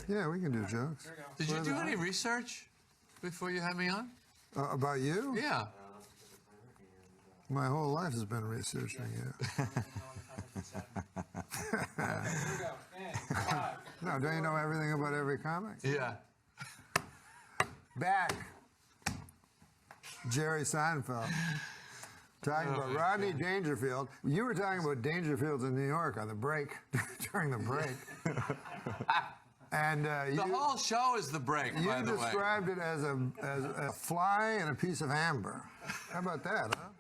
Yeah, we can do jokes. Did you do any research before you had me on? About you? Yeah. My whole life has been researching you. No, don't you know everything about every comic? Yeah. Back. Jerry Seinfeld. Talking about Rodney Dangerfield. You were talking about Dangerfields in New York on the break, during the break. And the whole show is the break, by the way. You described it as a fly and a piece of amber. How about that, huh?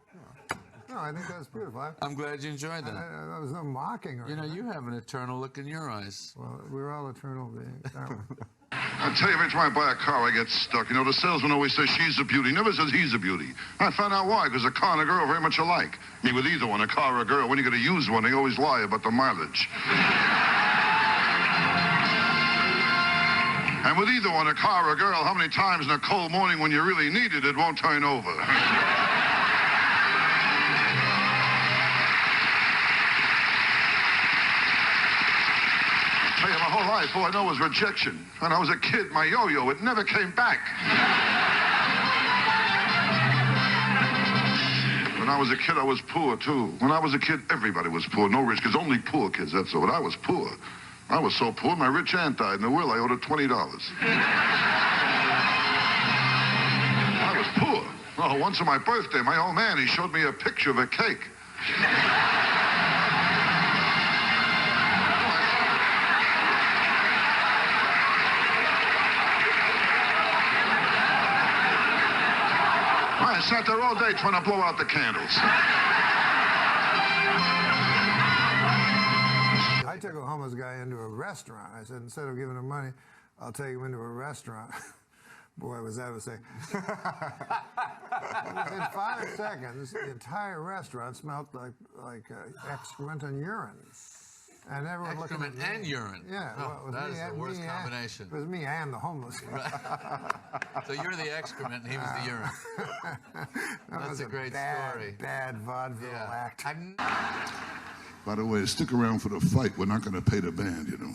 No, I think that's beautiful. I'm glad you enjoyed that. There was no mocking or anything. You have an eternal look in your eyes. Well, we're all eternal beings, aren't we? I tell you, every time I buy a car, I get stuck. The salesman always says she's a beauty, never says he's a beauty. I found out why, because a car and a girl are very much alike. I mean, with either one, a car or a girl, when you get to use one, they always lie about the mileage. And with either one, a car or a girl, how many times in a cold morning when you really need it, it won't turn over. I tell you, my whole life, all I know was rejection. When I was a kid, my yo-yo, it never came back. When I was a kid, I was poor, too. When I was a kid, everybody was poor. No rich kids, only poor kids, that's all. But I was poor. I was so poor, my rich aunt died. In the will, I owed her $20. I was poor. Oh, once on my birthday, my old man, he showed me a picture of a cake. I sat there all day trying to blow out the candles. I took a homeless guy into a restaurant. I said, instead of giving him money, I'll take him into a restaurant. Boy, was that a thing. In 5 seconds, the entire restaurant smelled like excrement and urine. And everyone excrement and urine. Yeah, well, it was that is the worst combination. It was me and the homeless guy. Right. So you're the excrement and he was the urine. That's a great story. Bad vaudeville act. By the way, stick around for the fight. We're not going to pay the band, you know.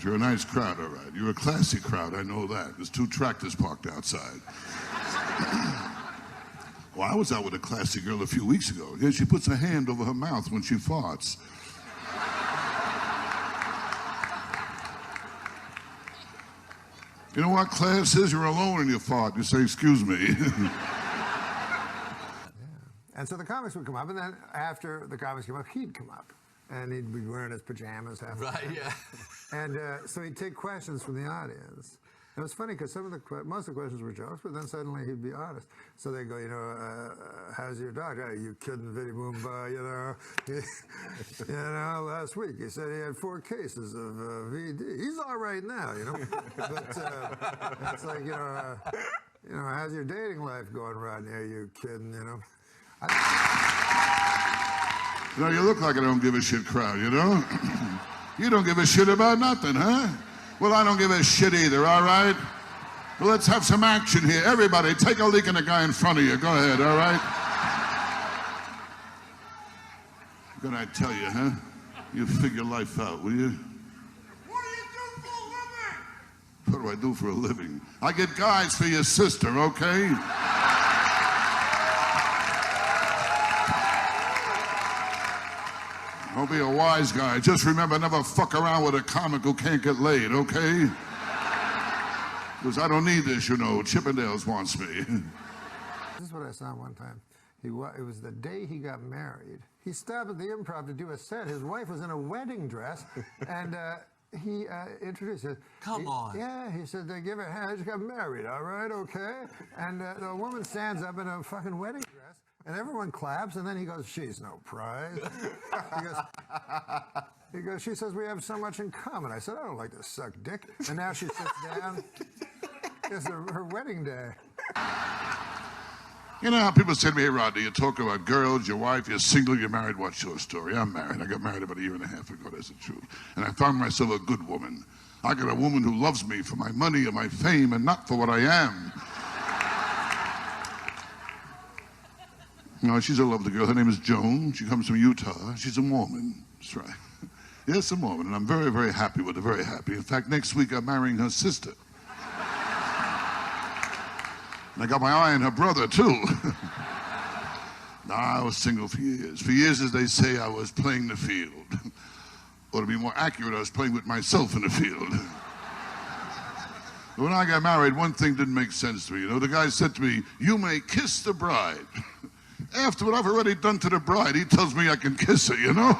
You're a nice crowd, all right. You're a classy crowd, I know that. There's 2 tractors parked outside. Well, I was out with a classy girl a few weeks ago. Yeah, she puts her hand over her mouth when she farts. You know what class is? You're alone and you fart. You say, excuse me. And so the comics would come up, and then after the comics came up, he'd come up. And he'd be wearing his pajamas half the time. Yeah. And so he'd take questions from the audience. It was funny because most of the questions were jokes, but then suddenly he'd be honest. So they'd go, how's your dog? Oh, you kidding, Viddy Moomba, last week he said he had 4 cases of VD. He's all right now, But it's like, how's your dating life going, Rodney? Are you kidding, You look like a don't give a shit crowd, You don't give a shit about nothing, huh? Well, I don't give a shit either, all right? Well, let's have some action here. Everybody, take a leak in the guy in front of you. Go ahead, all right? Good, I tell you, huh? You figure life out, will you? What do you do for a living? What do I do for a living? I get guys for your sister, okay? Don't be a wise guy. Just remember, never fuck around with a comic who can't get laid, okay? Because I don't need this, Chippendales wants me. This is what I saw one time. It was the day he got married. He stopped at the Improv to do a set. His wife was in a wedding dress, and he introduced her. Come on. Yeah, he said, give her a hand. I just got married, all right, okay? And the woman stands up in a fucking wedding dress. And everyone claps, and then he goes, she's no prize. He goes, she says, we have so much in common. I said, I don't like to suck dick. And now she sits down. It's her wedding day. You know how people say to me, hey, Rodney, you talk about girls, your wife, you're single, you're married, what's your story? I'm married. I got married about 1.5 years ago, that's the truth. And I found myself a good woman. I got a woman who loves me for my money and my fame and not for what I am. She's a lovely girl. Her name is Joan. She comes from Utah. She's a Mormon. That's right. Yes, a Mormon, and I'm very, very happy with her, very happy. In fact, next week I'm marrying her sister. And I got my eye on her brother, too. Nah, I was single for years. For years, as they say, I was playing the field. Or to be more accurate, I was playing with myself in the field. But when I got married, one thing didn't make sense to me. You know, the guy said to me, "You may kiss the bride." After what I've already done to the bride, he tells me I can kiss her, you know?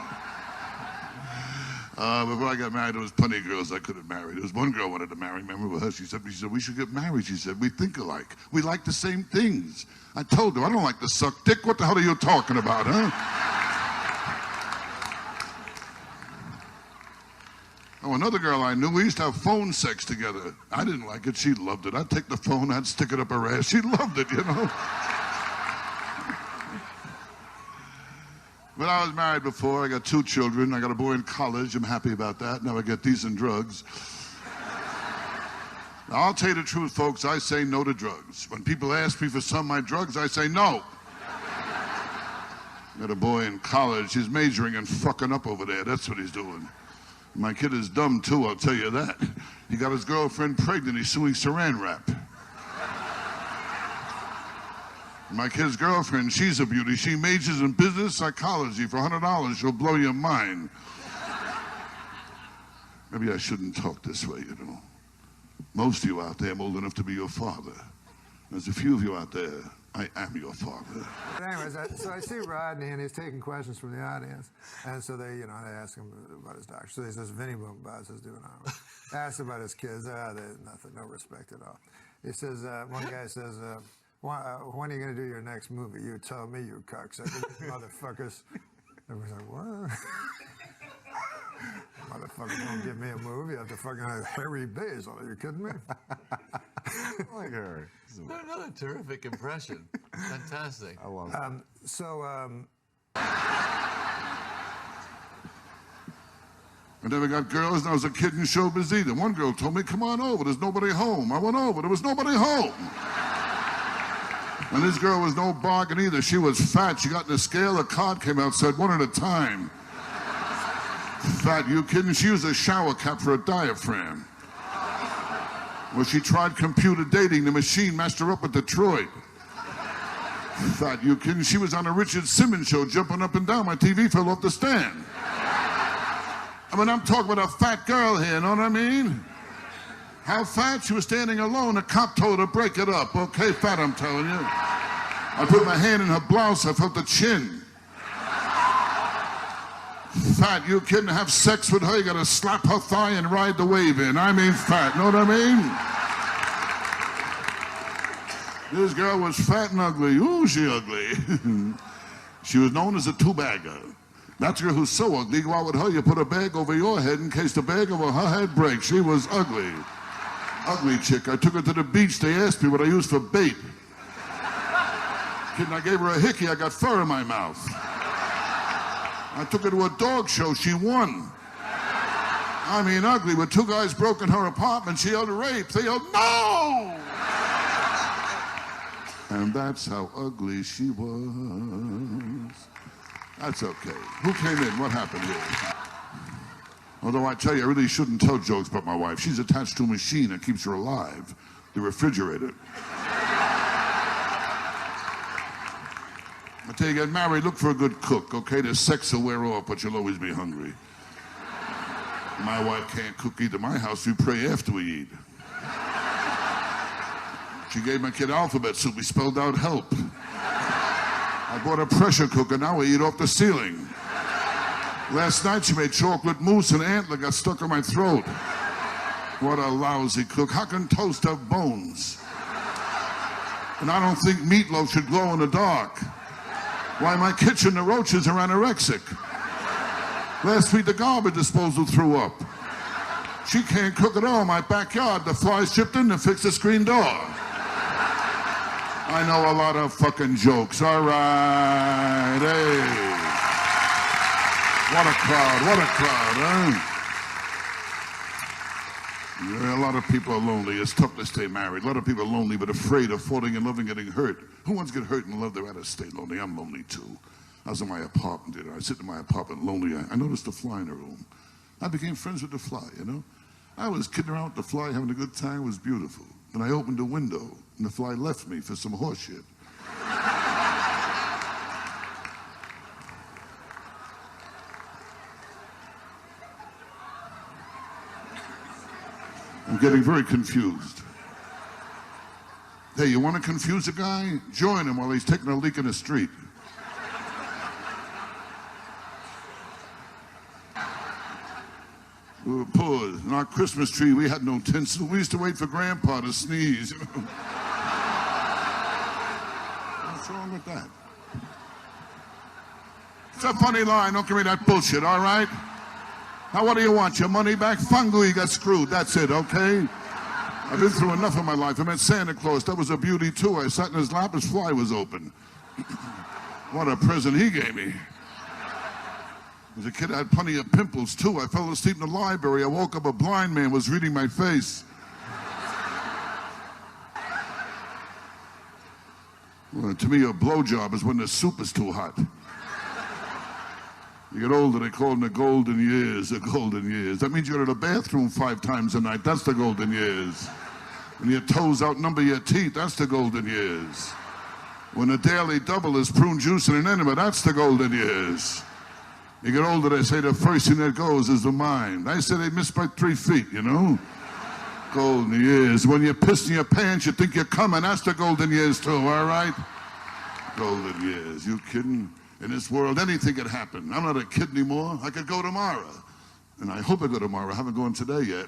Before I got married, there was plenty of girls I could have married. There was one girl wanted to marry me. I remember her. She said, "We should get married." She said, "We think alike. We like the same things." I told her, "I don't like to suck dick. What the hell are you talking about, huh?" Oh, another girl I knew, we used to have phone sex together. I didn't like it. She loved it. I'd take the phone, I'd stick it up her ass. She loved it, you know? But I was married before. I got 2 children. I got a boy in college. I'm happy about that. Now I get decent drugs. Now, I'll tell you the truth, folks. I say no to drugs. When people ask me for some of my drugs, I say no. I got a boy in college. He's majoring in fucking up over there. That's what he's doing. My kid is dumb, too, I'll tell you that. He got his girlfriend pregnant. He's suing Saran Wrap. My kid's girlfriend, she's a beauty. She majors in business psychology. For $100, she'll blow your mind. Maybe I shouldn't talk this way, you know. Most of you out there, I'm old enough to be your father. There's a few of you out there, I am your father. But anyways, so I see Rodney, and he's taking questions from the audience. And so they, they ask him about his doctor. So he says, Vinny Boombots is doing all right. Ask about his kids. Nothing, no respect at all. He says, one guy says, when are you going to do your next movie? You tell me, you cocksucker, motherfuckers. Everyone's like, what? Motherfucker don't give me a movie. I have to fucking have Harry Basil. Are you kidding me? I like Harry. Another terrific impression. Fantastic. I love it. I never got girls, and I was a kid in showbiz either. One girl told me, "Come on over, there's nobody home." I went over, there was nobody home. And this girl was no bargain either. She was fat. She got in the scale, a card came out, said, "1 at a time." Fat, you kidding? She used a shower cap for a diaphragm. Well, she tried computer dating. The machine messed her up at Detroit. Fat, you kidding? She was on a Richard Simmons show, jumping up and down. My TV fell off the stand. I mean, I'm talking about a fat girl here, know what I mean? How fat? She was standing alone. A cop told her, "Break it up." Okay, fat, I'm telling you. I put my hand in her blouse. I felt the chin. Fat, you kidding? Have sex with her, you gotta slap her thigh and ride the wave in. I mean fat, know what I mean? This girl was fat and ugly. Ooh, she ugly. She was known as a 2-bagger. That's a girl who's so ugly, you go out with her, you put a bag over your head in case the bag over her head breaks. She was ugly. Ugly chick. I took her to the beach. They asked me what I used for bait. Kidding, I gave her a hickey. I got fur in my mouth. I took her to a dog show. She won. I mean, ugly. When 2 guys broke in her apartment, she yelled rape. They yelled, "No!" And that's how ugly she was. That's okay. Who came in? What happened here? Although I tell you, I really shouldn't tell jokes about my wife. She's attached to a machine that keeps her alive, the refrigerator. I tell you, get married, look for a good cook, okay? The sex will wear off, but you'll always be hungry. My wife can't cook either. My house, we pray after we eat. She gave my kid alphabet soup. We spelled out help. I bought a pressure cooker. Now we eat off the ceiling. Last night she made chocolate mousse and antler got stuck in my throat. What a lousy cook. How can toast have bones? And I don't think meatloaf should glow in the dark. Why, my kitchen, the roaches are anorexic. Last week, the garbage disposal threw up. She can't cook at all. My backyard, the flies chipped in to fix the screen door. I know a lot of fucking jokes. All right, hey. What a crowd, huh? Yeah, a lot of people are lonely. It's tough to stay married. A lot of people are lonely but afraid of falling in love and getting hurt. Who wants to get hurt and love? They'd rather stay lonely. I'm lonely too. I was in my apartment, I sit in my apartment lonely. I noticed a fly in the room. I became friends with the fly, you know. I was kidding around with the fly, having a good time. It was beautiful. And I opened the window, and the fly left me for some horse shit. I'm getting very confused. Hey, you want to confuse a guy? Join him while he's taking a leak in the street. We were poor. In our Christmas tree, we had no tinsel. We used to wait for Grandpa to sneeze. What's wrong with that? It's a funny line. Don't give me that bullshit, all right? Now, what do you want? Your money back? Fungu, you got screwed. That's it, okay? I've been through enough in my life. I met Santa Claus. That was a beauty, too. I sat in his lap. His fly was open. What a present he gave me. As a kid, I had plenty of pimples, too. I fell asleep in the library. I woke up, a blind man was reading my face. Well, to me, a blowjob is when the soup is too hot. You get older, they call them the golden years, the golden years. That means you're to the bathroom 5 times a night. That's the golden years. When your toes outnumber your teeth, that's the golden years. When a daily double is prune juice and an enema, that's the golden years. You get older, they say the first thing that goes is the mind. I say they miss by 3 feet, you know? Golden years. When you're pissing your pants, you think you're coming. That's the golden years, too, all right? Golden years. You kidding? In this world, anything could happen. I'm not a kid anymore. I could go tomorrow. And I hope I go tomorrow. I haven't gone today yet.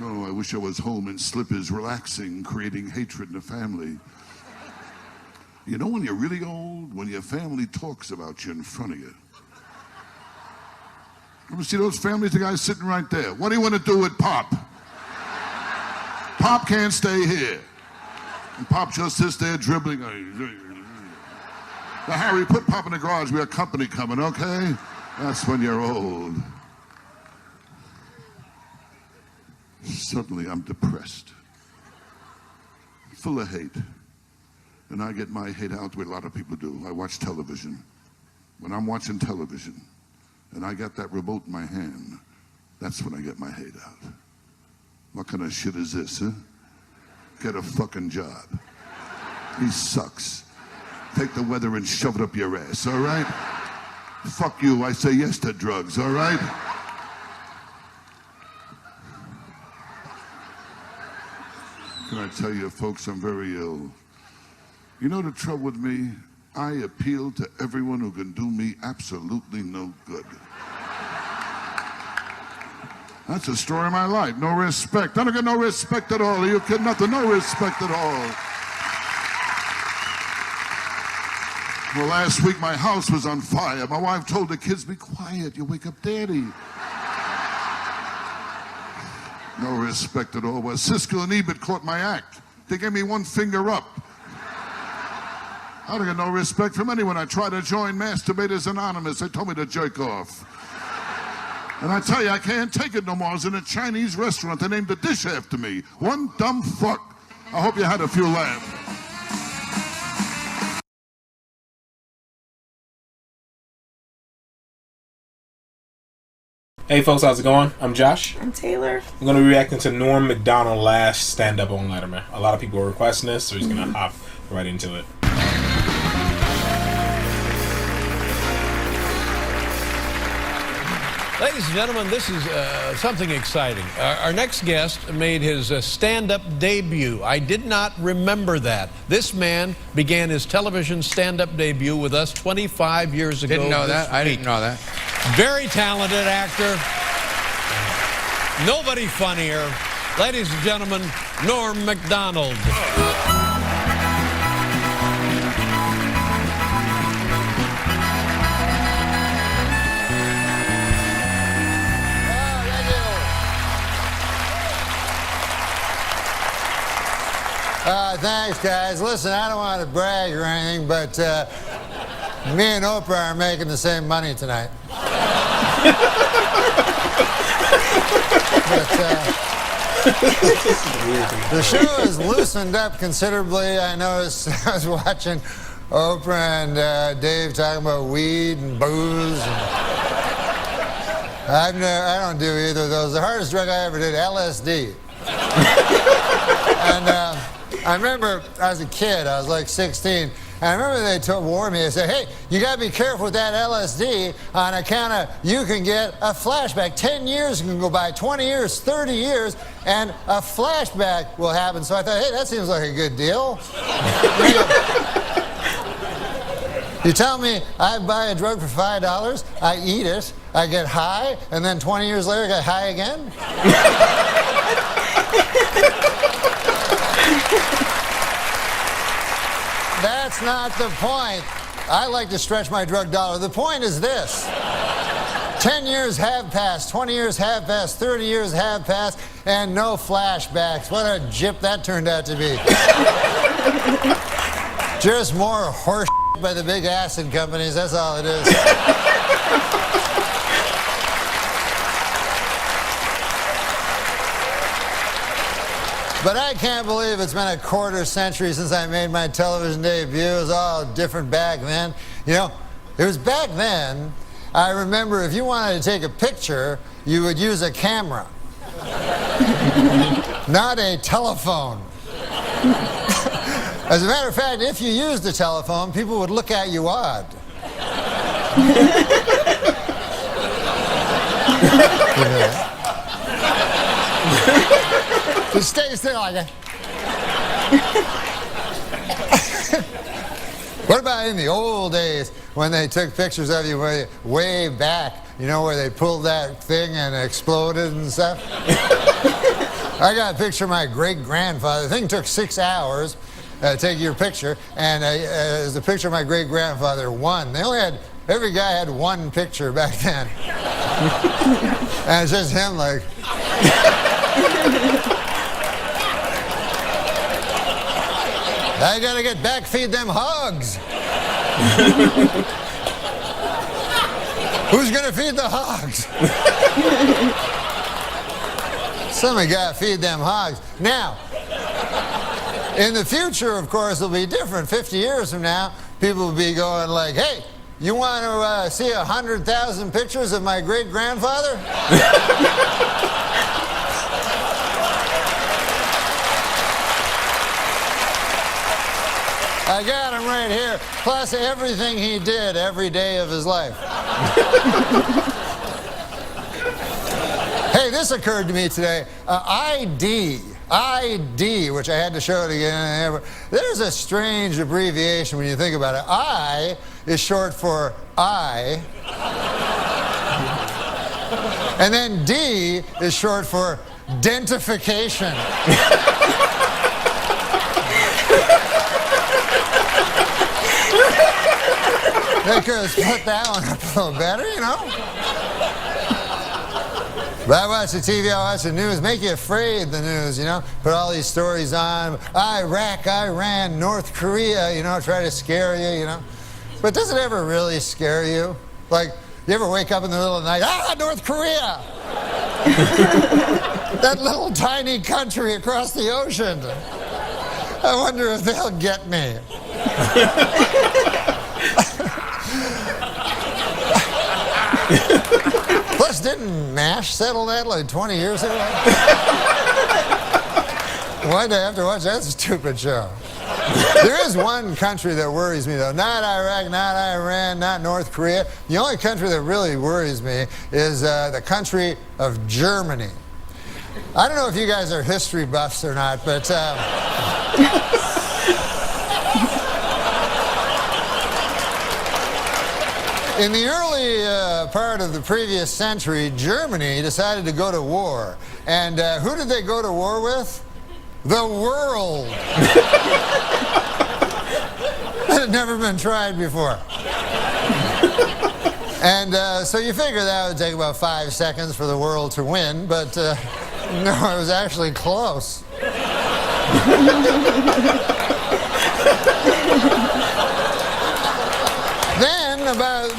Oh, I wish I was home in slippers, relaxing, creating hatred in the family. You know when you're really old? When your family talks about you in front of you. Ever see those families? The guy's sitting right there. What do you want to do with Pop? Pop can't stay here. And Pop just sits there dribbling. Now, Harry, put Pop in the garage. We have company coming, okay? That's when you're old. Suddenly, I'm depressed. Full of hate. And I get my hate out the way a lot of people do. I watch television. When I'm watching television, and I got that remote in my hand, that's when I get my hate out. What kind of shit is this, huh? Get a fucking job. He sucks. Take the weather and shove it up your ass, all right? Fuck you, I say yes to drugs, all right? Can I tell you, folks, I'm very ill. You know the trouble with me? I appeal to everyone who can do me absolutely no good. That's the story of my life. No respect. I don't get no respect at all. Are you kidding? Nothing. No respect at all. Well, last week my house was on fire. My wife told the kids, be quiet. You wake up Daddy. No respect at all. Well, Siskel and Ebert caught my act. They gave me 1 finger up. I don't get no respect from anyone. I tried to join Masturbators Anonymous. They told me to jerk off. And I tell you, I can't take it no more. I was in a Chinese restaurant. They named the dish after me. One dumb fuck. I hope you had a few laughs. Hey folks, how's it going? I'm Josh. I'm Taylor. I'm going to be reacting to Norm MacDonald last stand-up on Letterman. A lot of people were requesting this, so he's going to hop right into it. Ladies and gentlemen, this is something exciting. Our next guest made his stand-up debut. I did not remember that. This man began his television stand-up debut with us 25 years ago. Didn't know that. I didn't know that. Very talented actor. Nobody funnier. Ladies and gentlemen, Norm MacDonald. Thanks, guys. Listen, I don't want to brag or anything, but me and Oprah are making the same money tonight. The show has loosened up considerably. I noticed I was watching Oprah and Dave talking about weed and booze. I don't do either of those. The hardest drug I ever did, LSD. And I remember I was a kid, I was like 16, and I remember they warned me, they said, hey, you gotta be careful with that LSD on account of you can get a flashback. 10 years can go by, 20 years, 30 years, and a flashback will happen. So I thought, hey, that seems like a good deal. You tell me I buy a drug for $5, I eat it, I get high, and then 20 years later I get high again? That's not the point. I like to stretch my drug dollar. The point is this. 10 years have passed, 20 years have passed, 30 years have passed, and no flashbacks. What a gyp that turned out to be. Just more horse by the big acid companies, that's all it is. But I can't believe it's been a quarter century since I made my television debut. It was all different back then. You know, it was back then, I remember if you wanted to take a picture, you would use a camera, not a telephone. As a matter of fact, if you used a telephone, people would look at you odd. Just stay still like that. What about in the old days when they took pictures of you way back, you know, where they pulled that thing and exploded and stuff? I got a picture of my great-grandfather. The thing took 6 hours to take your picture, and there's a picture of my great-grandfather, one. They only had, every guy had one picture back then. And it's just him like... I gotta get back, feed them hogs. Who's gonna feed the hogs? Somebody gotta feed them hogs. Now, in the future, of course, it'll be different. 50 years from now, people will be going like, hey, you want to see 100,000 pictures of my great-grandfather? I got him right here, plus everything he did every day of his life. Hey, this occurred to me today. ID, which I had to show it again. There's a strange abbreviation when you think about it. I is short for I. And then D is short for dentification. They could have split that one up a little better, you know? But I watch the TV, I watch the news, make you afraid, the news, you know? Put all these stories on, Iraq, Iran, North Korea, you know, try to scare you, you know? But does it ever really scare you? Like, you ever wake up in the middle of the night, North Korea! That little tiny country across the ocean. I wonder if they'll get me. Plus, didn't MASH settle that like 20 years ago? Why'd I have to watch that stupid show? There is one country that worries me, though. Not Iraq, not Iran, not North Korea. The only country that really worries me is the country of Germany. I don't know if you guys are history buffs or not, but... in the early part of the previous century, Germany decided to go to war. And who did they go to war with? The world. That had never been tried before. And so you figure that would take about 5 seconds for the world to win, but no, it was actually close.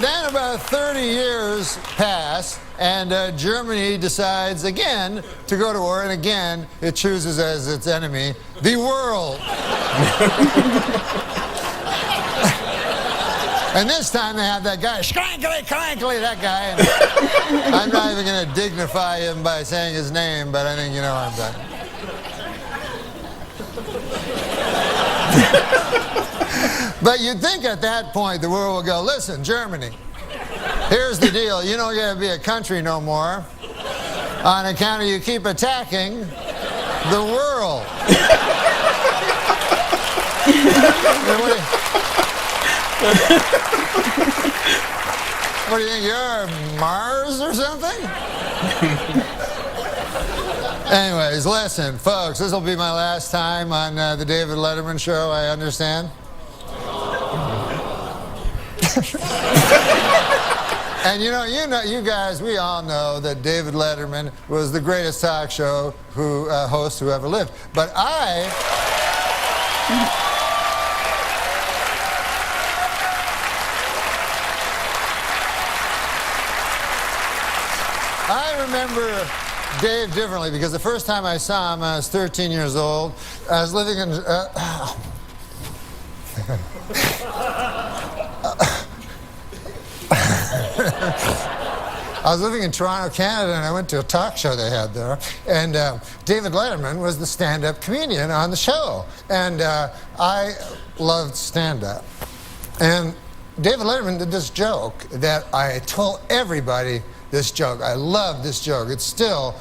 Then about 30 years pass, and Germany decides again to go to war, and again it chooses as its enemy the world. And this time they have that guy, Schrankly, Crankly, that guy. And I'm not even going to dignify him by saying his name, but I think you know what I'm talking about. But you'd think at that point the world would go, listen, Germany, here's the deal. You don't get to be a country no more on account of you keep attacking the world. What do you think, you're Mars or something? Anyways, listen, folks, this will be my last time on the David Letterman show, I understand. And you guys, we all know that David Letterman was the greatest talk show host who ever lived. But I remember Dave differently because the first time I saw him, I was 13 years old. I was living in... I was living in Toronto, Canada, and I went to a talk show they had there. And David Letterman was the stand-up comedian on the show. And I loved stand-up. And David Letterman did this joke that I told everybody this joke. I love this joke. It still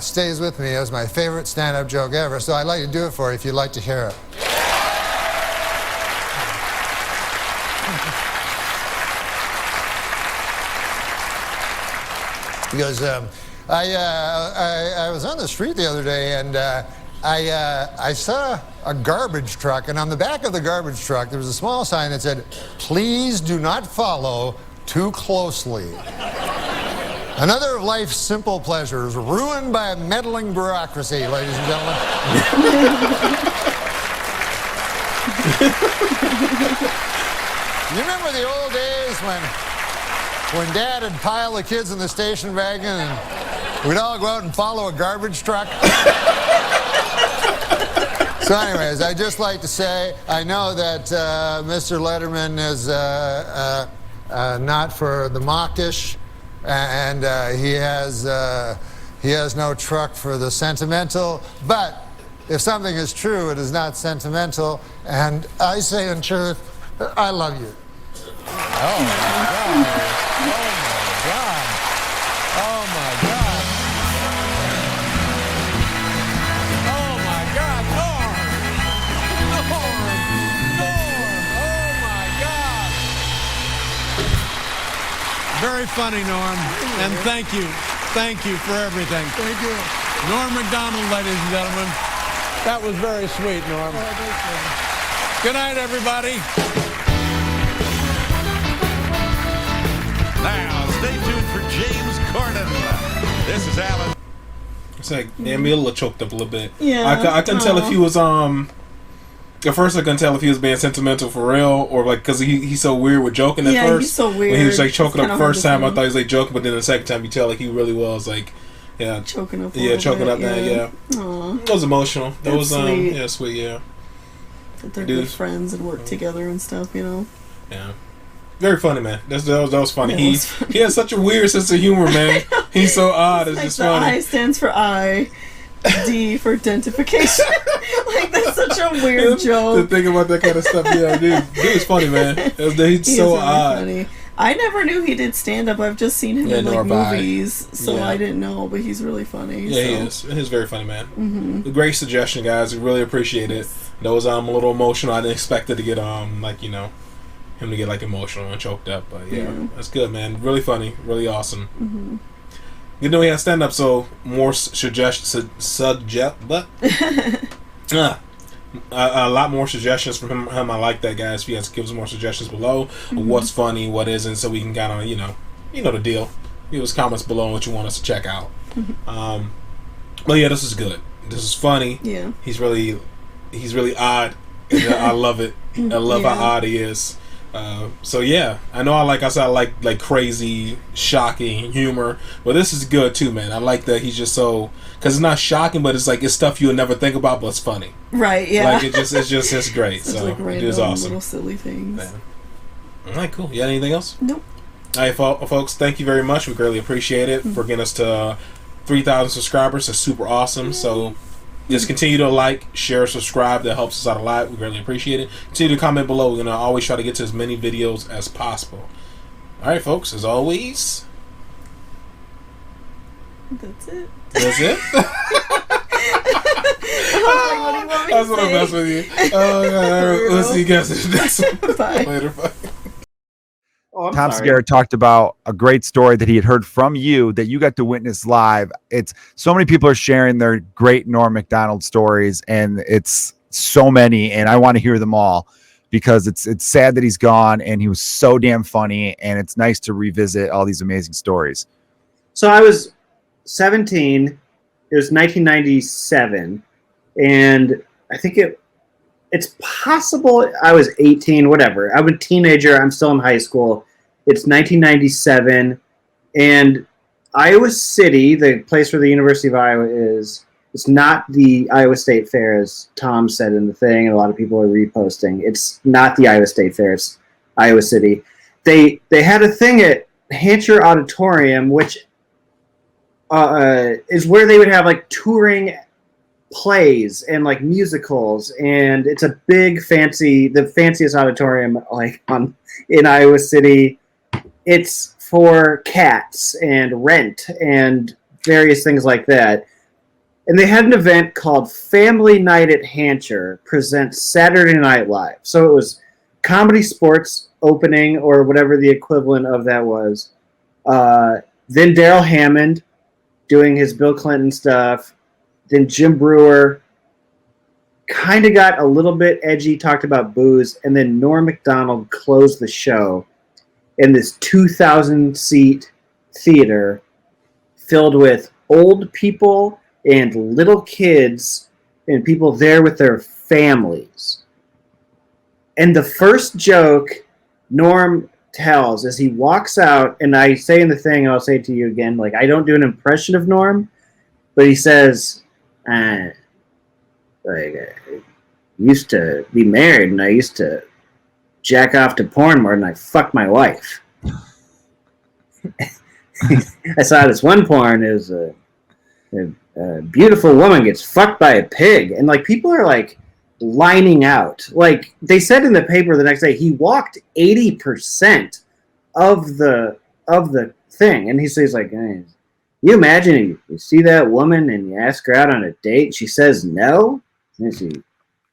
stays with me as my favorite stand-up joke ever. So I'd like to do it for you if you'd like to hear it. Because I was on the street the other day and I saw a garbage truck, and on the back of the garbage truck there was a small sign that said, "Please do not follow too closely. Another of life's simple pleasures ruined by a meddling bureaucracy, ladies and gentlemen." You remember the old days when Dad would pile the kids in the station wagon and we'd all go out and follow a garbage truck? So anyways, I'd just like to say, I know that Mr. Letterman is not for the mawkish, and he has no truck for the sentimental, but if something is true, it is not sentimental, and I say in truth, I love you. Oh my God. Oh my God. Oh my God. Oh my God. Norm. Norm. Oh my God. Very funny, Norm. And thank you. Thank you for everything. Thank you. Norm MacDonald, ladies and gentlemen. That was very sweet, Norm. Good night, everybody. Now, stay tuned for James Corden. This is Alan. It's like, yeah, me a little choked up a little bit. Yeah. I couldn't tell if he was, at first I couldn't tell if he was being sentimental for real or like, cause he's so weird with joking at first. Yeah, he's so weird. When he was like choking up the first time, I tell. thought he was like joking, but then the second time you tell like he really was like, yeah. Choking up a Yeah, little choking bit, up that, yeah. Aw. It was emotional. That That's was, sweet. yeah, sweet, yeah. That they're Dude. good friends and work together and stuff, you know? Yeah. Very funny, man. That was funny. That He was funny. he has such a weird sense of humor, man. He's so odd. It's Like just the funny. I stands for I, D for identification. Like, that's such a weird To joke. think about that kind of stuff, yeah, dude is funny, man. He's He is so really odd. funny. I never knew he did stand up. I've just seen him Yeah, in like nor have I. movies, so Yeah. I didn't know. But he's really funny. Yeah, he so. is. He's very funny, man. Mm-hmm. Great suggestion, guys. We really appreciate it. That was a little emotional. I didn't expect it to get him to get like emotional and choked up, but yeah, that's good, man. Really funny, really awesome. Mm-hmm. You know, he has stand up, so more suggestions, a lot more suggestions from him. I like that, guys. If you guys give us more suggestions below, of what's funny, what isn't, so we can kind of, you know the deal. Give us comments below on what you want us to check out. But yeah, this is good. This is funny. Yeah. He's really odd. And I love it. I love how odd he is. So yeah, I know I like crazy, shocking humor, but this is good too, man. I like that he's just so, because it's not shocking, but it's like it's stuff you would never think about, but it's funny. Right. Yeah. Like it's great. Such So like it random is awesome. little silly things. Man. All right, cool. You got anything else? Nope. All right, folks, thank you very much. We greatly appreciate it for getting us to 3,000 subscribers. That's super awesome. So just continue to like, share, subscribe. That helps us out a lot. We greatly appreciate it. Continue to comment below. We're going to always try to get to as many videos as possible. All right, folks, as always. That's it. That's it? That's what I'm messing with you. We'll see you guys in the next one. Bye. Later, bye. Oh, Tom Segura talked about a great story that he had heard from you that you got to witness live. It's so many people are sharing their great Norm MacDonald stories, and it's so many, and I want to hear them all because it's sad that he's gone, and he was so damn funny, and it's nice to revisit all these amazing stories. So I was 17. It was 1997, and I think it's possible I was 18, whatever. I'm a teenager. I'm still in high school. It's 1997, and Iowa City, the place where the University of Iowa is, it's not the Iowa State Fair, as Tom said in the thing, and a lot of people are reposting. It's not the Iowa State Fair. It's Iowa City. They had a thing at Hancher Auditorium, which is where they would have like touring plays and like musicals, and it's a big the fanciest auditorium like in Iowa City. It's for Cats and Rent and various things like that. And they had an event called Family Night at Hancher presents Saturday Night Live. So it was Comedy Sports opening, or whatever the equivalent of that was. Then Daryl Hammond doing his Bill Clinton stuff. Then Jim Brewer kind of got a little bit edgy, talked about booze, and then Norm MacDonald closed the show in this 2,000-seat theater filled with old people and little kids and people there with their families. And the first joke Norm tells as he walks out, and I say in the thing, and I'll say it to you again, like, I don't do an impression of Norm, but he says, I used to be married, and I used to jack off to porn more than I fucked my wife. I saw this one porn. It was a beautiful woman gets fucked by a pig, and like people are like lining out. Like they said in the paper the next day, he walked 80% of the thing, and he says like, hey, you imagine you see that woman and you ask her out on a date, she says no, and she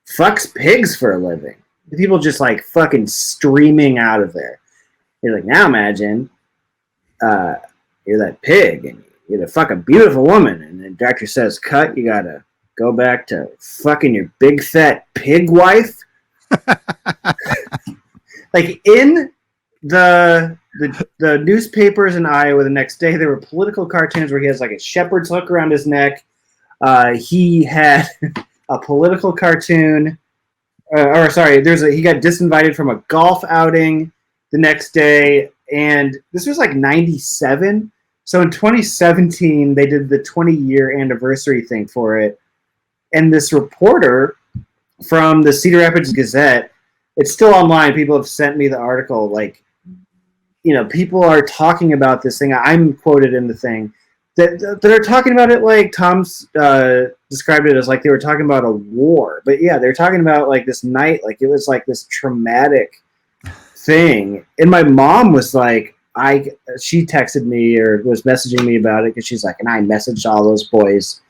fucks pigs for a living. The people just like fucking streaming out of there. He's like, now imagine you're that pig and you gotta fuck a beautiful woman, and the doctor says cut, you gotta go back to fucking your big fat pig wife. Like in the newspapers in Iowa the next day, there were political cartoons where he has like a shepherd's hook around his neck. He had a political cartoon, he got disinvited from a golf outing the next day, and this was like 97. So in 2017, they did the 20-year anniversary thing for it, and this reporter from the Cedar Rapids Gazette, it's still online, people have sent me the article, like, you know, people are talking about this thing. I'm quoted in the thing that they're talking about it like Tom's described it as like they were talking about a war. But yeah, they're talking about like this night, like it was like this traumatic thing. And my mom was like, she texted me or was messaging me about it because she's like, and I messaged all those boys,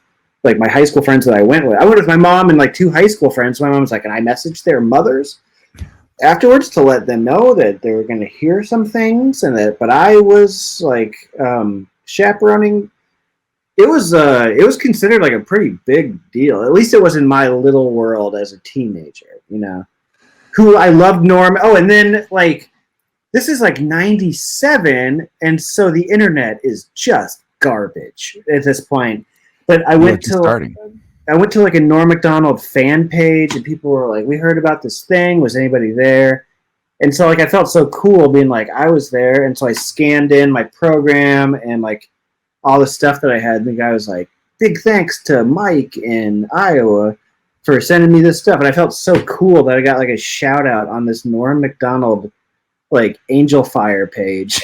like my high school friends that I went with. I went with my mom and like 2 high school friends. My mom was like, and I messaged their mothers afterwards to let them know that they were going to hear some things, and that, but I was like chaperoning. It was considered like a pretty big deal. At least it was in my little world as a teenager, you know, who I loved Norm. Oh, and then like, this is like 97. And so the internet is just garbage at this point. But I went to like a Norm MacDonald fan page, and people were like, we heard about this thing. Was anybody there? And so like I felt so cool being like I was there. And so I scanned in my program and like all the stuff that I had. And the guy was like, big thanks to Mike in Iowa for sending me this stuff. And I felt so cool that I got like a shout out on this Norm MacDonald like Angel Fire page.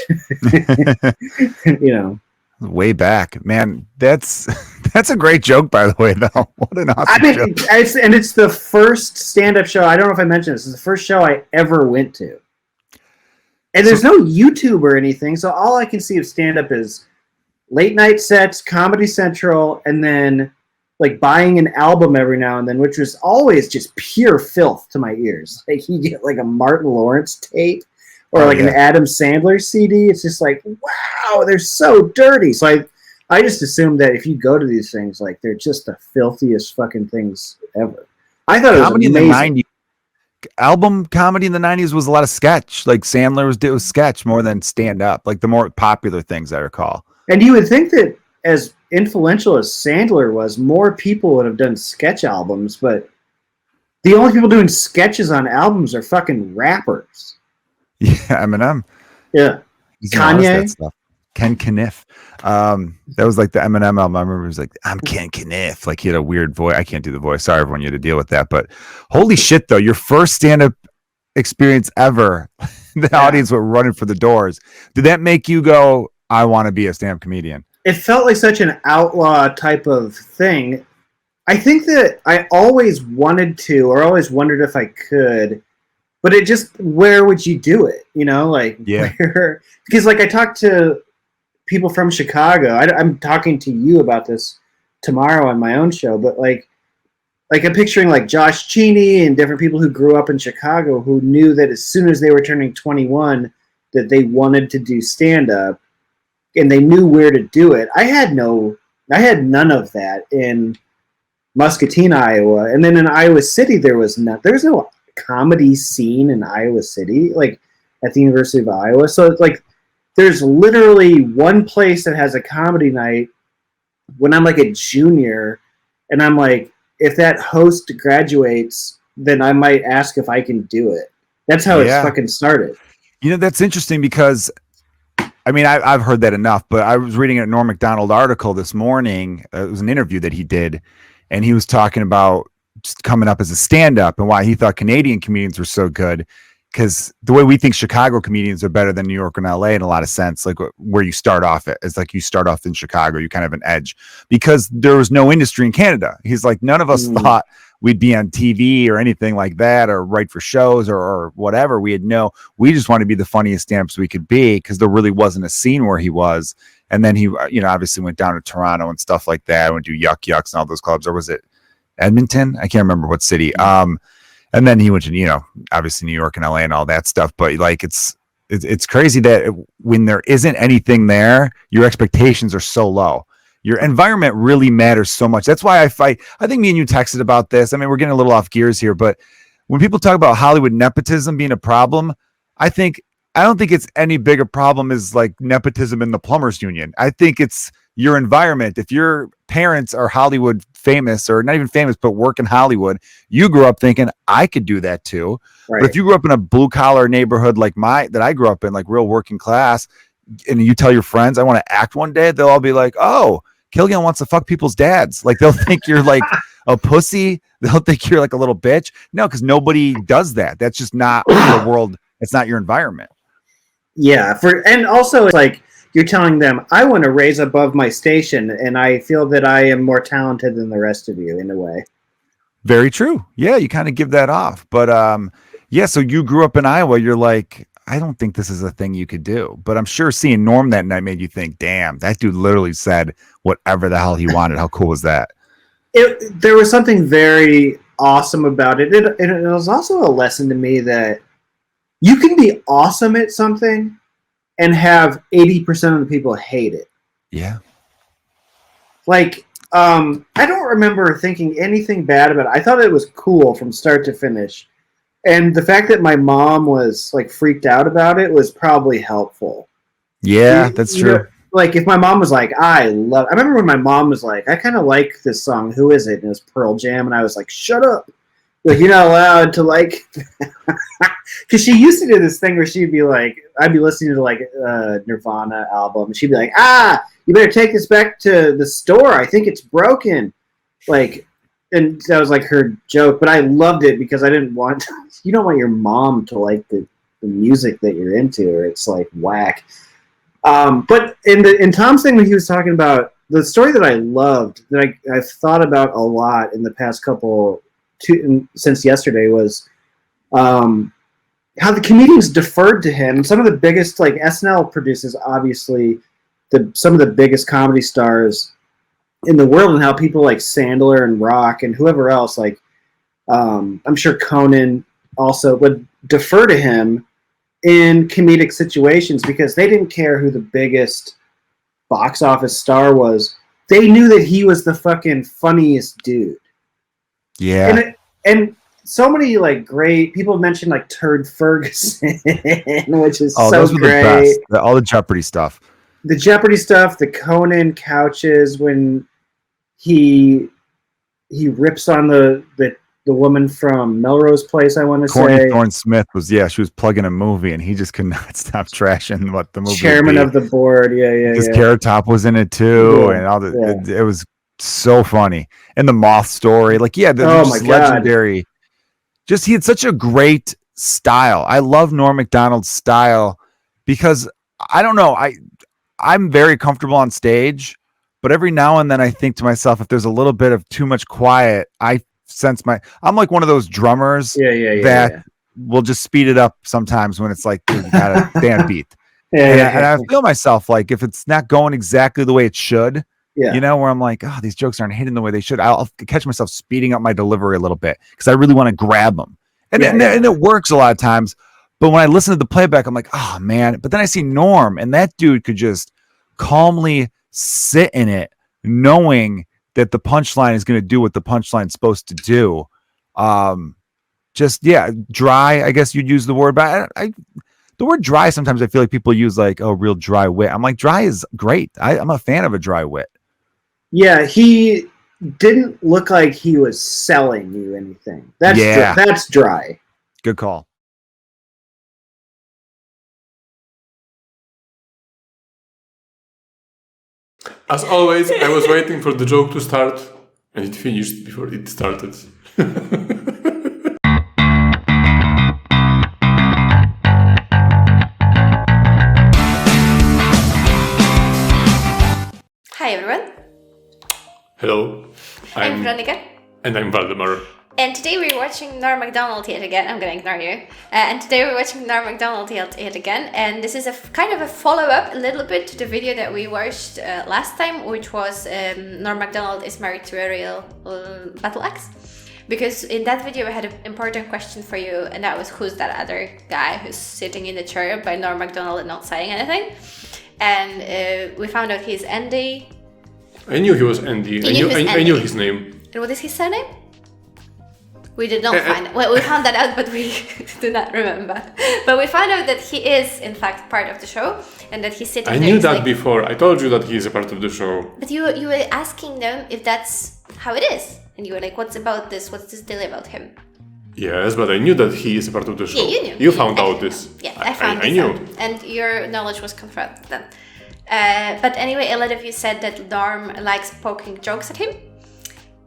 You know. Way back, man. That's a great joke, by the way. Though, what an awesome joke. It's the first stand-up show. I don't know if I mentioned this. It's the first show I ever went to, and there's no YouTube or anything. So all I can see of stand-up is late night sets, Comedy Central, and then like buying an album every now and then, which was always just pure filth to my ears. Like you get like a Martin Lawrence tape. Or an Adam Sandler CD. It's just like, wow, they're so dirty. So I just assumed that if you go to these things, like they're just the filthiest fucking things ever. I thought comedy it was amazing. in the 90s. Album comedy in the 90s was a lot of sketch. Like Sandler was sketch more than stand up. Like the more popular things I recall. And you would think that as influential as Sandler was, more people would have done sketch albums, but the only people doing sketches on albums are fucking rappers. Yeah, Eminem. Yeah. Kanye. Stuff. Ken Kniff. That was like the Eminem album. I remember it was like, I'm Ken Kniff. Like he had a weird voice. I can't do the voice. Sorry, everyone, you had to deal with that. But holy shit, though, your first stand-up experience ever, the audience were running for the doors. Did that make you go, I want to be a stand-up comedian? It felt like such an outlaw type of thing. I think that I always wanted to, or always wondered if I could. But it just, where would you do it? You know, like, where? Because, like, I talked to people from Chicago. I'm talking to you about this tomorrow on my own show. But, like I'm picturing, like, Josh Cheney and different people who grew up in Chicago who knew that as soon as they were turning 21 that they wanted to do stand-up. And they knew where to do it. I had none of that in Muscatine, Iowa. And then in Iowa City, there was no comedy scene in Iowa City, like at the University of Iowa. So it's like there's literally one place that has a comedy night when I'm like a junior, and I'm like, if that host graduates, then I might ask if I can do it. That's how it's fucking started. You know, that's interesting because I mean, I've heard that enough, but I was reading a NORM MACDONALD article this morning. It was an interview that he did, and he was talking about just coming up as a stand-up and why he thought Canadian comedians were so good, because the way we think Chicago comedians are better than New York and LA in a lot of sense, like where you start off at, it's like you start off in Chicago, you kind of have an edge because there was no industry in Canada. He's like, none of us thought we'd be on TV or anything like that, or write for shows or whatever. We just wanted to be the funniest stand-ups we could be, because there really wasn't a scene where he was. And then he, you know, obviously went down to Toronto and stuff like that, went to Yuck Yucks and all those clubs, or was it Edmonton? I can't remember what city. And then he went to, you know, obviously New York and LA and all that stuff. But like, it's crazy that when there isn't anything there, your expectations are so low. Your environment really matters so much. That's why I think me and you texted about this. I mean, we're getting a little off gears here, but when people talk about Hollywood nepotism being a problem, I don't think it's any bigger problem as like nepotism in the plumbers union. I think it's your environment. If your parents are Hollywood famous, or not even famous, but work in Hollywood, you grew up thinking I could do that too. Right. But if you grew up in a blue collar neighborhood like that I grew up in, like real working class, and you tell your friends I want to act one day, they'll all be like, oh, Killian wants to fuck people's dads. Like they'll think you're like a pussy. They'll think you're like a little bitch. No, because nobody does that. That's just not the world. It's not your environment. Yeah. And also it's like, you're telling them, I want to raise above my station, and I feel that I am more talented than the rest of you in a way. Very true. Yeah, you kind of give that off. But so you grew up in Iowa. You're like, I don't think this is a thing you could do. But I'm sure seeing Norm that night made you think, damn, that dude literally said whatever the hell he wanted. How cool was that? There was something very awesome about it. It was also a lesson to me that you can be awesome at something and have 80% of the people hate it. Yeah. Like, I don't remember thinking anything bad about it. I thought it was cool from start to finish. And the fact that my mom was like freaked out about it was probably helpful. Yeah, that's true. Know, like if my mom was like, I remember when my mom was like, I kind of like this song. Who is it? And it was Pearl Jam. And I was like, shut up. Like, you're not allowed to like, because she used to do this thing where she'd be like, I'd be listening to like a Nirvana album. And she'd be like, you better take this back to the store. I think it's broken. Like, and that was like her joke, but I loved it because I didn't want, you don't want your mom to like the the music that you're into, or it's like whack. But in Tom's thing when he was talking about the story that I loved, that I've thought about a lot in the past since yesterday, was how the comedians deferred to him. Some of the biggest, like SNL produces, obviously, some of the biggest comedy stars in the world, and how people like Sandler and Rock and whoever else, like I'm sure Conan also would defer to him in comedic situations because they didn't care who the biggest box office star was. They knew that he was the fucking funniest dude. Yeah. And so many like great people have mentioned like Turd Ferguson, which is so those were great. The best. All the Jeopardy stuff. The Jeopardy stuff, the Conan couches when he rips on the woman from Melrose Place, I want to say. Courtney Thorne Smith she was plugging a movie and he just could not stop trashing what the movie Chairman of the board, His Carrot Top was in it too, and all it was so funny. And the Moth story, like legendary. Just he had such a great style. I love Norm Macdonald's style because I don't know, I'm very comfortable on stage, but every now and then I think to myself, if there's a little bit of too much quiet, I sense I'm like one of those drummers that will just speed it up sometimes when it's like you got a damn beat. And I feel myself like if it's not going exactly the way it should, you know, where I'm like, oh, these jokes aren't hitting the way they should. I'll catch myself speeding up my delivery a little bit because I really want to grab them. And it works a lot of times. But when I listen to the playback, I'm like, oh, man. But then I see Norm, and that dude could just calmly sit in it, knowing that the punchline is going to do what the punchline's supposed to do. Dry, I guess you'd use the word. But the word dry, sometimes I feel like people use like, oh, real dry wit. I'm like, dry is great. I'm a fan of a dry wit. Yeah, he didn't look like he was selling you anything. That's dry. Good call. As always, I was waiting for the joke to start, and it finished before it started. Hi everyone. Hello. I'm Veronica. And I'm Valdemar. And today we're watching Norm MacDonald yet again. I'm gonna ignore you. And today we're watching Norm MacDonald yet again. And this is a kind of a follow-up a little bit to the video that we watched last time, which was Norm MacDonald is married to a real battle axe. Because in that video we had an important question for you, and that was who's that other guy who's sitting in the chair by Norm MacDonald and not saying anything. And we found out he's Andy. I knew he was Andy. I knew his name. And what is his surname? We did not find it. Well, we found that out, but we do not remember. But we found out that he is, in fact, part of the show, and that he's sitting there. I knew that before. I told you that he is a part of the show. But you were asking them if that's how it is. And you were like, what's about this? What's this deal about him? Yes, but I knew that he is a part of the show. Yeah, you knew. You found out this. Yeah, I found this knew. out. And your knowledge was confirmed then. But anyway, a lot of you said that Norm likes poking jokes at him.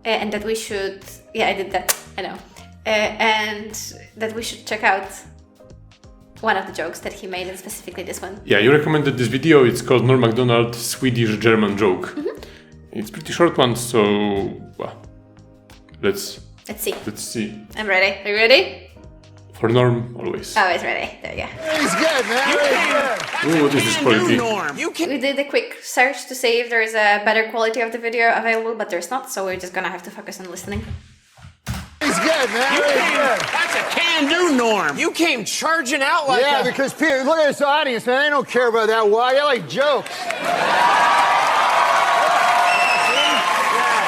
And that we should... Yeah, I did that. I know. And that we should check out one of the jokes that he made, and specifically this one. Yeah, you recommended this video. It's called Norm MacDonald Swedish-German joke. Mm-hmm. It's a pretty short one, so let's see. Let's see. I'm ready. Are you ready? For Norm, always. Always ready. There you go. He's good, man. Ooh, what is this quality? We did a quick search to see if there is a better quality of the video available, but there's not, so we're just gonna have to focus on listening. He's good, man. That's a can-do, Norm. You came charging out like that. Yeah, because Peter, look at this audience, man. They don't care about that. Why? They like jokes.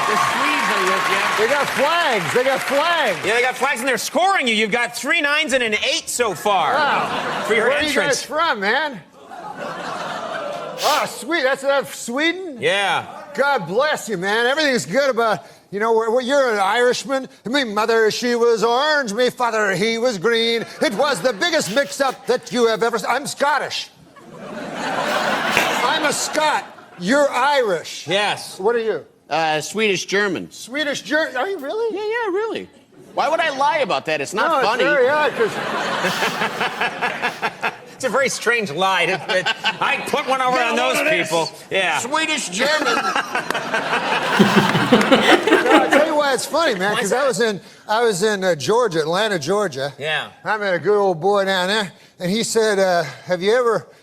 The Swedes are with you. They got flags. They got flags. Yeah, they got flags, and they're scoring you. You've got 3 9s and an 8 so far. Wow. For your Where entrance. Where are you guys from, man? Oh, sweet. That's Sweden? Yeah. God bless you, man. Everything's good about... You know, you're an Irishman. My mother, she was orange. My father, he was green. It was the biggest mix-up that you have ever seen. I'm Scottish. I'm a Scot. You're Irish. Yes. What are you? Swedish-German. Swedish-German? Are you really? Yeah, really. Why would I lie about that? It's not funny. It's very odd It's a very strange lie. I put one over on those people. Yeah. Swedish German. I'll tell you why it's funny, man, because I was in Georgia, Atlanta, Georgia. Yeah. I met a good old boy down there, and he said,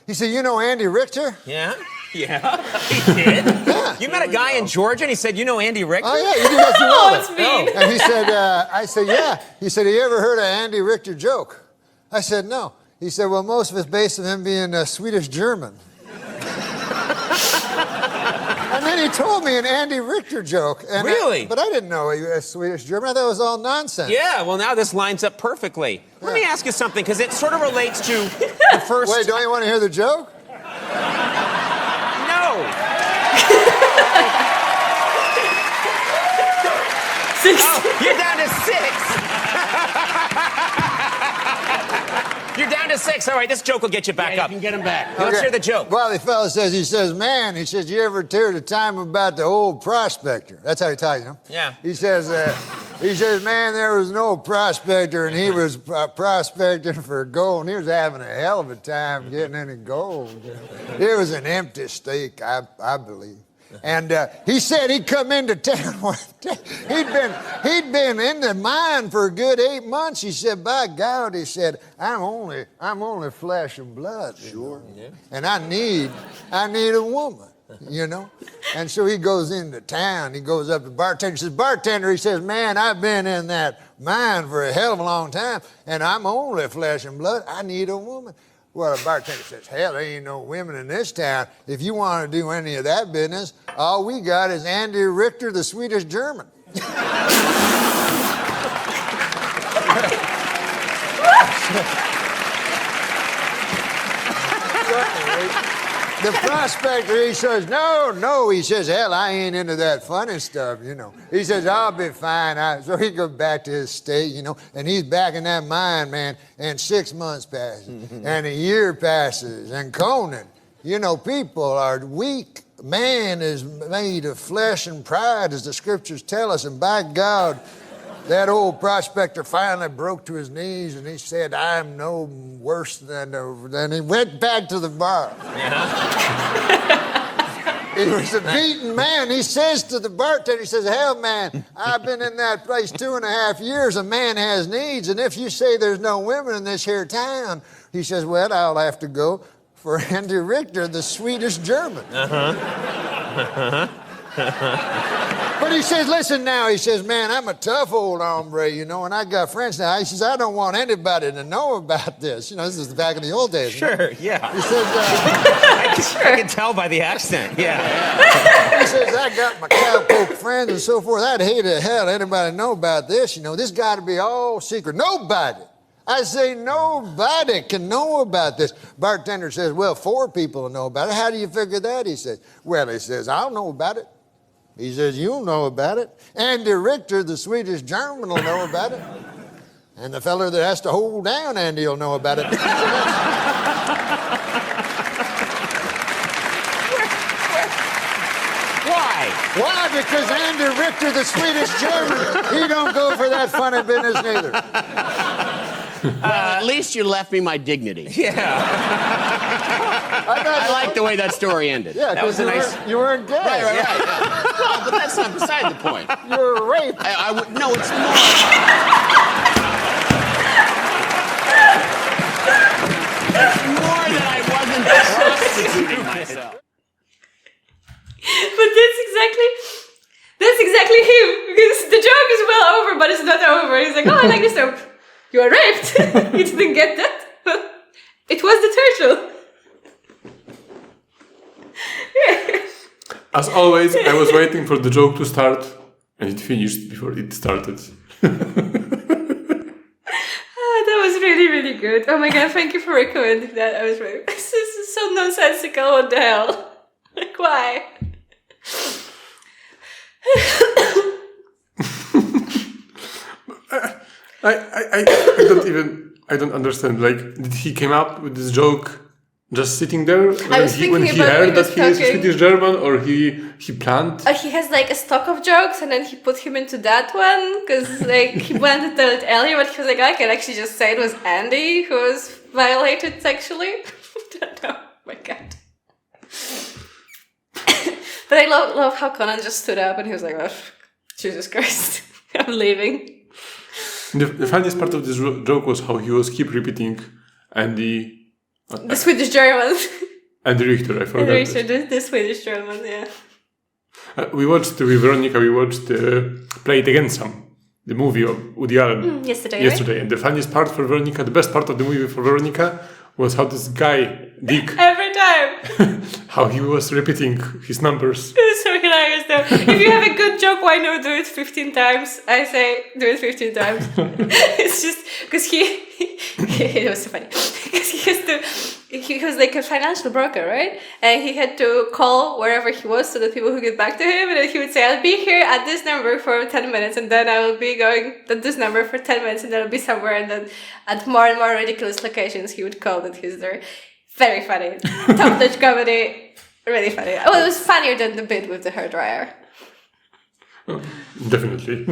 he said, you know Andy Richter? Yeah. Yeah, he did. Yeah. You met a guy in Georgia, and he said, you know Andy Richter? Oh, yeah, you do that. Oh, it's me. And he said, I said, yeah. He said, have you ever heard of Andy Richter joke? I said, no. He said, well, most of it's based on him being Swedish German. And then he told me an Andy Richter joke. And Really? But I didn't know he was Swedish German. I thought it was all nonsense. Yeah, well, now this lines up perfectly. Let me ask you something, because it sort of relates to the first... Wait, don't you want to hear the joke? No. Six. Oh, you're down to 6. You're down to 6. All right, this joke will get you back up. You can get him back. Let's hear the joke. Well, the fellow says, he says, you ever heard a time about the old prospector? That's how he tells you. Yeah. He says, man, there was an old prospector, and he was prospecting for gold, and he was having a hell of a time getting any gold. It was an empty stake, I believe. And he said he'd come into town one day. He'd been in the mine for a good 8 months. He said, by God, he said, I'm only flesh and blood. Sure. Yeah. And I need a woman, you know. And so he goes into town. He goes up to the bartender. He says, bartender, he says, man, I've been in that mine for a hell of a long time, and I'm only flesh and blood. I need a woman. Well, the bartender says, hell, there ain't no women in this town. If you want to do any of that business, all we got is Andy Richter, the Swedish German. The prospector, he says, no, he says, hell, I ain't into that funny stuff, you know. He says, I'll be fine. So he goes back to his state, you know, and he's back in that mine, man, and 6 months passes, and a year passes, and Conan, you know, people are weak. Man is made of flesh and pride, as the scriptures tell us, and by God, that old prospector finally broke to his knees and he said, I'm no worse than he went back to the bar. Yeah. He was a beaten man. He says to the bartender, he says, hell, man, I've been in that place 2.5 years. A man has needs. And if you say there's no women in this here town, he says, well, I'll have to go for Andy Richter, the Swedish German. But he says, listen now, he says, man, I'm a tough old hombre, you know, and I got friends now. He says, I don't want anybody to know about this. You know, this is back in the old days. Sure, yeah. He says, I can tell by the accent, yeah. He says, I got my cowpoke friends and so forth. I'd hate to hell anybody know about this. You know, this got to be all secret. Nobody. I say, nobody can know about this. Bartender says, well, 4 people will know about it. How do you figure that? He says, well, he says, I'll know about it. He says, you'll know about it. Andy Richter, the Swedish German, will know about it. And the fella that has to hold down Andy will know about it. Why? Why? Because Andy Richter, the Swedish German, he don't go for that funny business neither. At least you left me my dignity. Yeah. I like the way that story ended. Yeah, that was a nice. You weren't gay. Right. Yeah. Well, but that's not beside the point. You were raped. No, it's not. It's more that I wasn't prostituting myself. But that's exactly him. Because the joke is well over, but it's not over. He's like, oh, I like this joke. You were raped. You didn't get that? It was the turtle. As always, I was waiting for the joke to start, and it finished before it started. That was really, really good. Oh my god, thank you for recommending that. I was really... This is so nonsensical. What the hell? Like, why? I don't understand. Like, did he came up with this joke just sitting there I was when thinking he about heard when that he he was is talking. Swedish German, or he planned? He has like a stock of jokes, and then he put him into that one because like he wanted to tell it earlier, but he was like, I can actually just say it was Andy who was violated sexually. I don't know. Oh my God. But I love how Conan just stood up and he was like, oh, Jesus Christ, I'm leaving. The funniest part of this joke was how he was keep repeating Andy. The Swedish German. Andy Richter, I forgot. Andy Richter, the Swedish German, yeah. We watched with Veronica. We watched Play It Again Some, the movie of Woody Allen Yesterday. Right? And the funniest part for Veronica, the best part of the movie for Veronica, was how this guy Dick, every time, how he was repeating his numbers. It was so hilarious though. If you have a good joke, why not do it 15 times? I say do it 15 times. It's just because it was so funny because he was like a financial broker, right? And he had to call wherever he was so that people would get back to him, and then he would say, I'll be here at this number for 10 minutes, and then I will be going at this number for 10 minutes, and then I'll be somewhere, and then at more and more ridiculous locations he would call that he's there. Very funny. Top-notch comedy. Really funny. Well, it was funnier than the bit with the hairdryer. Definitely.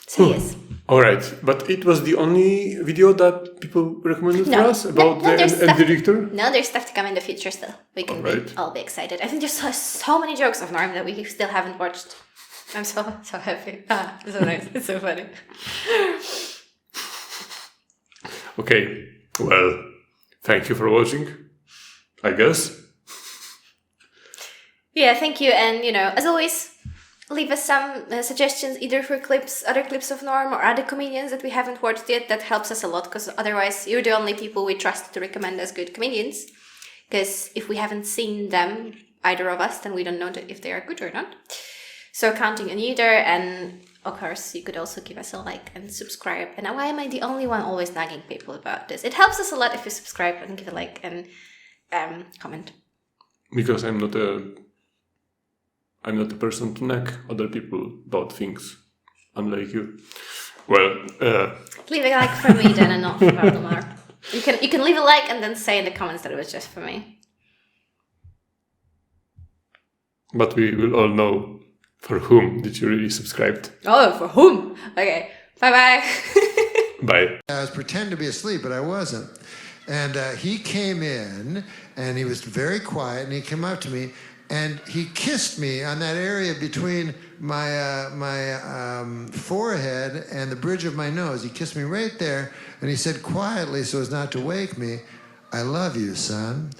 So yes. All right, but it was the only video that people recommended for us about the Richter? No, there's stuff to come in the future still. We can all be excited. I think there's so many jokes of Norm that we still haven't watched. I'm so happy. It's so nice. It's so funny. Okay, well, thank you for watching, I guess. Yeah, thank you. And, as always, leave us some suggestions, either for other clips of Norm or other comedians that we haven't watched yet. That helps us a lot, because otherwise you're the only people we trust to recommend as good comedians. Because if we haven't seen them, either of us, then we don't know if they are good or not. So counting on you there, and of course you could also give us a like and subscribe. And why am I the only one always nagging people about this? It helps us a lot if you subscribe and give a like and comment. Because I'm not a person to nag other people about things, unlike you. Well, leave a like for me then, and not for Valdemar. You can leave a like and then say in the comments that it was just for me. But we will all know for whom did you really subscribe. Oh, for whom? Okay, bye-bye. Bye. I was pretending to be asleep, but I wasn't. And he came in, and he was very quiet, and he came up to me, and he kissed me on that area between my forehead and the bridge of my nose. He kissed me right there, and he said quietly, so as not to wake me, "I love you, son."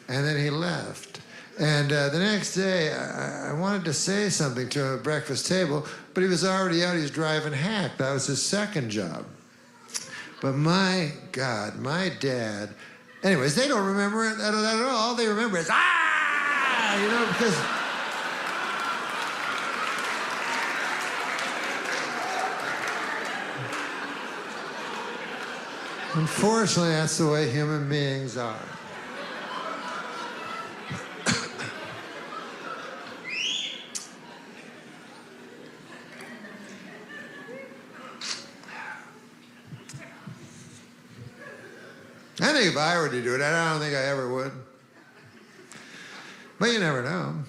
And then he left. And the next day, I wanted to say something to him at breakfast table, but he was already out. He was driving hack. That was his second job. But my God, my dad. Anyways, they don't remember that at all. All they remember is, because... Unfortunately, that's the way human beings are. I think if I were to do it, I don't think I ever would. But you never know.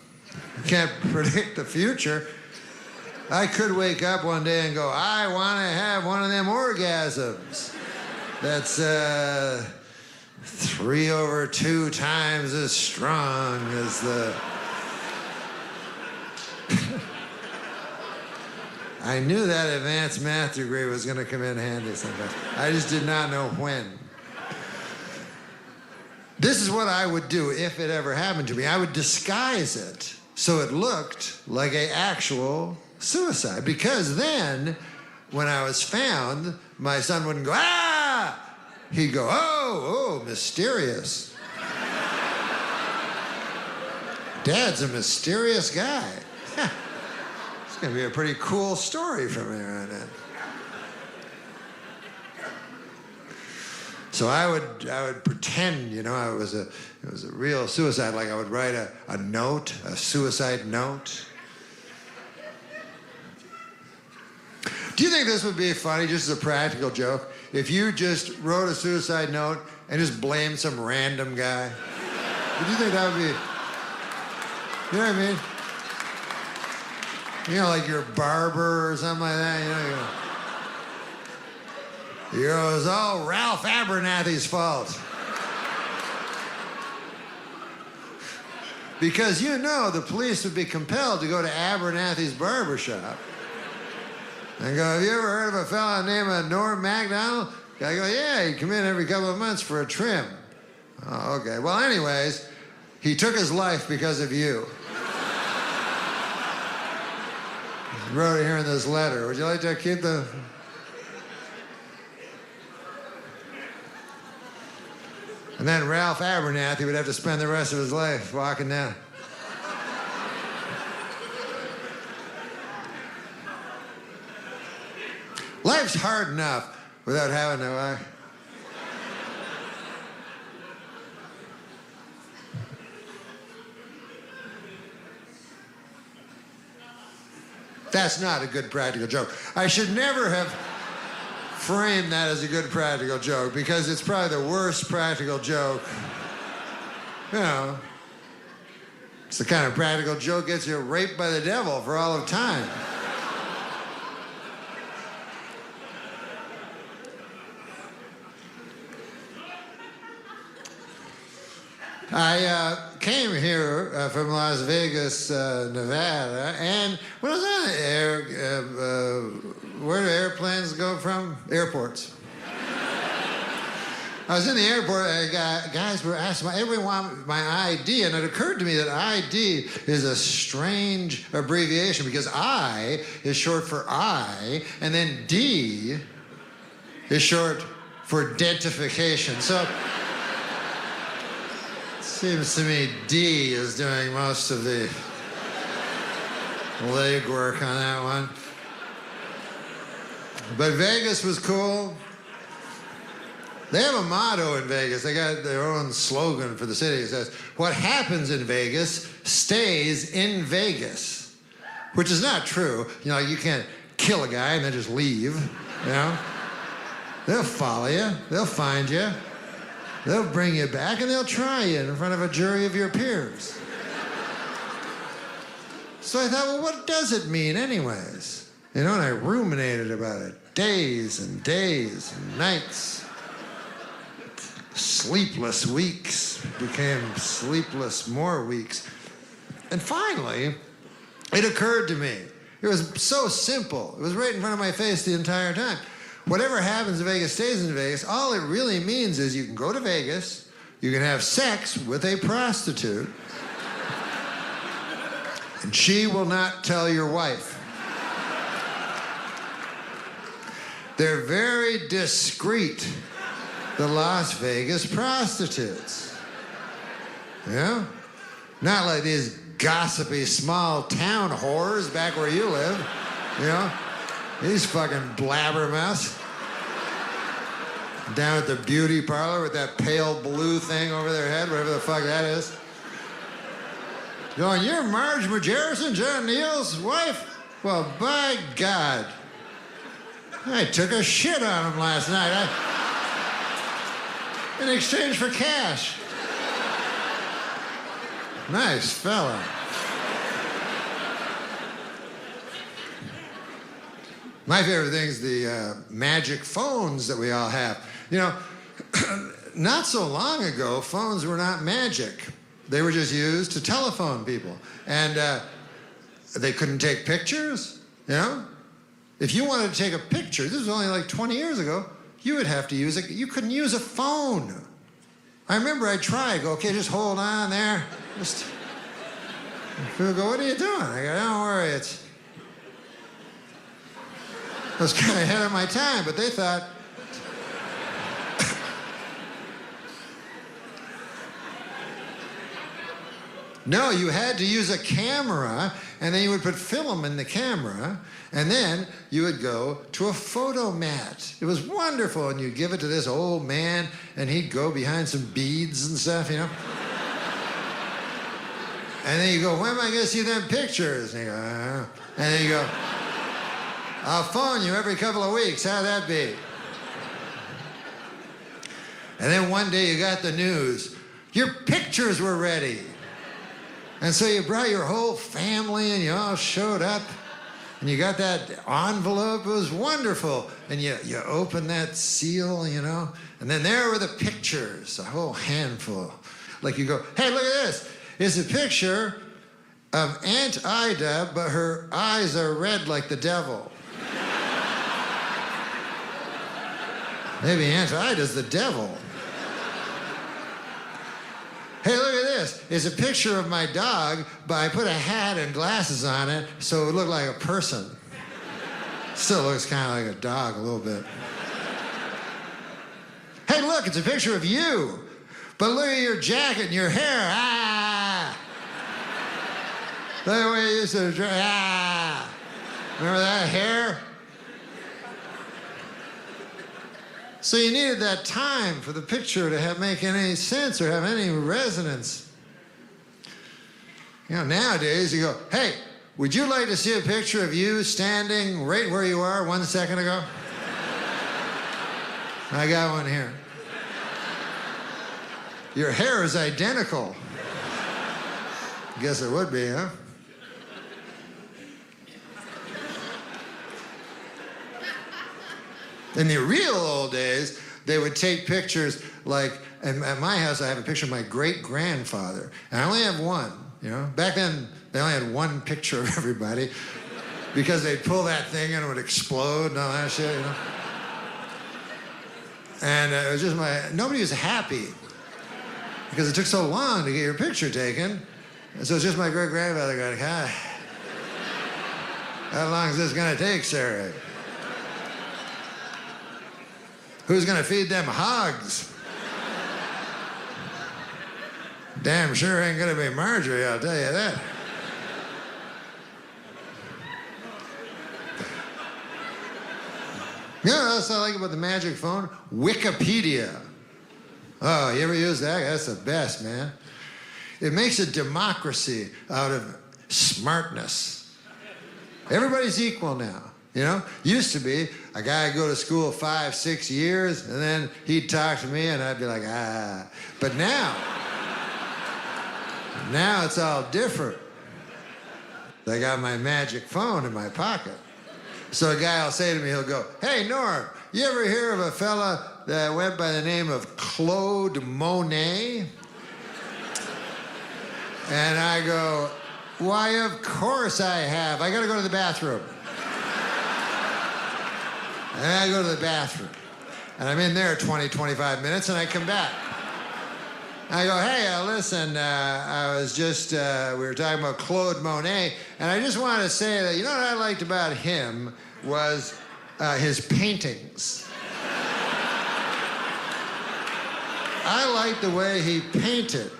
You can't predict the future. I could wake up one day and go, I want to have one of them orgasms. That's 3/2 times as strong as the... I knew that advanced math degree was going to come in handy sometimes. I just did not know when. This is what I would do if it ever happened to me. I would disguise it so it looked like an actual suicide. Because then, when I was found, my son wouldn't go, ah! He'd go, oh, mysterious. Dad's a mysterious guy. It's going to be a pretty cool story from here on in. So I would pretend, it was a real suicide. Like I would write a note, a suicide note. Do you think this would be funny, just as a practical joke, if you just wrote a suicide note and just blamed some random guy? Would you think that would be, you know what I mean? You know, like your barber or something like that, you know, it was all Ralph Abernathy's fault. Because you know the police would be compelled to go to Abernathy's barbershop and go, have you ever heard of a fella named NORM MACDONALD? I go, yeah, he'd come in every couple of months for a trim. Oh, okay. Well, anyways, he took his life because of you. He wrote it here in this letter. Would you like to keep the... And then Ralph Abernathy would have to spend the rest of his life walking down. Life's hard enough without having to... That's not a good practical joke. I should never have framed that as a good practical joke because it's probably the worst practical joke. You know, it's the kind of practical joke gets you raped by the devil for all of time. I came here from Las Vegas, Nevada, and when I was on the air, where do airplanes go from? Airports. I was in the airport, guys were asking, everyone wanted my ID, and it occurred to me that ID is a strange abbreviation because I is short for I, and then D is short for identification. So, seems to me D is doing most of the legwork on that one. But Vegas was cool. They have a motto in Vegas. They got their own slogan for the city. It says, what happens in Vegas stays in Vegas. Which is not true. You know, you can't kill a guy and then just leave, you know? They'll follow you. They'll find you. They'll bring you back and they'll try you in front of a jury of your peers. So I thought, well, what does it mean anyways? You know, and I ruminated about it. Days and days and nights. Sleepless weeks became sleepless more weeks. And finally, it occurred to me. It was so simple. It was right in front of my face the entire time. Whatever happens in Vegas stays in Vegas. All it really means is you can go to Vegas, you can have sex with a prostitute, and she will not tell your wife. They're very discreet, the Las Vegas prostitutes. You know? Not like these gossipy small town whores back where you live, you know? These fucking blabbermouths. Down at the beauty parlor with that pale blue thing over their head, whatever the fuck that is. Going, you're Marge Majerison, John Neal's wife? Well, by God. I took a shit on him last night. In exchange for cash. Nice fella. My favorite thing is the magic phones that we all have. You know, not so long ago, phones were not magic. They were just used to telephone people. And they couldn't take pictures, you know? If you wanted to take a picture, this was only like 20 years ago, you would have to use it. You couldn't use a phone. I remember I tried, go, okay, just hold on there. Just, people go, what are you doing? I go, don't worry, I was kind of ahead of my time, but they thought, no, you had to use a camera, and then you would put film in the camera, and then you would go to a photo mat. It was wonderful, and you'd give it to this old man, and he'd go behind some beads and stuff, you know? And then you go, when am I going to see them pictures? And you go, and then you go, I'll phone you every couple of weeks. How'd that be? And then one day you got the news. Your pictures were ready. And so you brought your whole family and you all showed up. And you got that envelope. It was wonderful. And you opened that seal, you know. And then there were the pictures, a whole handful. Like you go, hey, look at this. It's a picture of Aunt Ida, but her eyes are red like the devil. Maybe Aunt Ida's the devil. Hey, look at this. It's a picture of my dog, but I put a hat and glasses on it so it would look like a person. Still looks kind of like a dog a little bit. Hey, look, it's a picture of you. But look at your jacket and your hair. Ah! Look at the way you used to dress. Ah! Remember that hair? So you needed that time for the picture to make any sense or have any resonance. You know, nowadays you go, hey, would you like to see a picture of you standing right where you are 1 second ago? I got one here. Your hair is identical. Guess it would be, huh? In the real old days, they would take pictures like, at my house, I have a picture of my great-grandfather, and I only have one, you know? Back then, they only had one picture of everybody because they'd pull that thing and it would explode and all that shit, you know? And it was just nobody was happy because it took so long to get your picture taken. And so it's just my great-grandfather going, how long is this gonna take, Sarah? Who's gonna feed them hogs? Damn sure ain't gonna be Marjorie, I'll tell you that. You know what else I like about the magic phone? Wikipedia. Oh, you ever use that? That's the best, man. It makes a democracy out of smartness. Everybody's equal now. You know, used to be a guy would go to school 5, 6 years, and then he'd talk to me, and I'd be like, ah. But now it's all different. I got my magic phone in my pocket. So a guy will say to me, he'll go, hey, Norm, you ever hear of a fella that went by the name of Claude Monet? And I go, why, of course I have. I got to go to the bathroom. And I go to the bathroom. And I'm in there 20, 25 minutes, and I come back. I go, hey, listen, I was just, we were talking about Claude Monet, and I just want to say that, you know what I liked about him was his paintings. I liked the way he painted.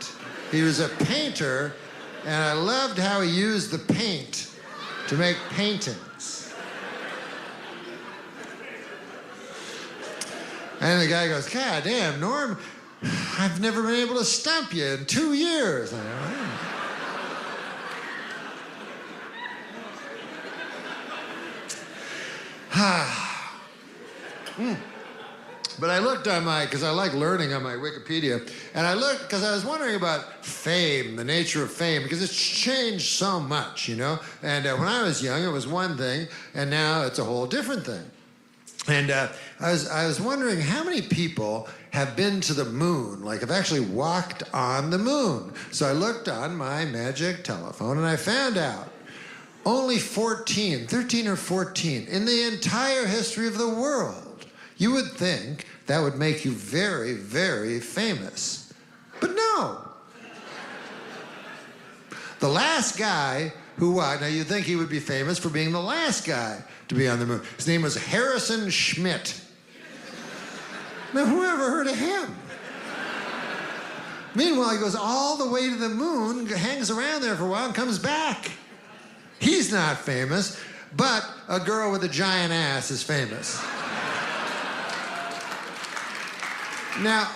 He was a painter, and I loved how he used the paint to make paintings. And the guy goes, God damn, Norm, I've never been able to stump you in 2 years. I go, But I looked on because I like learning on my Wikipedia, and I looked because I was wondering about fame, the nature of fame, because it's changed so much, you know? And when I was young, it was one thing, and now it's a whole different thing. And I was wondering how many people have been to the moon, like have actually walked on the moon. So I looked on my magic telephone and I found out only 13 or 14 in the entire history of the world. You would think that would make you very, very famous. But no. The last guy who walked, now you'd think he would be famous for being the last guy to be on the moon. His name was Harrison Schmitt. Now, who ever heard of him? Meanwhile, he goes all the way to the moon, hangs around there for a while, and comes back. He's not famous, but a girl with a giant ass is famous. Now,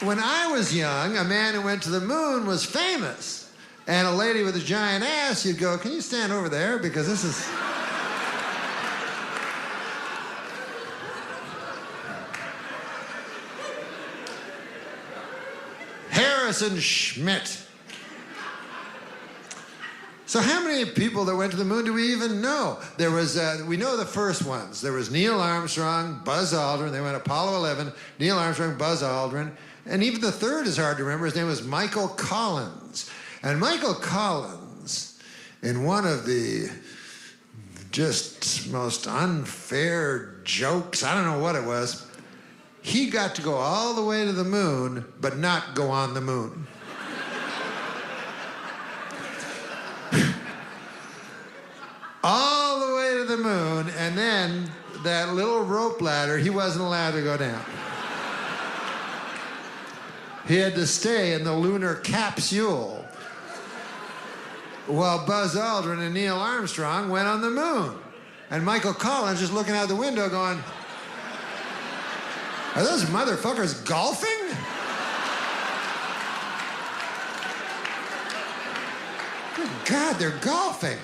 when I was young, a man who went to the moon was famous. And a lady with a giant ass, you'd go, can you stand over there? Because this is... Harrison Schmitt. So how many people that went to the moon do we even know? There was, we know the first ones. There was Neil Armstrong, Buzz Aldrin. They went Apollo 11, Neil Armstrong, Buzz Aldrin. And even the third is hard to remember. His name was Michael Collins. And Michael Collins, in one of the just most unfair jokes, I don't know what it was, he got to go all the way to the moon, but not go on the moon. All the way to the moon, and then that little rope ladder, he wasn't allowed to go down. He had to stay in the lunar capsule while Buzz Aldrin and Neil Armstrong went on the moon. And Michael Collins just looking out the window going, are those motherfuckers golfing? Good God, they're golfing.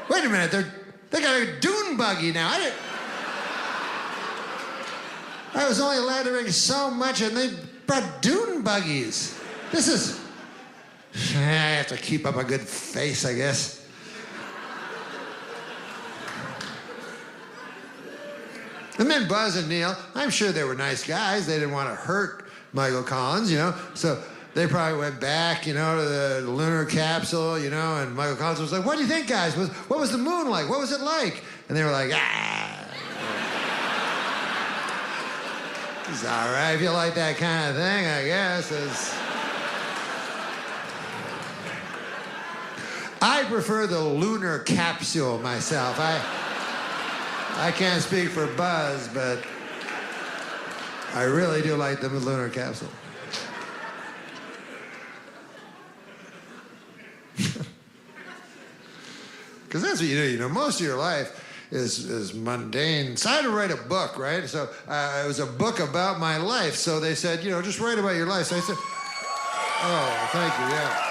Wait a minute, they got a dune buggy now. I was only allowed to bring so much, and they brought dune buggies. This is... I have to keep up a good face, I guess. And then Buzz and Neil, I'm sure they were nice guys. They didn't want to hurt Michael Collins, you know. So they probably went back, you know, to the lunar capsule, you know, and Michael Collins was like, what do you think, guys? What was the moon like? What was it like? And they were like, it's all right if you like that kind of thing, I guess. I prefer the lunar capsule myself. I can't speak for Buzz, but I really do like the lunar capsule. Because that's what you do. You know, most of your life is mundane. So I had to write a book, right? So it was a book about my life. So they said, you know, just write about your life. So I said, oh, thank you, yeah.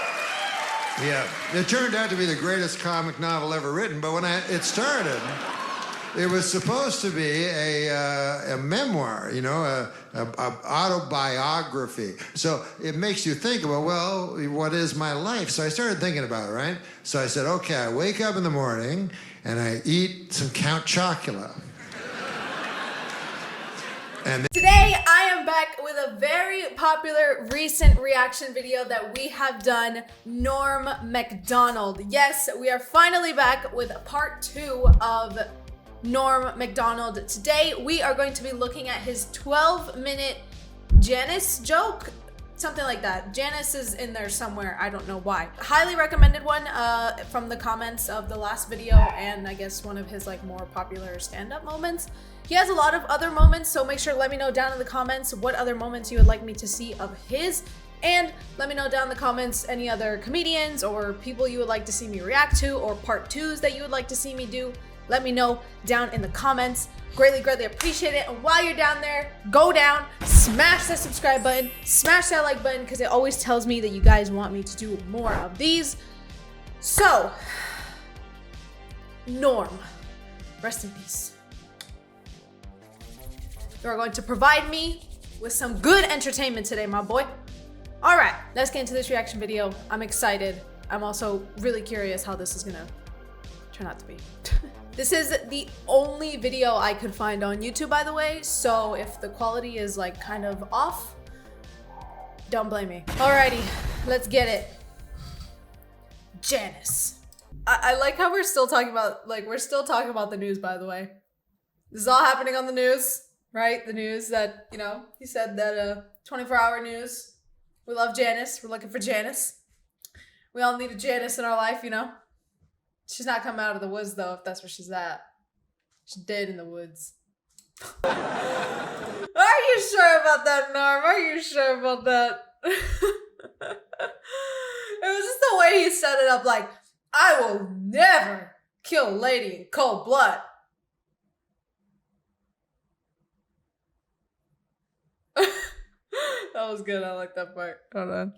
Yeah, it turned out to be the greatest comic novel ever written, but when it started, it was supposed to be a memoir, you know, a autobiography. So it makes you think about, well, what is my life? So I started thinking about it, right? So I said, okay, I wake up in the morning and I eat some Count Chocula. And today I am back with a very popular recent reaction video that we have done, Norm MacDonald. Yes, we are finally back with part 2 of Norm MacDonald. Today we are going to be looking at his 12-minute Janice joke, something like that. Janice is in there somewhere, I don't know why. Highly recommended one from the comments of the last video, and I guess one of his like more popular stand-up moments. He has a lot of other moments, so make sure to let me know down in the comments what other moments you would like me to see of his, and let me know down in the comments any other comedians or people you would like to see me react to, or part 2s that you would like to see me do. Let me know down in the comments. Greatly appreciate it. And while you're down there, go down, smash that subscribe button, smash that like button, because it always tells me that you guys want me to do more of these. So, Norm, rest in peace. You are going to provide me with some good entertainment today, my boy. All right, let's get into this reaction video. I'm excited. I'm also really curious how this is gonna turn out to be. This is the only video I could find on YouTube, by the way, so if the quality is like kind of off, don't blame me. Alrighty, let's get it. Janice. I like how we're still talking about, the news, by the way. This is all happening on the news, right? The news that, you know, he said that 24-hour news. We love Janice. We're looking for Janice. We all need a Janice in our life, you know? She's not coming out of the woods, though, if that's where she's at. She's dead in the woods. Are you sure about that, Norm? Are you sure about that? It was just the way he set it up, like, I will never kill a lady in cold blood. That was good. I like that part. Hold on.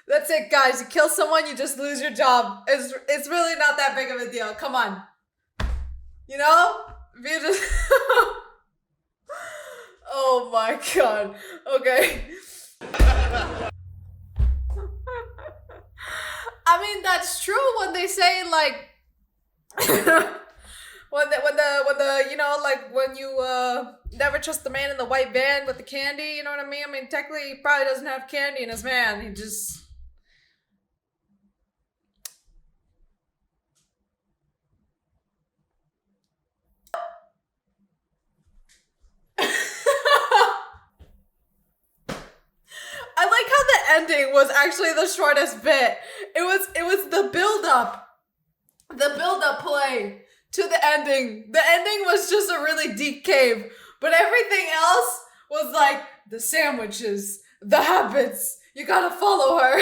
That's it, guys. You kill someone, you just lose your job. It's really not that big of a deal. Come on. You know? Oh my god. Okay. I mean, that's true when they say like when the you know, like when you never trust the man in the white van with the candy, you know what I mean? I mean, technically he probably doesn't have candy in his van. He just I like how the ending was actually the shortest bit. It was the build up play to the ending. The ending was just a really deep cave, but everything else was like the sandwiches, the habits. You gotta follow her.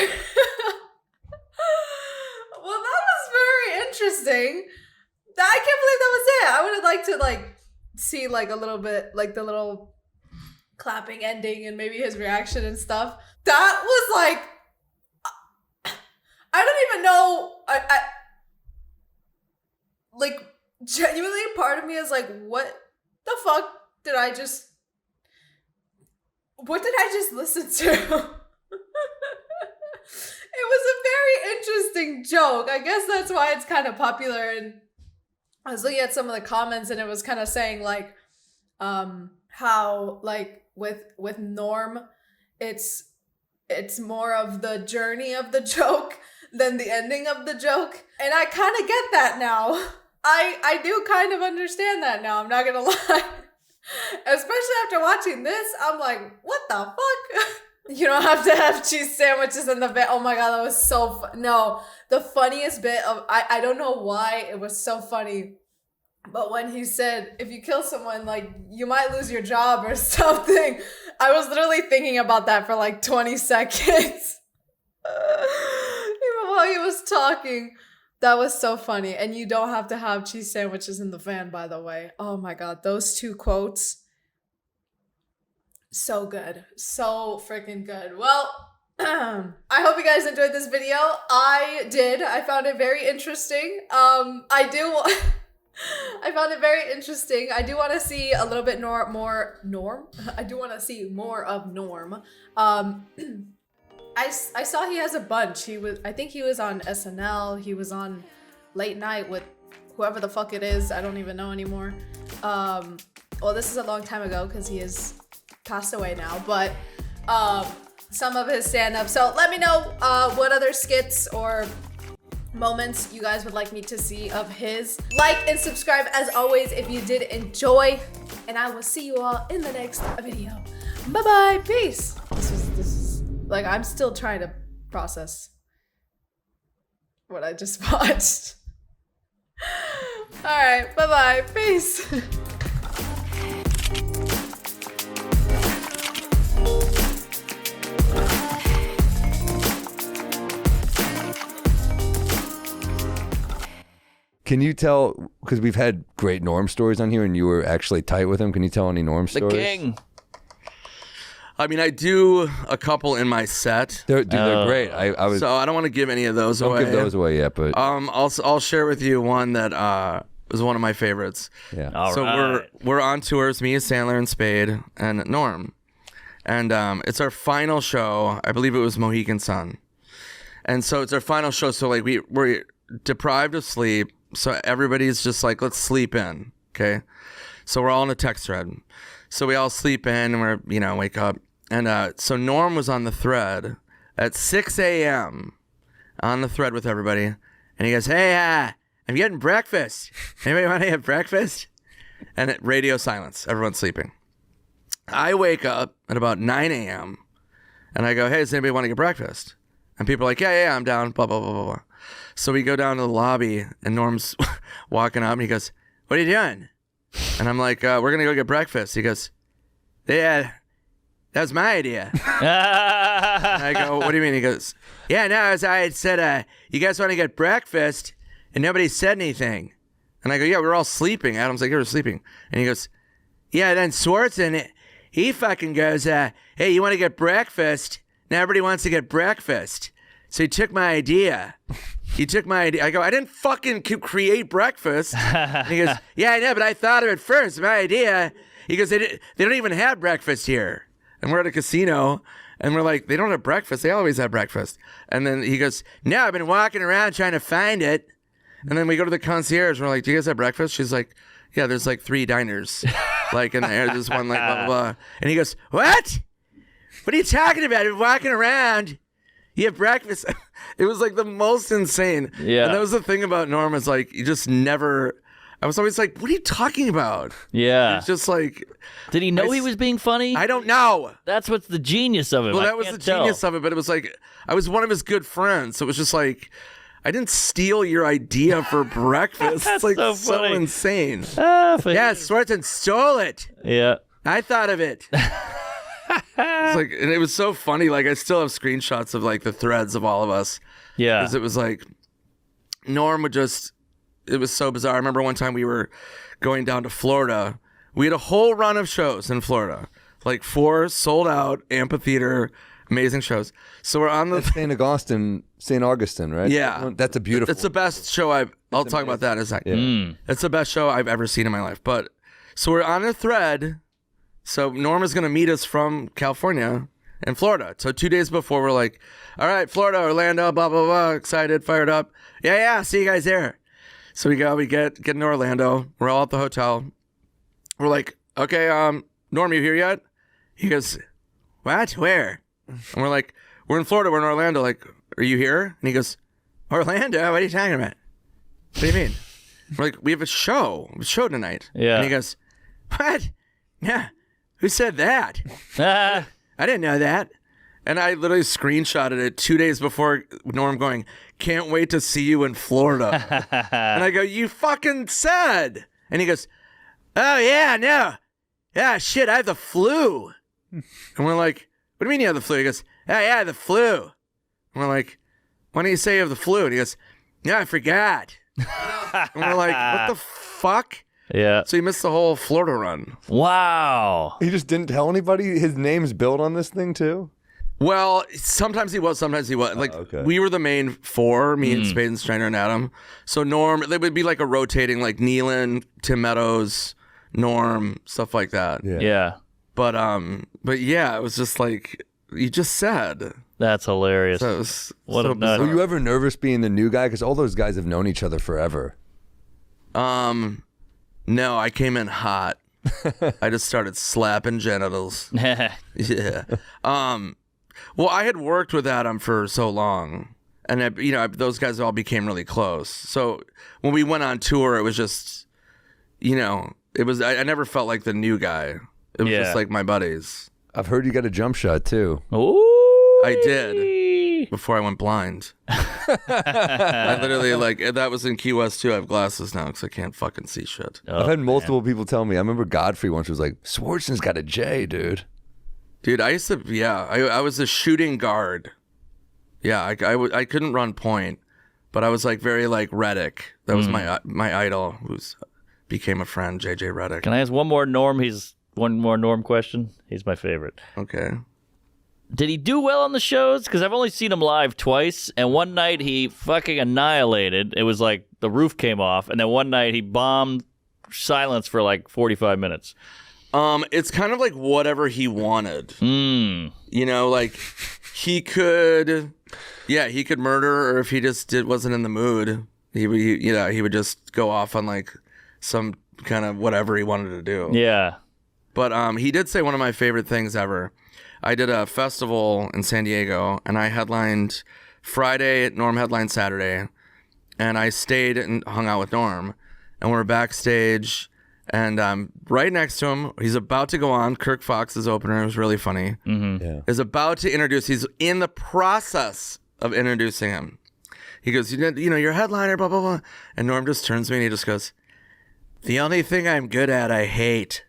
Well, that was very interesting. I can't believe that was it. I would have liked to like see like a little bit like the little clapping ending and maybe his reaction and stuff. That was like, I don't even know. I like genuinely part of me is like, what the fuck did I just listen to? It was a very interesting joke. I guess that's why it's kind of popular. And I was looking at some of the comments and it was kind of saying like, how like with Norm, it's more of the journey of the joke than the ending of the joke. And I kind of get that now. I do kind of understand that now, I'm not gonna lie. Especially after watching this, I'm like, what the fuck? You don't have to have cheese sandwiches in the van. Oh my god, that was so no. The funniest bit of, I don't know why it was so funny, but when he said, if you kill someone, like, you might lose your job or something, I was literally thinking about that for like 20 seconds. Even while he was talking. That was so funny. And you don't have to have cheese sandwiches in the van, by the way. Oh my god, those two quotes. So good. So freaking good. Well, I hope you guys enjoyed this video. I did. I found it very interesting. I found it very interesting. I do want to see a little bit more Norm. I do want to see more of Norm. I saw he has a bunch. I think he was on SNL. He was on Late Night with whoever the fuck it is. I don't even know anymore. Well, this is a long time ago because he is passed away now. But some of his stand-up. So let me know what other skits or moments you guys would like me to see of his. Like and subscribe as always if you did enjoy. And I will see you all in the next video. Bye-bye. Peace. This is like, I'm still trying to process what I just watched. All right, bye-bye, peace. Can you tell, because we've had great Norm stories on here and you were actually tight with him, can you tell any Norm stories? The king. I mean, I do a couple in my set. They're great. So I don't want to give any of those don't away. Don't give those away yet, but I'll share with you one that was one of my favorites. Yeah. All right. We're on tours, me, Sandler, and Spade, and Norm, and it's our final show. I believe it was Mohegan Sun, and so it's our final show. So like we're deprived of sleep, so everybody's just like, let's sleep in, okay? So we're all in a text thread. So we all sleep in and we're, wake up. And so Norm was on the thread at 6 a.m. on the thread with everybody. And he goes, hey, I'm getting breakfast. Anybody want to have breakfast? And radio silence. Everyone's sleeping. I wake up at about 9 a.m. and I go, hey, does anybody want to get breakfast? And people are like, yeah, I'm down, blah, blah, blah, blah, blah. So we go down to the lobby and Norm's walking up and he goes, what are you doing? And I'm like, we're going to go get breakfast. He goes, yeah, that was my idea. And I go, what do you mean? He goes, yeah, no, as I had said, you guys want to get breakfast? And nobody said anything. And I go, yeah, we're all sleeping. Adam's like, we're sleeping. And he goes, yeah, then Swartzen, he fucking goes, hey, you want to get breakfast? Now everybody wants to get breakfast. so he took my idea. He took my idea. I go, I didn't fucking create breakfast. And he goes, yeah, I know, but I thought of it first. My idea. He goes, they don't even have breakfast here. And we're at a casino, and we're like, they don't have breakfast. They always have breakfast. And then he goes, no, I've been walking around trying to find it. And then we go to the concierge. And we're like, do you guys have breakfast? She's like, yeah, there's like 3 diners. Like, and there's one like blah, blah, blah. And he goes, what? What are you talking about? You're walking around. You have breakfast. It was like the most insane. Yeah. And that was the thing about Norm is like, you just never, I was always like, what are you talking about? Yeah. It's just like. Did he know he was being funny? I don't know. That's what's the genius of it. Well, that was the genius of it, but it was like, I was one of his good friends. So it was just like, I didn't steal your idea for breakfast. It's like so insane. Yeah, Swarton stole it. Yeah. I thought of it. It's like, and it was so funny. Like, I still have screenshots of like the threads of all of us. Yeah. Because it was like, Norm would just, it was so bizarre. I remember one time we were going down to Florida. We had a whole run of shows in Florida, like 4 sold out amphitheater, amazing shows. So we're on the St. Augustine, right? Yeah. That's a beautiful. It's the best show I'll talk about that in a second. Yeah. It's the best show I've ever seen in my life. But so we're on a thread. So Norm is going to meet us from California and Florida. So 2 days before, we're like, all right, Florida, Orlando, blah, blah, blah, excited, fired up. Yeah, see you guys there. So we get in Orlando. We're all at the hotel. We're like, okay, Norm, you here yet? He goes, what? Where? And we're like, we're in Florida, we're in Orlando. Like, are you here? And he goes, Orlando? What are you talking about? What do you mean? We're like, we have a show tonight. Yeah. And he goes, what? Yeah. Who said that? I didn't know that. And I literally screenshotted it 2 days before Norm going, can't wait to see you in Florida. And I go, you fucking said. And he goes, oh, yeah, no. Yeah, shit, I have the flu. And we're like, what do you mean you have the flu? He goes, oh, yeah, the flu. And we're like, why don't you say you have the flu? And he goes, yeah, I forgot. And we're like, what the fuck? Yeah. So he missed the whole Florida run. Wow. He just didn't tell anybody his name's built on this thing too? Well, sometimes he was, sometimes he wasn't. Like, we were the main 4, me and Spade and Strainer and Adam. So Norm, they would be like a rotating, like Nealon, Tim Meadows, Norm, stuff like that. Yeah. But yeah, it was just like, you just said. That's hilarious. So it was What so a nut. Were you ever nervous being the new guy? Because all those guys have known each other forever. No, I came in hot. I just started slapping genitals. Yeah. Well, I had worked with Adam for so long, and those guys all became really close. So when we went on tour, it was just, it was. I never felt like the new guy. It was just like my buddies. I've heard you got a jump shot too. Ooh. I did before I went blind. I literally that was in Key West too. I have glasses now because I can't fucking see shit. I've had multiple people tell me. I remember Godfrey once was like, Swartzen's got a J, dude. Dude, I used to, I was a shooting guard. Yeah, I couldn't run point, but I was like very like Reddick. That was my idol, who's became a friend, JJ Reddick. Can I ask one more Norm question? He's my favorite. Okay. Did he do well on the shows? Because I've only seen him live twice, and one night he fucking annihilated. It was like the roof came off, and then one night he bombed silence for like 45 minutes. It's kind of like whatever he wanted. Like he could murder, or if he just wasn't in the mood, he would just go off on like some kind of whatever he wanted to do. Yeah. But he did say one of my favorite things ever. I did a festival in San Diego, and I headlined Friday, Norm headlined Saturday, and I stayed and hung out with Norm, and we're backstage, and right next to him, he's about to go on. Kirk Fox's opener, it was really funny, is about to introduce, he's in the process of introducing him. He goes, your headliner, blah, blah, blah. And Norm just turns to me and he just goes, the only thing I'm good at, I hate.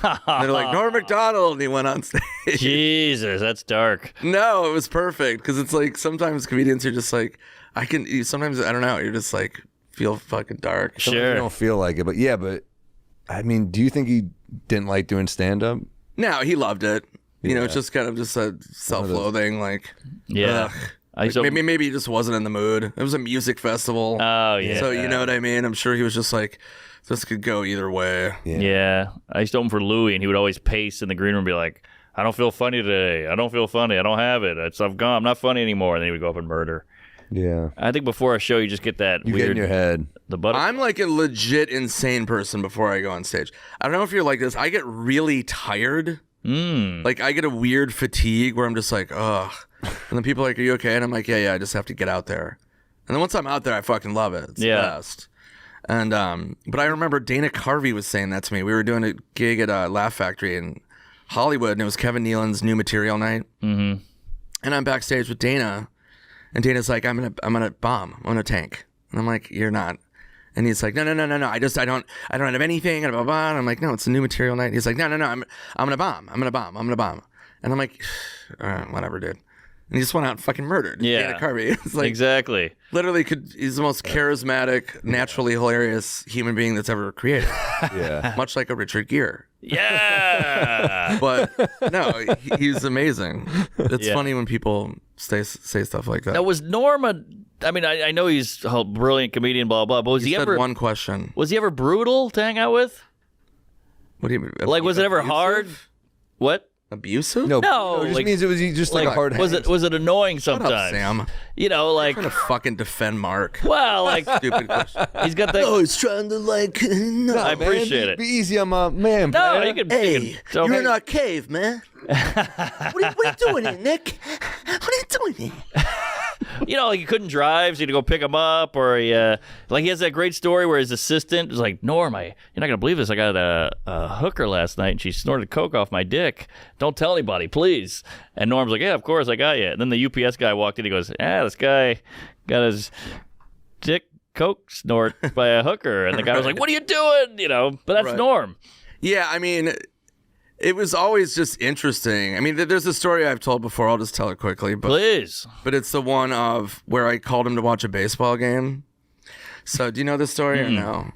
And they're like, Norm MacDonald, and he went on stage. Jesus, that's dark. No, it was perfect, because it's like sometimes comedians are just like, sometimes, I don't know, you're just like, feel fucking dark. Sometimes you don't feel like it, but I mean, do you think he didn't like doing stand-up? No, he loved it. It's just kind of just a self-loathing, like, yeah. ugh. Maybe he just wasn't in the mood. It was a music festival. Oh, yeah. So you know what I mean? I'm sure he was just like, this could go either way. Yeah. I used to open for Louis, and he would always pace in the green room and be like, I don't feel funny today. I don't feel funny. I don't have it. I'm gone. I'm not funny anymore. And then he would go up and murder. Yeah. I think before a show, you just get that You weird... get in your head. I'm like a legit insane person before I go on stage. I don't know if you're like this. I get really tired. Like I get a weird fatigue where I'm just like, ugh. And then people are like, are you okay? And I'm like, yeah, I just have to get out there. And then once I'm out there, I fucking love it. It's the best. And but I remember Dana Carvey was saying that to me. We were doing a gig at Laugh Factory in Hollywood, and it was Kevin Nealon's new material night. Mm-hmm. And I'm backstage with Dana, and Dana's like, I'm gonna bomb. I'm gonna tank. And I'm like, you're not. And he's like, no. I don't have anything. And blah, blah, blah. And I'm like, no, it's a new material night. He's like, no. I'm gonna bomb. I'm gonna bomb. And I'm like, all right, whatever, dude. And he just went out and fucking murdered Dana Carvey. It's like, exactly. Literally, he's the most charismatic, naturally hilarious human being that's ever created. Yeah. Much like a Richard Gere. Yeah. But no, he's amazing. It's funny when people say stuff like that. Now, was Norm I know he's a brilliant comedian, blah, blah, but was he ever... one question. Was he ever brutal to hang out with? What do you mean? Like, was it ever hard? What? Abusive? No, No, it just like- means it was just like a hard was it annoying Shut sometimes? up, Sam. You know, like... I'm trying to fucking defend Mark. Well, like... Stupid question. He's got that... Oh, he's trying to like... No, I appreciate it. Be easy on my man, No, man. you can... Hey, tell you're me- in our cave, man. What are you doing here, Nick? What are you doing here? You know, like he couldn't drive, so you had to go pick him up, or he has that great story where his assistant was like, Norm, you're not going to believe this. I got a hooker last night, and she snorted coke off my dick. Don't tell anybody, please. And Norm's like, yeah, of course, I got you. And then the UPS guy walked in, he goes, this guy got his dick coke snort by a hooker. And the guy was like, what are you doing? You know, but that's Right. Norm. Yeah, I mean, it was always just interesting. I mean, there's a story I've told before. I'll just tell it quickly. But, Please. But it's the one of where I called him to watch a baseball game. So do you know this story or no?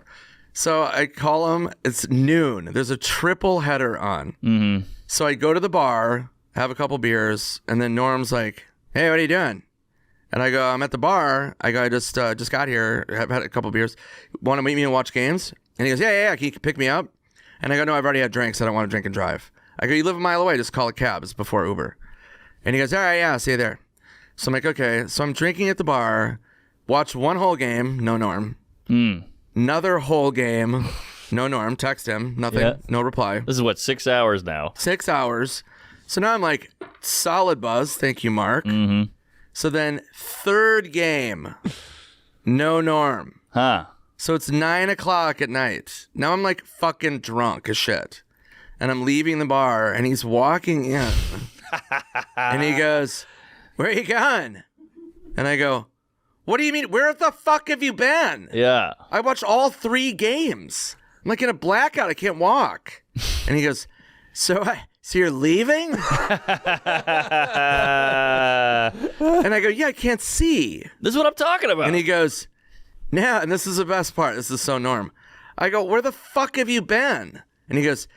So I call him. It's noon. There's a triple header on. Mm-hmm. So I go to the bar, have a couple beers, and then Norm's like, hey, what are you doing? And I go, I'm at the bar. I go, I just got here. Have had a couple beers. Want to meet me and watch games? And he goes, yeah. Can you pick me up? And I go, no, I've already had drinks. I don't want to drink and drive. I go, you live a mile away. Just call a cab. It's before Uber. And he goes, all right, yeah, see you there. So I'm like, okay. So I'm drinking at the bar, watch one whole game, no Norm. Another whole game, no Norm. Text him, nothing, no reply. This is what, 6 hours now? 6 hours. So now I'm like, solid buzz. Thank you, Mark. Mm-hmm. So then third game, no Norm. Huh. So it's 9 o'clock at night. Now I'm like fucking drunk as shit. And I'm leaving the bar and he's walking in. And he goes, where are you going? And I go, what do you mean? Where the fuck have you been? Yeah. I watched all 3 games. I'm like in a blackout. I can't walk. And he goes, so you're leaving? And I go, yeah, I can't see. This is what I'm talking about. And he goes, no, and this is the best part. This is so Norm. I go, where the fuck have you been? And he goes,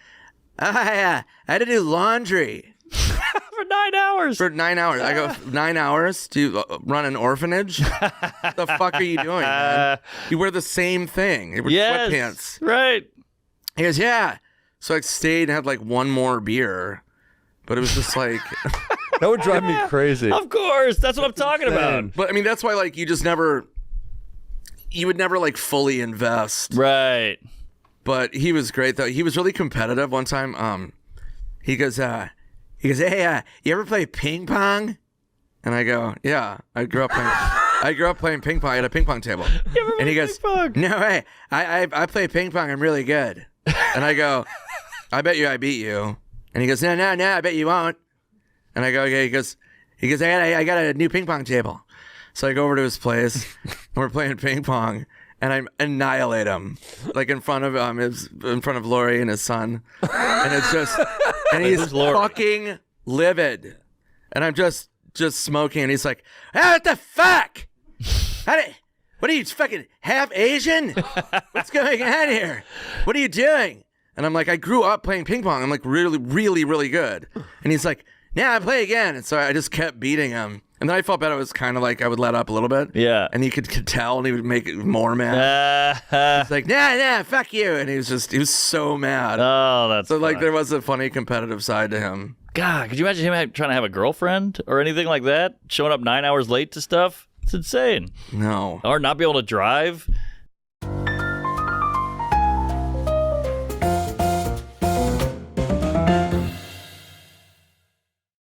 I had to do laundry. For 9 hours. For 9 hours. I go, 9 hours? Do you run an orphanage? What the fuck are you doing, man? You wear the same thing. You wear sweatpants. Right. He goes, yeah. So I stayed and had like one more beer. But it was just like... That would drive me crazy. Of course. That's what I'm talking about. But I mean, that's why like you just never... You would never like fully invest. Right. But he was great though. He was really competitive one time. He goes, hey, you ever play ping pong? And I go, yeah, I grew up playing ping pong. I had a ping pong table. And he goes, no way, I play ping pong. I'm really good. And I go, I bet you I beat you. And he goes, no, I bet you won't. And I go, okay. He goes, I got a new ping pong table. So I go over to his place, and we're playing ping pong, and I annihilate him, like in front of Lori and his son, and it's just, and he's fucking livid, and I'm just smoking, and he's like, what the fuck? What are you, fucking half Asian? What's going on here? What are you doing? And I'm like, I grew up playing ping pong. I'm like really, really, really good. And he's like, yeah, I play again. And so I just kept beating him. And then I felt bad. I was kind of like, I would let up a little bit. Yeah. And he could tell, and he would make it more mad. He's like, nah, fuck you. And he was so mad. Oh, that's so like funny. there was a funny competitive side to him. God, could you imagine him trying to have a girlfriend or anything like that? Showing up 9 hours late to stuff? It's insane. No. Or not be able to drive?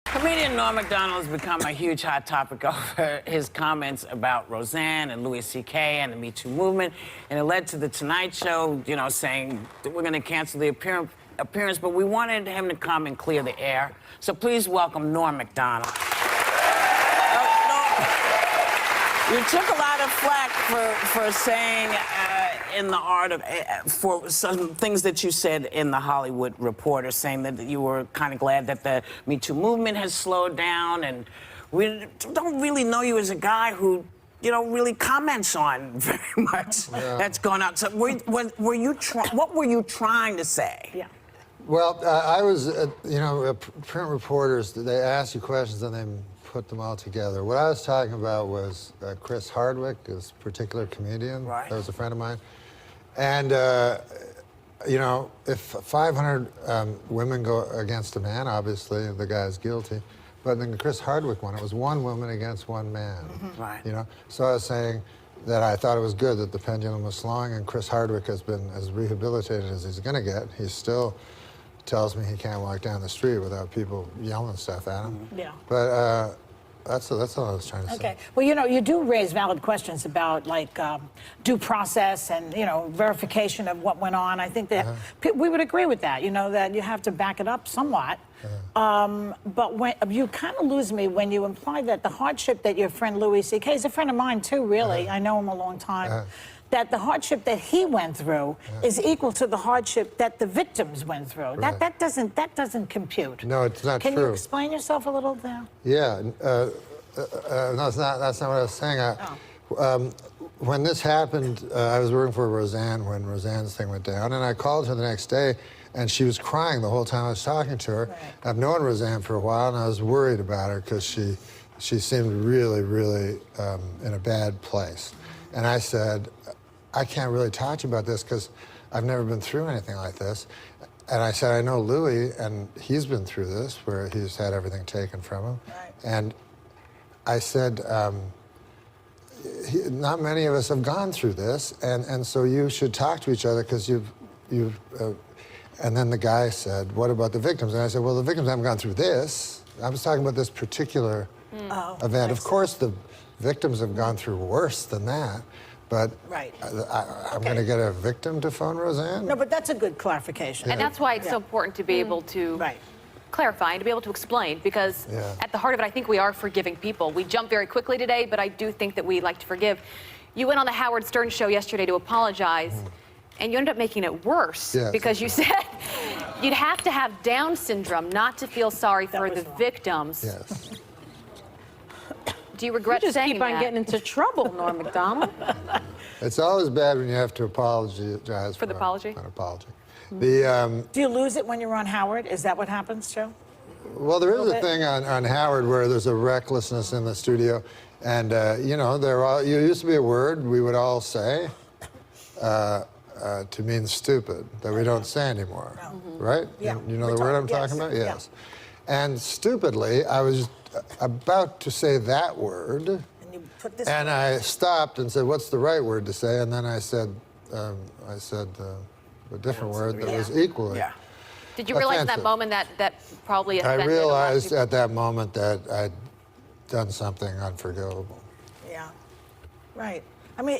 Comedian Norm MacDonald has become a huge hot topic over his comments about Roseanne and Louis C.K. and the Me Too movement. And it led to The Tonight Show, saying that we're going to cancel the appearance, but we wanted him to come and clear the air. So please welcome Norm MacDonald. You took a lot of flack for saying in the art of for some things that you said in the Hollywood Reporter, saying that you were kind of glad that the Me Too movement has slowed down, and we don't really know you as a guy who really comments on very much that's going on. So what were you trying to say? Yeah. Well, I was, print reporters, they ask you questions and they put them all together. What I was talking about was Chris Hardwick, this particular comedian. Right. That was a friend of mine. And, if 500 women go against a man, obviously the guy's guilty. But in the Chris Hardwick one, it was one woman against one man. Mm-hmm. Right. So I was saying that I thought it was good that the pendulum was swung, and Chris Hardwick has been as rehabilitated as he's going to get. He still tells me he can't walk down the street without people yelling stuff at him. Mm-hmm. Yeah. But that's all I was trying to say. Okay. Well, you do raise valid questions about due process and verification of what went on. I think that we would agree with that. That you have to back it up somewhat. But when you kind of lose me when you imply that the hardship that your friend Louis C.K. is a friend of mine too. Really, I know him a long time. That the hardship that he went through is equal to the hardship that the victims went through. Right. That doesn't compute. No, it's not Can true. you explain yourself a little there? Yeah, no, that's not what I was saying. When this happened, I was working for Roseanne when Roseanne's thing went down, and I called her the next day, and she was crying the whole time I was talking to her. Right. I've known Roseanne for a while, and I was worried about her because she seemed really, really in a bad place. And I said, I can't really talk to you about this because I've never been through anything like this. And I said, I know Louis, and he's been through this, where he's had everything taken from him. Right. And I said, not many of us have gone through this, and so you should talk to each other because you've and then the guy said, what about the victims? And I said, well, the victims haven't gone through this. I was talking about this particular event. Of course, the victims have gone through worse than that. But I'm going to get a victim to phone Roseanne? No, but that's a good clarification. And that's why it's so important to be able to clarify and to be able to explain, because at the heart of it, I think we are forgiving people. We jump very quickly today, but I do think that we like to forgive. You went on the Howard Stern show yesterday to apologize, and you ended up making it worse because you said you'd have to have Down syndrome not to feel sorry for the victims. Yes. Do you regret just saying keep on that? getting into trouble, Norm MacDonald. It's always bad when you have to apologize for the apology. An apology. The Do you lose it when you're on Howard? Is that what happens, Joe? well, there is a thing on Howard where there's a recklessness in the studio, and there used to be a word we would all say to mean stupid that we don't say anymore, right? Yeah. You know the word I'm talking about? Yes. And stupidly, I was about to say that word, and I stopped and said, "What's the right word to say?" And then I said a different word that was equally. Yeah. Did you realize in that moment that probably I offended a lot of realized people? at that moment that I'd done something unforgivable. Yeah. Right. I mean,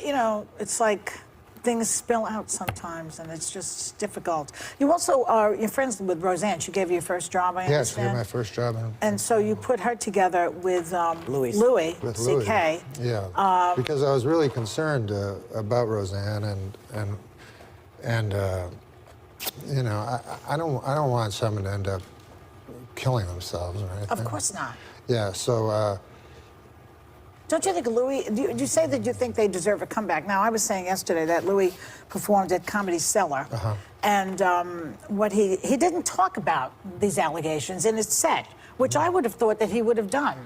it's like things spill out sometimes, and it's just difficult. You also you're friends with Roseanne. She gave you your first job, I Yes, understand. yeah, my first job. And so you put her together with Louis With C.K. Yeah, because I was really concerned about Roseanne, and I don't want someone to end up killing themselves or anything. Of course not. Yeah, so. Don't you think Louis, do you say that you think they deserve a comeback? Now, I was saying yesterday that Louis performed at Comedy Cellar, and what he didn't talk about these allegations in his set, which I would have thought that he would have done.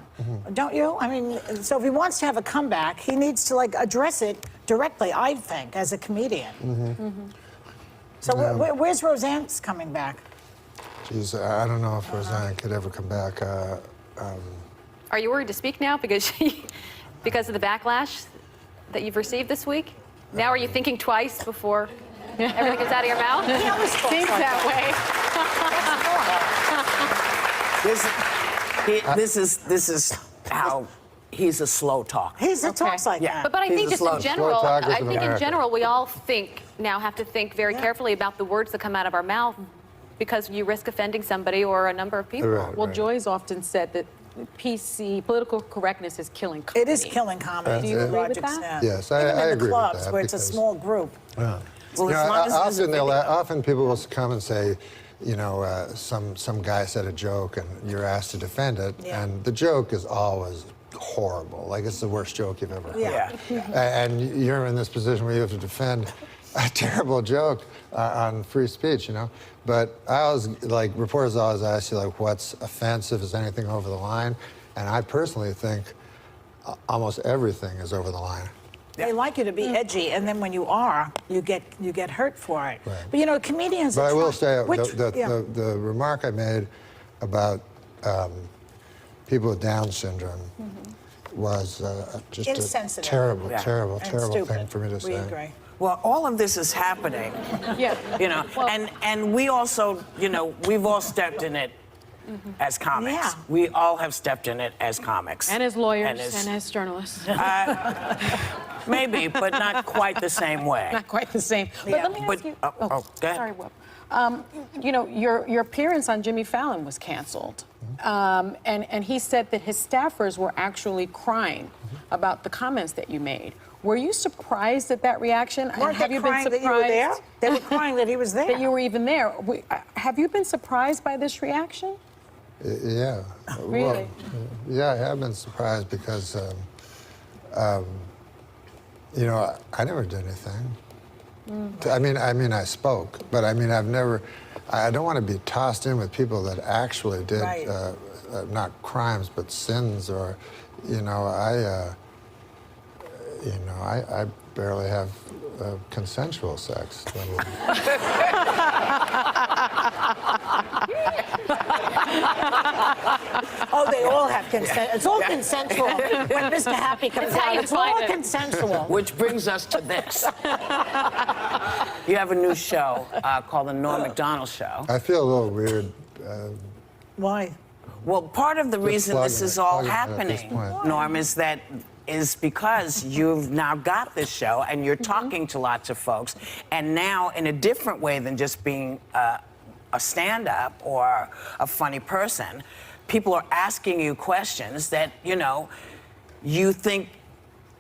Don't you? I mean, so if he wants to have a comeback, he needs to like address it directly, I think, as a comedian. So where's Roseanne's coming back? Jeez, I don't know if Roseanne could ever come back. Are you worried to speak now because because of the backlash that you've received this week? Now are you thinking twice before everything comes out of your mouth? He always seems that way. This is how he's a slow talker. He's a talks like that. But I think He's just a in general, slow talker I from think in America. general we all have to think very carefully about the words that come out of our mouth because you risk offending somebody or a number of people. Well, Joy's often said that PC, political correctness, is killing comedy. It is killing comedy. Do you to a agree large with that? extent. Yes, Even I in the agree with clubs that where it's a because- small group. Yeah. Well, You know, as long as there's a often people will come and say, you know, some guy said a joke and you're asked to defend it, and the joke is always horrible. Like it's the worst joke you've ever heard. And you're in this position where you have to defend a terrible joke on free speech, you know. But I always, like, reporters always ask you, like, what's offensive? Is anything over the line? And I personally think almost everything is over the line. They like you to be edgy, and then when you are, you get hurt for it. But you know, comedians. But are I will trying- say, the remark I made about people with Down syndrome was just a Insensitive. terrible, Yeah. terrible, And terrible stupid. thing for me to We say. agree. Well, all of this is happening. You know, and we also, you know, we've all stepped in it as comics. Yeah. We all have stepped in it as comics. And as lawyers And as- and as journalists. Maybe, but not quite the same way. Not quite the same. But let me ask you. go ahead. Sorry, Whoop. You know, your appearance on Jimmy Fallon was canceled. And he said that his staffers were actually crying about the comments that you made. Were you surprised at that reaction? And Weren't have they you been crying surprised that you were there? They were crying that he was there. That you were even there. Have you been surprised by this reaction? Yeah. Really? Well, yeah, I have been surprised because, you know, I never did anything. I mean, I spoke, but I mean, I don't want to be tossed in with people that actually did, not crimes, but sins, or, you know, I barely have consensual sex. Oh, they all have consent. It's all consensual. When Mr. Happy comes out, it's all consensual. Which brings us to this. You have a new show called the NORM MACDONALD Show. I feel a little weird. Why? Well, part of the reason this is all happening, Norm, is because you've now got this show and you're talking to lots of folks, and now in a different way than just being a stand-up or a funny person, people are asking you questions that, you know, you think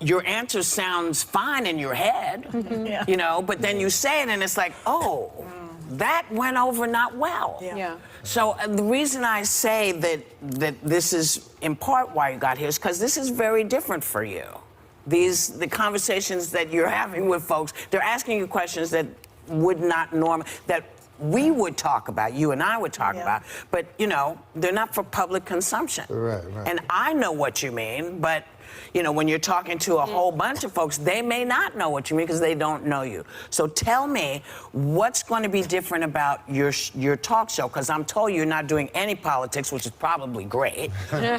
your answer sounds fine in your head, you know, but then you say it and it's like, oh, that went over not well. So the reason I say that this is in part why you got here is because this is very different for you. The conversations that you're having with folks, they're asking you questions that would not that we would talk about, you and I would talk about, but you know, they're not for public consumption. Right. And I know what you mean, but you know, when you're talking to a whole bunch of folks, they may not know what you mean because they don't know you. So tell me, what's going to be different about your talk show? Because I'm told you're not doing any politics, which is probably great. You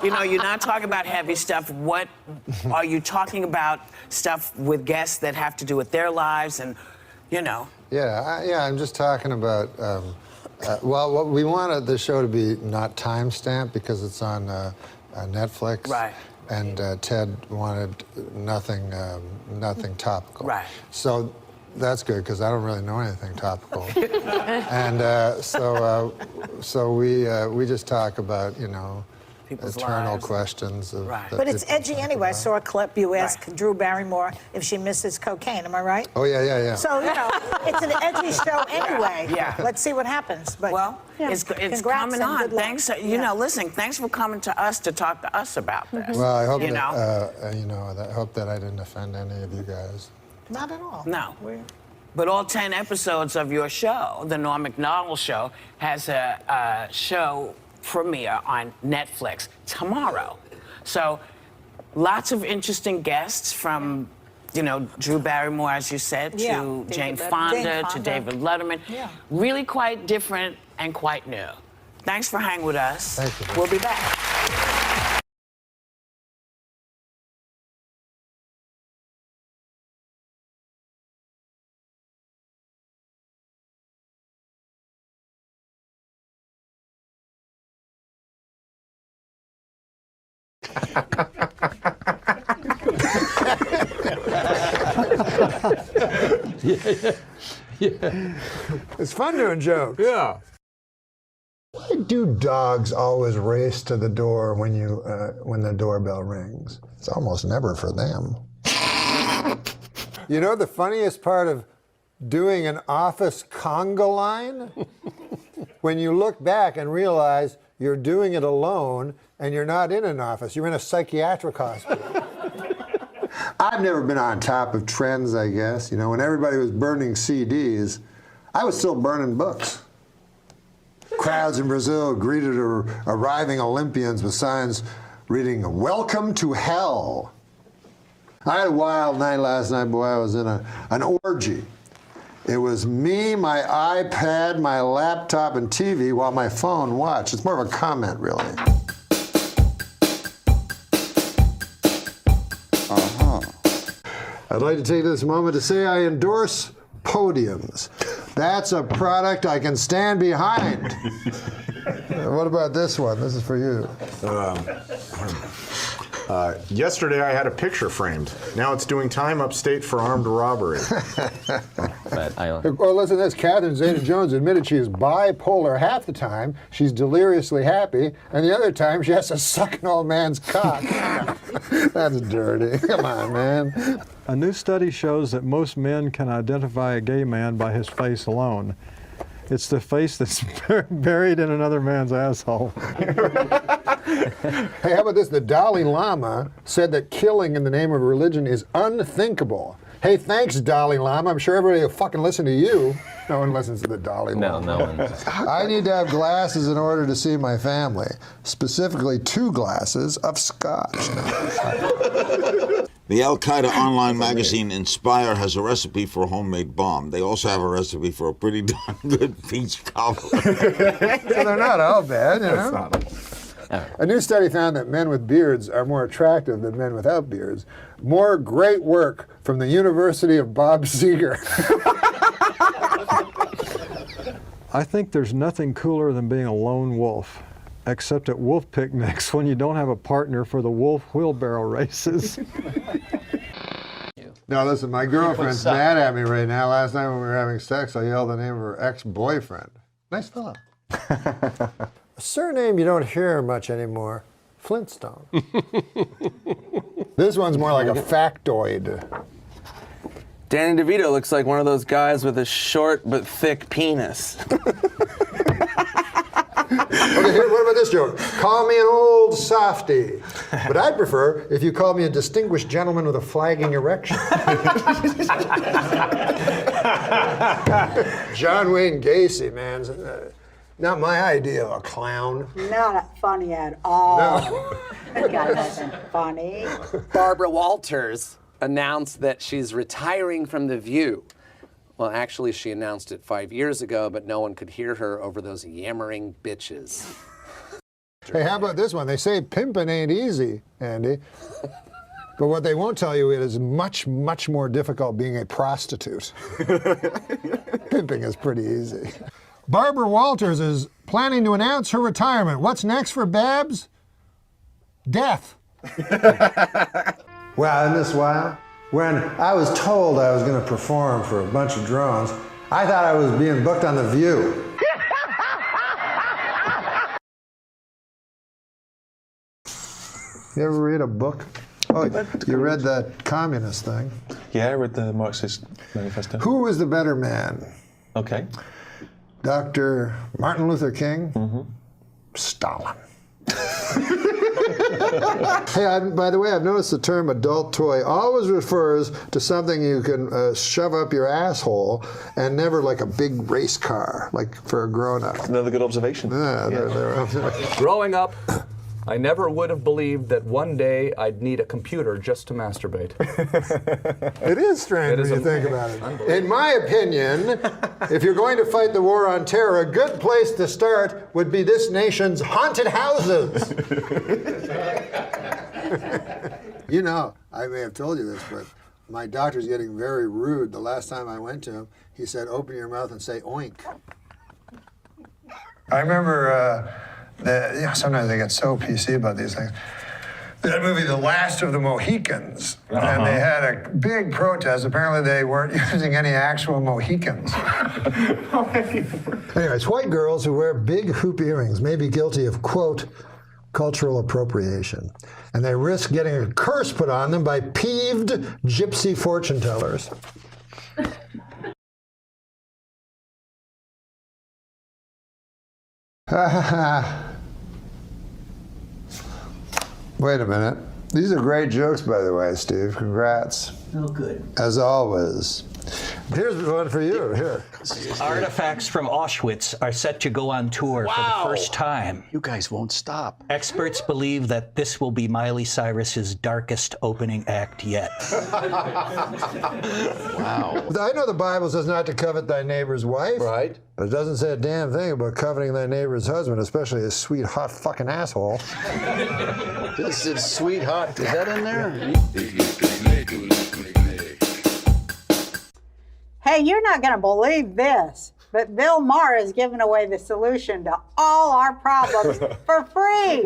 know, you're not talking about heavy stuff. What are you talking about? Stuff with guests that have to do with their lives and, you know. I'm just talking about, well, we wanted the show to be not time-stamped because it's on Netflix. Right. And Ted wanted nothing topical. Right. So that's good because I don't really know anything topical. And so we just talk about, you know, People's eternal lives. questions of. that But it's people edgy think anyway. I about. saw a clip. You asked Drew Barrymore if she misses cocaine. Am I right? Oh yeah. So, you know, it's an edgy show anyway. Yeah. Let's see what happens. But well, it's congrats coming and on. good luck. Thanks. You know, listen, thanks for coming to us to talk to us about this. Well, I hope you know? I hope that I didn't offend any of you guys. Not at all. No. But all 10 episodes of your show, the NORM MACDONALD Show, has a show premiere on Netflix tomorrow. So lots of interesting guests from, you know, Drew Barrymore, as you said, to Jane Fonda, to David Letterman. Yeah. Really quite different and quite new. Thanks for hanging with us. Thank you. We'll be back. It's fun doing jokes. Yeah. Why do dogs always race to the door when the doorbell rings? It's almost never for them. You know the funniest part of doing an office conga line? When you look back and realize you're doing it alone and you're not in an office, you're in a psychiatric hospital. I've never been on top of trends, I guess. You know, when everybody was burning CDs, I was still burning books. Crowds in Brazil greeted arriving Olympians with signs reading, "Welcome to hell." I had a wild night last night, boy. I was in an orgy. It was me, my iPad, my laptop, and TV while my phone watched. It's more of a comment, really. I'd like to take this moment to say I endorse podiums. That's a product I can stand behind. What about this one? This is for you. Yesterday I had a picture framed. Now it's doing time upstate for armed robbery. Well, listen to this. Catherine Zeta-Jones admitted she is bipolar half the time. She's deliriously happy, and the other time she has to suck an old man's cock. That's dirty. Come on, man. A new study shows that most men can identify a gay man by his face alone. It's the face that's buried in another man's asshole. Hey, how about this? The Dalai Lama said that killing in the name of religion is unthinkable. Hey, thanks, Dalai Lama. I'm sure everybody will fucking listen to you. No one listens to the Dalai Lama. No one. I need to have glasses in order to see my family. Specifically, 2 glasses of scotch. The Al-Qaeda online magazine Inspire has a recipe for a homemade bomb. They also have a recipe for a pretty darn good peach cobbler. So they're not all bad, you know? A new study found that men with beards are more attractive than men without beards. More great work from the University of Bob Seger. I think there's nothing cooler than being a lone wolf, except at wolf picnics when you don't have a partner for the wolf wheelbarrow races. No, listen, my girlfriend's mad at me right now. Last night when we were having sex, I yelled the name of her ex-boyfriend. Nice fellow. A surname you don't hear much anymore, Flintstone. This one's more like a factoid. Danny DeVito looks like one of those guys with a short but thick penis. Okay, here, what about this joke? Call me an old softy, but I'd prefer if you called me a distinguished gentleman with a flagging erection. John Wayne Gacy, man, not my idea of a clown. Not funny at all. No. That guy wasn't funny. Barbara Walters announced that she's retiring from The View. Well, actually, she announced it 5 years ago, but no one could hear her over those yammering bitches. Hey, how about this one? They say pimping ain't easy, Andy. But what they won't tell you is much, much more difficult being a prostitute. Pimping is pretty easy. Barbara Walters is planning to announce her retirement. What's next for Babs? Death. Wow, isn't this wild? When I was told I was going to perform for a bunch of drones, I thought I was being booked on The View. You ever read a book? Oh, you read that communist thing. Yeah, I read the Marxist manifesto. Who was the better man? Okay. Dr. Martin Luther King? Stalin. Hey, by the way, I've noticed the term adult toy always refers to something you can shove up your asshole, and never like a big race car, like for a grown-up. Another good observation. Growing up, I never would have believed that one day I'd need a computer just to masturbate. It is strange when you think about it. In my opinion, if you're going to fight the war on terror, a good place to start would be this nation's haunted houses. You know, I may have told you this, but my doctor's getting very rude. The last time I went to him, he said, open your mouth and say oink. I remember, sometimes they get so PC about these things. That movie, The Last of the Mohicans, and they had a big protest. Apparently they weren't using any actual Mohicans. Anyways, white girls who wear big hoop earrings may be guilty of, quote, cultural appropriation. And they risk getting a curse put on them by peeved gypsy fortune tellers. Wait a minute. These are great jokes, by the way, Steve. Congrats. Oh, good. As always. Here's one for you. Here. Artifacts from Auschwitz are set to go on tour for the first time. You guys won't stop. Experts believe that this will be Miley Cyrus's darkest opening act yet. Wow. I know the Bible says not to covet thy neighbor's wife. Right. But it doesn't say a damn thing about coveting thy neighbor's husband, especially a sweet, hot fucking asshole. This is sweet hot. Is that in there? Hey, you're not going to believe this, but Bill Maher is giving away the solution to all our problems for free.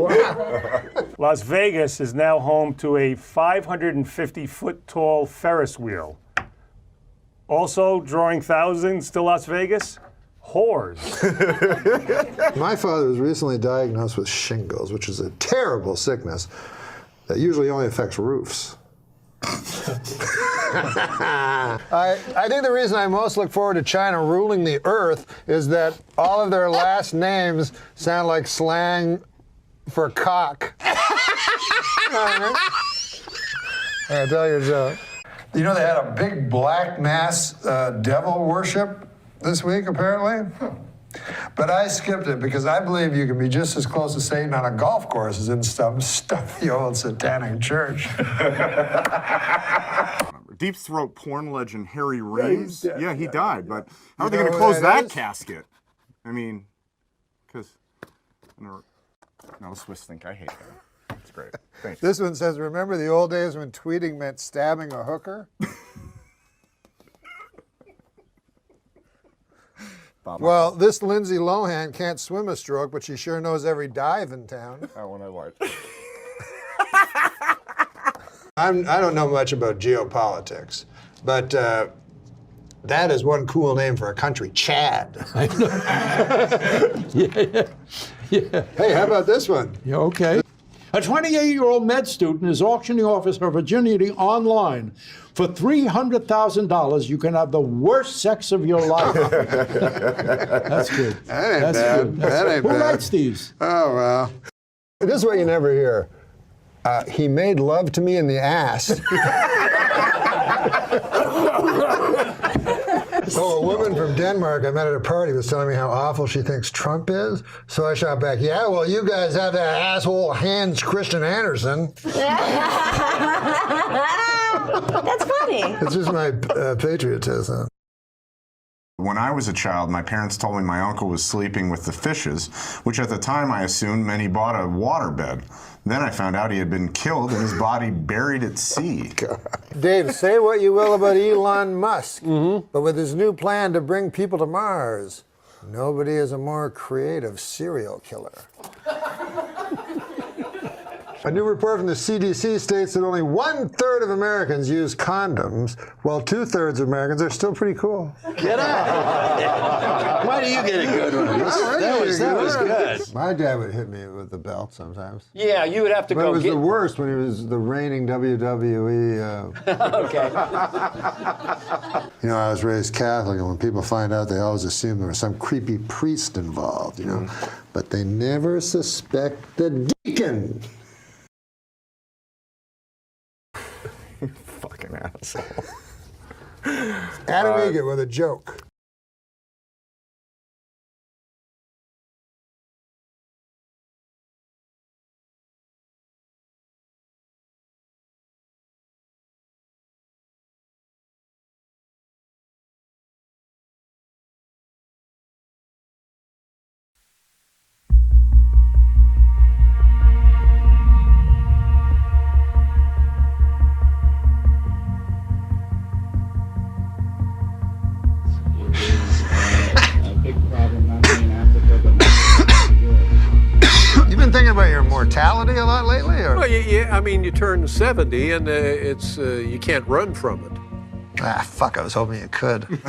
Las Vegas is now home to a 550-foot-tall Ferris wheel. Also drawing thousands to Las Vegas, whores. My father was recently diagnosed with shingles, which is a terrible sickness that usually only affects roofs. I think the reason I most look forward to China ruling the earth is that all of their last names sound like slang for cock. I'll tell you a joke. You know they had a big black mass devil worship this week, apparently? But I skipped it because I believe you can be just as close to Satan on a golf course as in some stuffy old satanic church. Deep throat porn legend Harry Reeves. Yeah, he died, but how are they know going to who close that that is? casket? I mean, because no, the Swiss think I hate that. That's great. Thanks. This one says, remember the old days when tweeting meant stabbing a hooker? Well, this Lindsay Lohan can't swim a stroke, but she sure knows every dive in town. That one I like. I don't know much about geopolitics, but that is one cool name for a country, Chad. Yeah. Hey, how about this one? Yeah, okay. A 28-year-old med student is auctioning off her virginity online. For $300,000, you can have the worst sex of your life. That's good. That ain't That's bad. good. That ain't Who bad. writes these? Oh, well. This is what you never hear. He made love to me in the ass. Oh, a woman from Denmark I met at a party was telling me how awful she thinks Trump is. So I shot back, yeah, well, you guys have that asshole Hans Christian Andersen. That's funny. It's just my patriotism. When I was a child, my parents told me my uncle was sleeping with the fishes, which at the time I assumed meant he bought a waterbed. Then I found out he had been killed and his body buried at sea. Dave, say what you will about Elon Musk, but with his new plan to bring people to Mars, nobody is a more creative serial killer. A new report from the CDC states that only 1/3 of Americans use condoms, while 2/3 of Americans are still pretty cool. Get out! Why do you get a good one? That was good. My dad would hit me with the belt sometimes. Yeah, you would have to But go it was get... the worst when he was the reigning WWE. Okay. You know, I was raised Catholic, and when people find out, they always assume there was some creepy priest involved, you know. But they never suspect the deacon. Fucking asshole. Adam Egan with a joke. You've been thinking about your mortality a lot lately, or? Well, yeah, I mean, you turn 70 and it's you can't run from it. Ah, fuck, I was hoping you could. Sports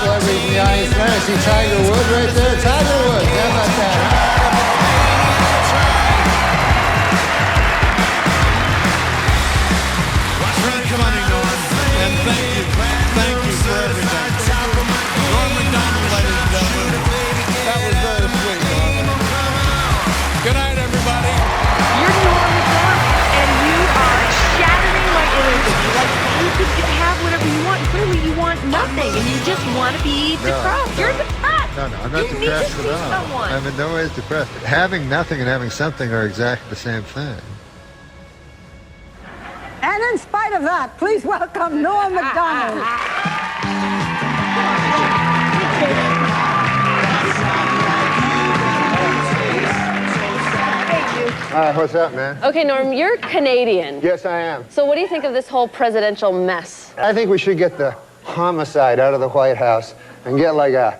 celebrities in the audience tonight. I see Tiger Woods right there. Tiger Woods, how about that? Come on, Norm, and thank you for everything. Norm MacDonald, ladies and gentlemen. That was very sweet, Norm. Good night, everybody. You're Norm MacDonald, and you are shattering my illusion. Like, you could have whatever you want. Clearly, you want nothing, and you just want to be depressed. You're depressed. No, I'm not you depressed need to at see all. someone. I'm in no ways depressed. Having nothing and having something are exactly the same thing. And in spite of that, please welcome Norm MacDonald. All right, what's up, man? Okay, Norm, you're Canadian. Yes, I am. So what do you think of this whole presidential mess? I think we should get the homicide out of the White House and get like a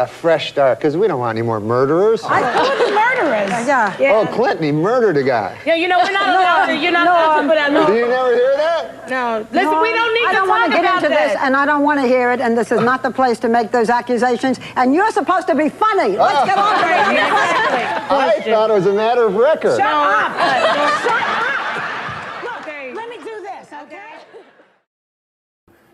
fresh start, because we don't want any more murderers. I told the murderers. Yeah. Oh, Clinton, he murdered a guy. Yeah, you know, we're not allowed to. You're not allowed to put out no. Do you never hear that? No. Listen, we don't need I to don't want talk to get about into this. this, and I don't want to hear it, and this is not the place to make those accusations, and you're supposed to be funny. Let's get on to it. I thought it was a matter of record. Shut up. Shut up. Look, let me do this, okay?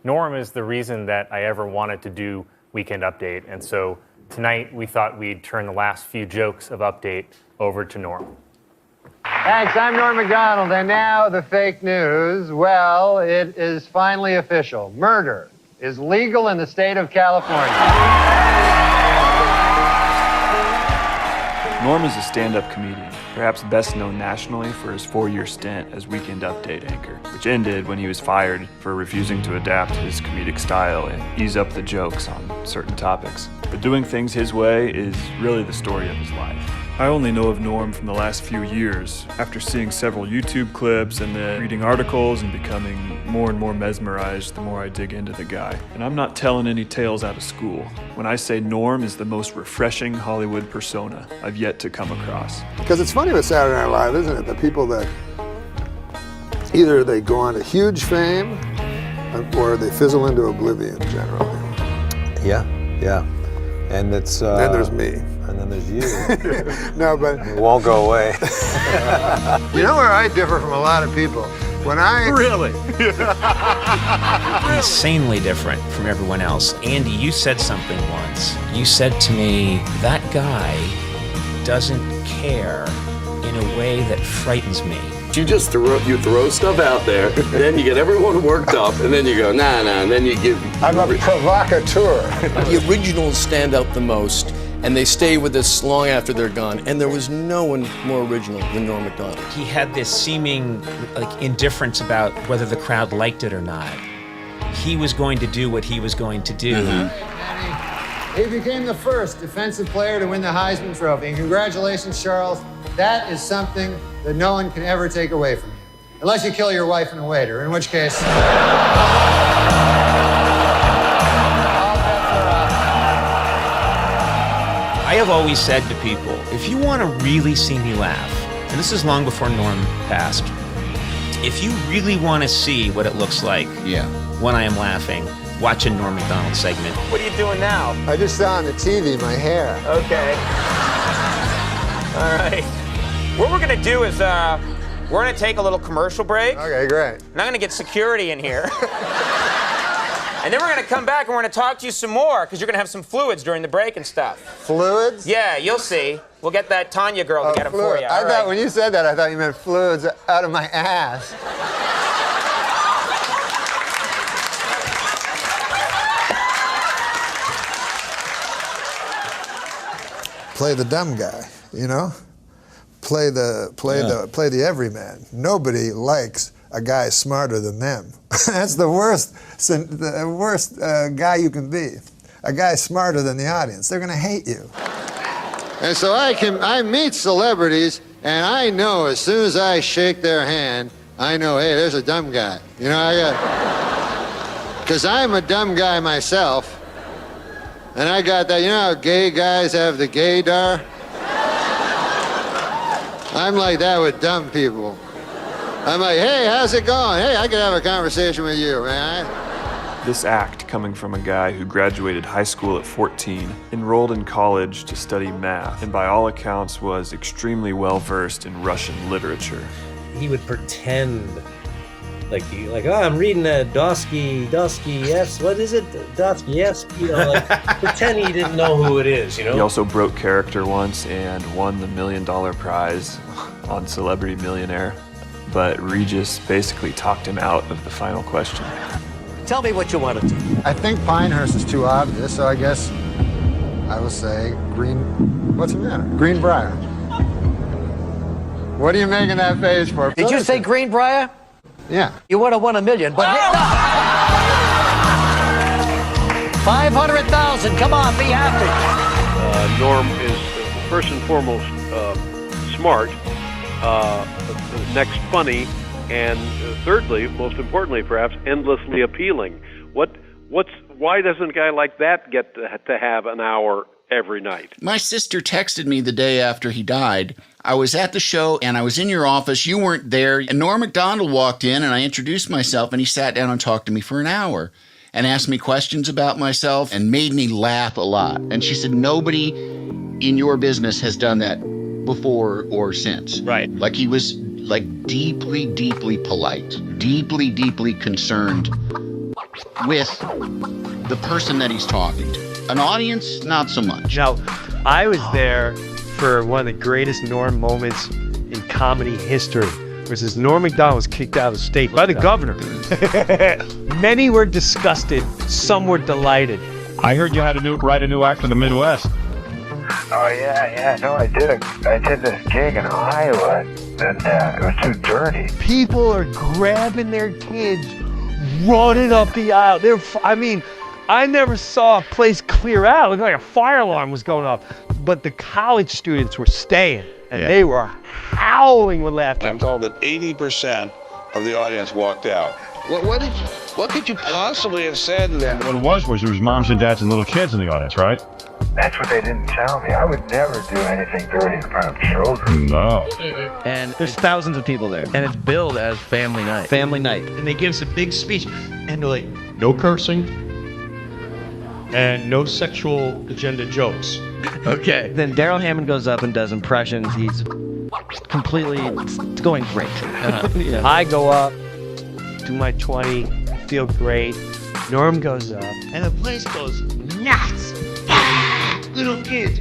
Norm is the reason that I ever wanted to do Weekend Update, and so tonight we thought we'd turn the last few jokes of Update over to Norm. Thanks, I'm Norm MacDonald, and now the fake news. Well, it is finally official. Murder is legal in the state of California. Norm is a stand-up comedian, perhaps best known nationally for his 4-year stint as Weekend Update anchor, which ended when he was fired for refusing to adapt his comedic style and ease up the jokes on certain topics. But doing things his way is really the story of his life. I only know of Norm from the last few years, after seeing several YouTube clips and then reading articles and becoming more and more mesmerized the more I dig into the guy. And I'm not telling any tales out of school when I say Norm is the most refreshing Hollywood persona I've yet to come across. Because it's funny with Saturday Night Live, isn't it? The people that either they go on to huge fame or they fizzle into oblivion generally. Yeah. And it's... Then there's me. And then there's you. No, but... It won't go away. You know where I differ from a lot of people? When I... Really? Insanely different from everyone else. Andy, you said something once. You said to me, that guy doesn't care in a way that frightens me. You just throw stuff out there, then you get everyone worked up, and then you go, nah, and then you give... I'm a provocateur. The originals stand out the most, and they stay with us long after they're gone, and there was no one more original than Norm MacDonald. He had this seeming indifference about whether the crowd liked it or not. He was going to do what he was going to do. He became the first defensive player to win the Heisman Trophy. And congratulations, Charles. That is something that no one can ever take away from you. Unless you kill your wife and a waiter, in which case... I have always said to people, if you want to really see me laugh, and this is long before Norm passed, if you really want to see what it looks like when I am laughing, watch a Norm MacDonald segment. What are you doing now? I just saw on the TV my hair. Okay. All right. What we're going to do is We're going to take a little commercial break. Okay, great. And I'm going to get security in here. And then we're going to come back and we're going to talk to you some more because you're going to have some fluids during the break and stuff. Fluids? Yeah, you'll see. We'll get that Tanya girl to get them for you. I All thought right. when you said that, I thought you meant fluids out of my ass. Play the dumb guy, you know? Play the everyman. Nobody likes a guy smarter than them. That's the worst guy you can be. A guy smarter than the audience. They're gonna hate you. And so I meet celebrities, and I know as soon as I shake their hand, I know, hey, there's a dumb guy. You know, because I'm a dumb guy myself, and I got that. You know how gay guys have the gaydar? I'm like that with dumb people. I'm like, hey, how's it going? Hey, I could have a conversation with you, man. This act, coming from a guy who graduated high school at 14, enrolled in college to study math, and by all accounts was extremely well-versed in Russian literature. He would pretend like, oh, I'm reading Dostoevsky, what is it? Dostoevsky, you know, like, pretend he didn't know who it is, you know? He also broke character once and won the $1 million prize on Celebrity Millionaire, but Regis basically talked him out of the final question. Tell me what you want to do. I think Pinehurst is too obvious, so I guess I will say what's the matter? Greenbrier. What are you making that face for? Did you say Greenbrier? Yeah. You would have won $1 million, but 500,000. Come on, be happy. Norm is first and foremost smart, next funny, and thirdly, most importantly perhaps, endlessly appealing. Why doesn't a guy like that get to have an hour every night? My sister texted me the day after he died. I was at the show and I was in your office. You weren't there. And Norm MacDonald walked in and I introduced myself and he sat down and talked to me for an hour and asked me questions about myself and made me laugh a lot. And she said, nobody in your business has done that before or since. Right. Like he was like deeply, deeply polite, deeply, deeply concerned with the person that he's talking to. An audience, not so much. Now, I was there for one of the greatest Norm moments in comedy history, which is Norm MacDonald was kicked out of the state by the governor. Many were disgusted, some were delighted. I heard you had to write a new act for the Midwest. Oh yeah, no, I did this gig in Iowa, and it was too dirty. People are grabbing their kids, running up the aisle. I never saw a place clear out. It looked like a fire alarm was going off. But the college students were staying, and they were howling with laughter. I'm told that 80% of the audience walked out. What could you possibly have said to them? What it was there was moms and dads and little kids in the audience, right? That's what they didn't tell me. I would never do anything dirty in front of children. No. And there's thousands of people there. And it's billed as family night. Family night. And they give us a big speech. And they're like, no cursing. And no sexual agenda jokes. Okay. Then Daryl Hammond goes up and does impressions. He's completely, it's going great. Yeah. I go up, do my 20, feel great. Norm goes up, and the place goes nuts. Little kids.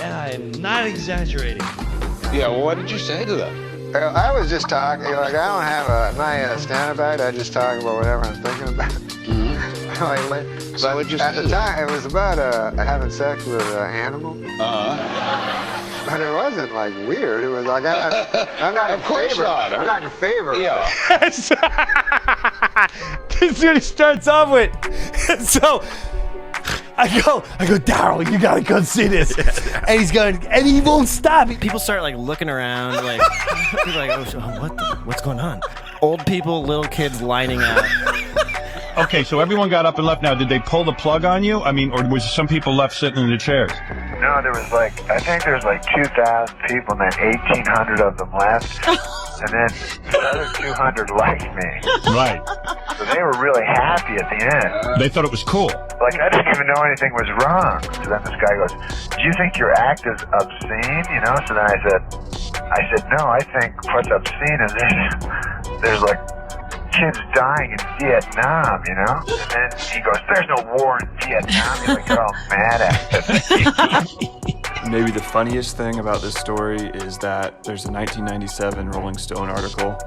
And I'm not exaggerating. Yeah, well, what did you say to them? I was just talking, like, I don't have my stand-up act, I just talk about whatever I'm thinking about. So at the time, it was about having sex with an animal. But it wasn't like weird. It was like I'm not in favor. I'm not in favor. Yeah. That's what he starts off with. So I go, Daryl, you gotta come see this. And he's going, and he won't stop. People start like looking around, like, people are like, what's going on? Old people, little kids lining up. Okay, so everyone got up and left. Now, did they pull the plug on you? I mean, or was some people left sitting in the chairs? No, there was I think there was 2,000 people, and then 1,800 of them left. And then another 200 liked me. Right. So they were really happy at the end. They thought it was cool. Like, I didn't even know anything was wrong. So then this guy goes, do you think your act is obscene? You know? So then I said, I said, no, I think what's obscene is there's like kids dying in Vietnam, you know? And then he goes, there's no war in Vietnam. You're like, you're all mad at us. Maybe the funniest thing about this story is that there's a 1997 Rolling Stone article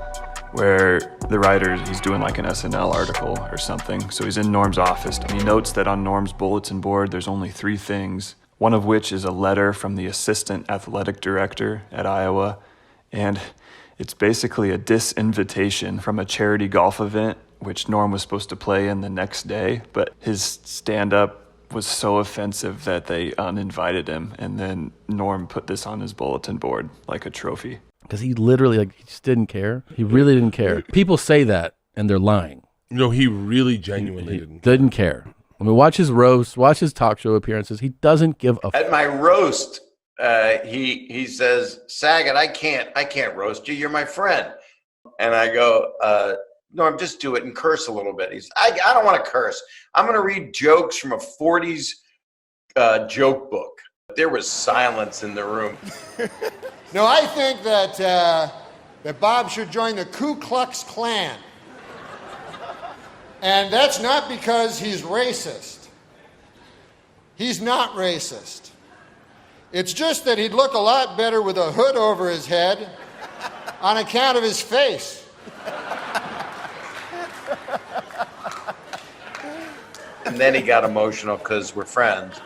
where the writer, he's doing like an SNL article or something. So he's in Norm's office and he notes that on Norm's bulletin board, there's only 3 things, one of which is a letter from the assistant athletic director at Iowa. And it's basically a disinvitation from a charity golf event, which Norm was supposed to play in the next day, but his stand-up was so offensive that they uninvited him, and then Norm put this on his bulletin board like a trophy. Because he literally, like, he just didn't care. He really didn't care. People say that, and they're lying. No, he really genuinely didn't. Didn't care. I mean, watch his roast, watch his talk show appearances. He doesn't give a At my roast, he says, Saget, I can't roast you. You're my friend. And I go, Norm, just do it and curse a little bit. I don't want to curse. I'm going to read jokes from a 40s joke book. There was silence in the room. No, I think that that Bob should join the Ku Klux Klan. And that's not because he's racist. He's not racist. It's just that he'd look a lot better with a hood over his head on account of his face. And then he got emotional because we're friends.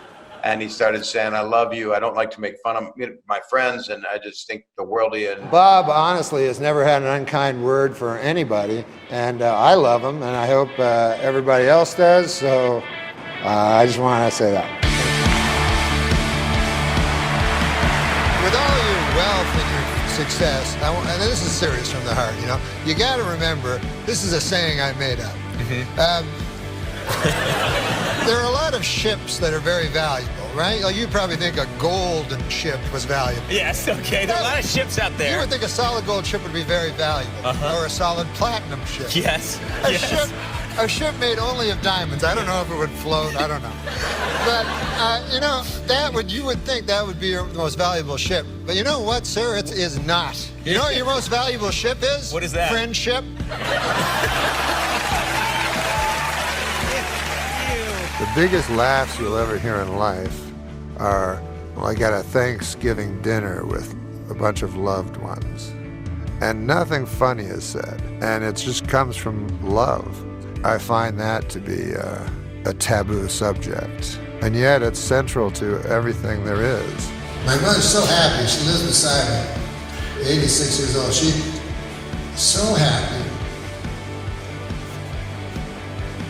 And he started saying, I love you. I don't like to make fun of my friends. And I just think the world of you. Bob, honestly, has never had an unkind word for anybody. And I love him, and I hope everybody else does. So I just want to say that. With all your wealth and your success, and this is serious from the heart, you know, you got to remember, this is a saying I made up. There are a lot of ships that are very valuable, right? Like you probably think a golden ship was valuable. Yes, okay. There are a lot of ships out there. You would think a solid gold ship would be very valuable, or a solid platinum ship. Yes. A ship made only of diamonds. I don't know if it would float. I don't know. But you know, you would think that would be your most valuable ship. But you know what, sir? It is not. You know what your most valuable ship is? What is that? Friendship. The biggest laughs you'll ever hear in life are, well, I got a Thanksgiving dinner with a bunch of loved ones, and nothing funny is said, and it just comes from love. I find that to be a taboo subject, and yet it's central to everything there is. My mother's so happy. She lives beside me, 86 years old. She's so happy.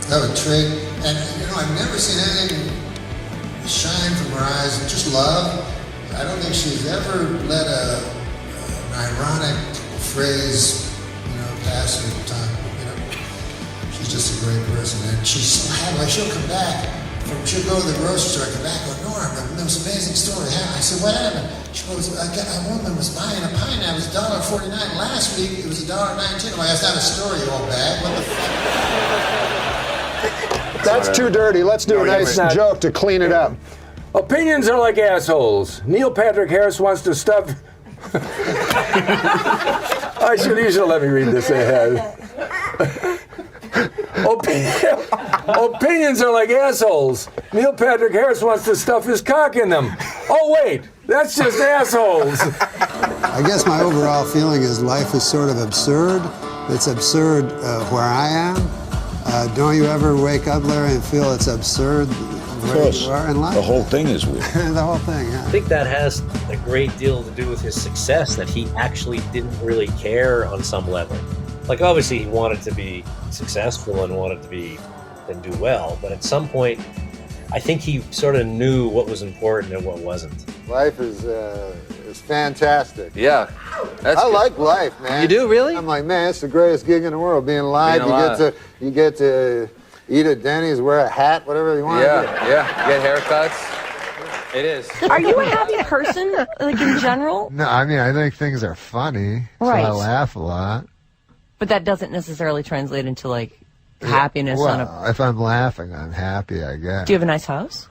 I have a trait, and you know, I've never seen anything shine from her eyes, just love. I don't think she's ever let an ironic phrase, you know, pass her time. You know, she's just a great person, and she's so happy. She'll come back. She'll go to the grocery store, come back, go, Norm, that was an amazing story. I said, what happened? She goes, a woman was buying a pineapple. It was $1.49. Last week, it was $1.19. I'm like, that's not a story, you old bag. What the fuck? That's too dirty. Let's do a nice joke to clean it up. Opinions are like assholes. Neil Patrick Harris wants to stuff. You should let me read this ahead. Opinions are like assholes. Neil Patrick Harris wants to stuff his cock in them. Oh, wait, that's just assholes. I guess my overall feeling is life is sort of absurd. It's absurd where I am. Don't you ever wake up, Larry, and feel it's absurd where you are in life? The whole thing is weird. The whole thing, yeah. I think that has a great deal to do with his success, that he actually didn't really care on some level. Like, obviously, he wanted to be successful and wanted to be and do well, but at some point, I think he sort of knew what was important and what wasn't. Life is fantastic. Yeah. I like life, man. You do, really? I'm like, man, it's the greatest gig in the world, being alive. You get to eat at Denny's, wear a hat, whatever you want. Yeah. Get haircuts. It is. Are you a happy person, like in general? No, I mean, I think things are funny, Right. so I laugh a lot. But that doesn't necessarily translate into like happiness well, on a. if I'm laughing, I'm happy, I guess. Do you have a nice house?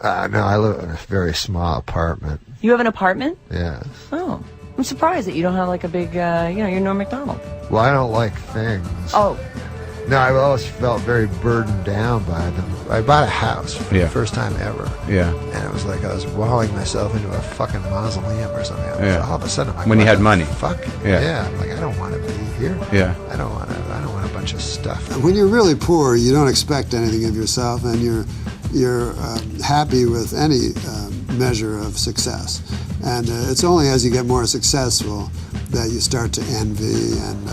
No, I live in a very small apartment. You have an apartment? Yes. Oh. I'm surprised that you don't have like a big, you're Norm Macdonald. Well, I don't like things. Oh. No, I've always felt very burdened down by them. I bought a house for the first time ever. Yeah. And it was like I was walling myself into a fucking mausoleum or something. All of a sudden, I'm like, when you what had the money. Fuck. Yeah. I'm like, I don't want to be here. Yeah. I don't want a bunch of stuff. When you're really poor, you don't expect anything of yourself, and you're happy with any measure of success. And it's only as you get more successful that you start to envy and.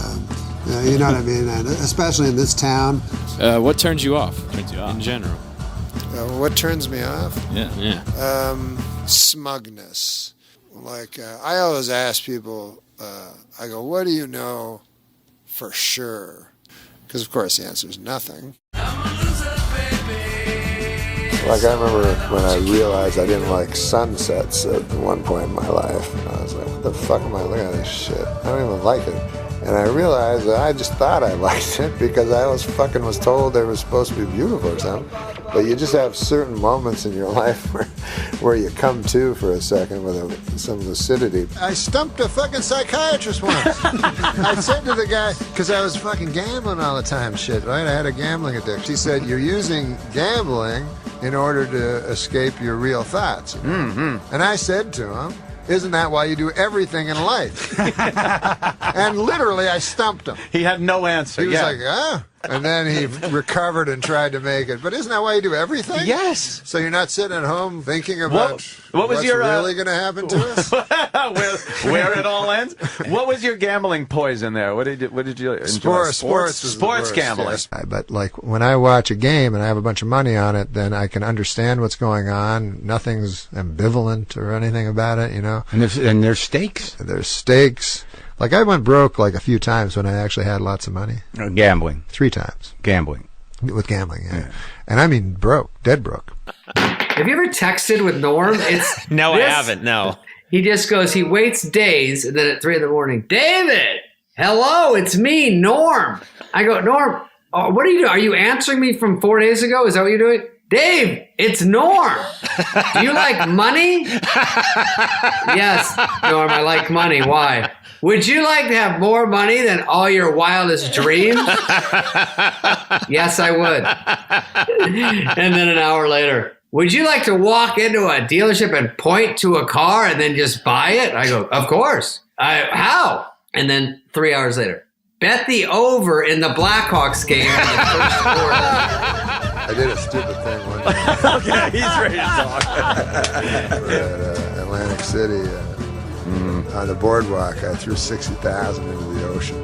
You know what I mean? And especially in this town. What turns you off? In general. What turns me off? Yeah. Smugness. Like, I always ask people, I go, what do you know for sure? Because, of course, the answer is nothing. Like, I remember when I realized I didn't like sunsets at one point in my life. And I was like, what the fuck am I looking at this shit? I don't even like it. And I realized that I just thought I liked it because I was told they were supposed to be beautiful or something. But you just have certain moments in your life where you come to for a second with some lucidity. I stumped a fucking psychiatrist once. I said to the guy, because I was fucking gambling all the time, shit, right? I had a gambling addiction. He said, you're using gambling in order to escape your real thoughts. You know? Mm-hmm. And I said to him, isn't that why you do everything in life? And literally, I stumped him. He had no answer. He was like, ah. And then he recovered and tried to make it. But isn't that why you do everything? Yes. So you're not sitting at home thinking about what was what's your, really going to happen to us? where it all ends? What was your gambling poison there? What did you enjoy? Sports gambling. Yes. But like when I watch a game and I have a bunch of money on it, then I can understand what's going on. Nothing's ambivalent or anything about it, you know. And there's stakes. There's stakes. Like, I went broke like a few times when I actually had lots of money. Gambling. 3 times. Gambling. With gambling, yeah. And I mean broke, dead broke. Have you ever texted with Norm? No, I haven't, no. He just goes, he waits days, and then at 3 a.m, David, hello, it's me, Norm. I go, Norm, what are you doing? Are you answering me from 4 days ago? Is that what you're doing? Dave, it's Norm. Do you like money? Yes, Norm, I like money. Why? Would you like to have more money than all your wildest dreams? Yes, I would. And then an hour later, would you like to walk into a dealership and point to a car and then just buy it? I go, of course. How? And then 3 hours later, bet the over in the Blackhawks game in the first quarter. I did a stupid thing one time. Okay, he's ready to talk. We're at Atlantic City. On the boardwalk, I threw $60,000 into the ocean.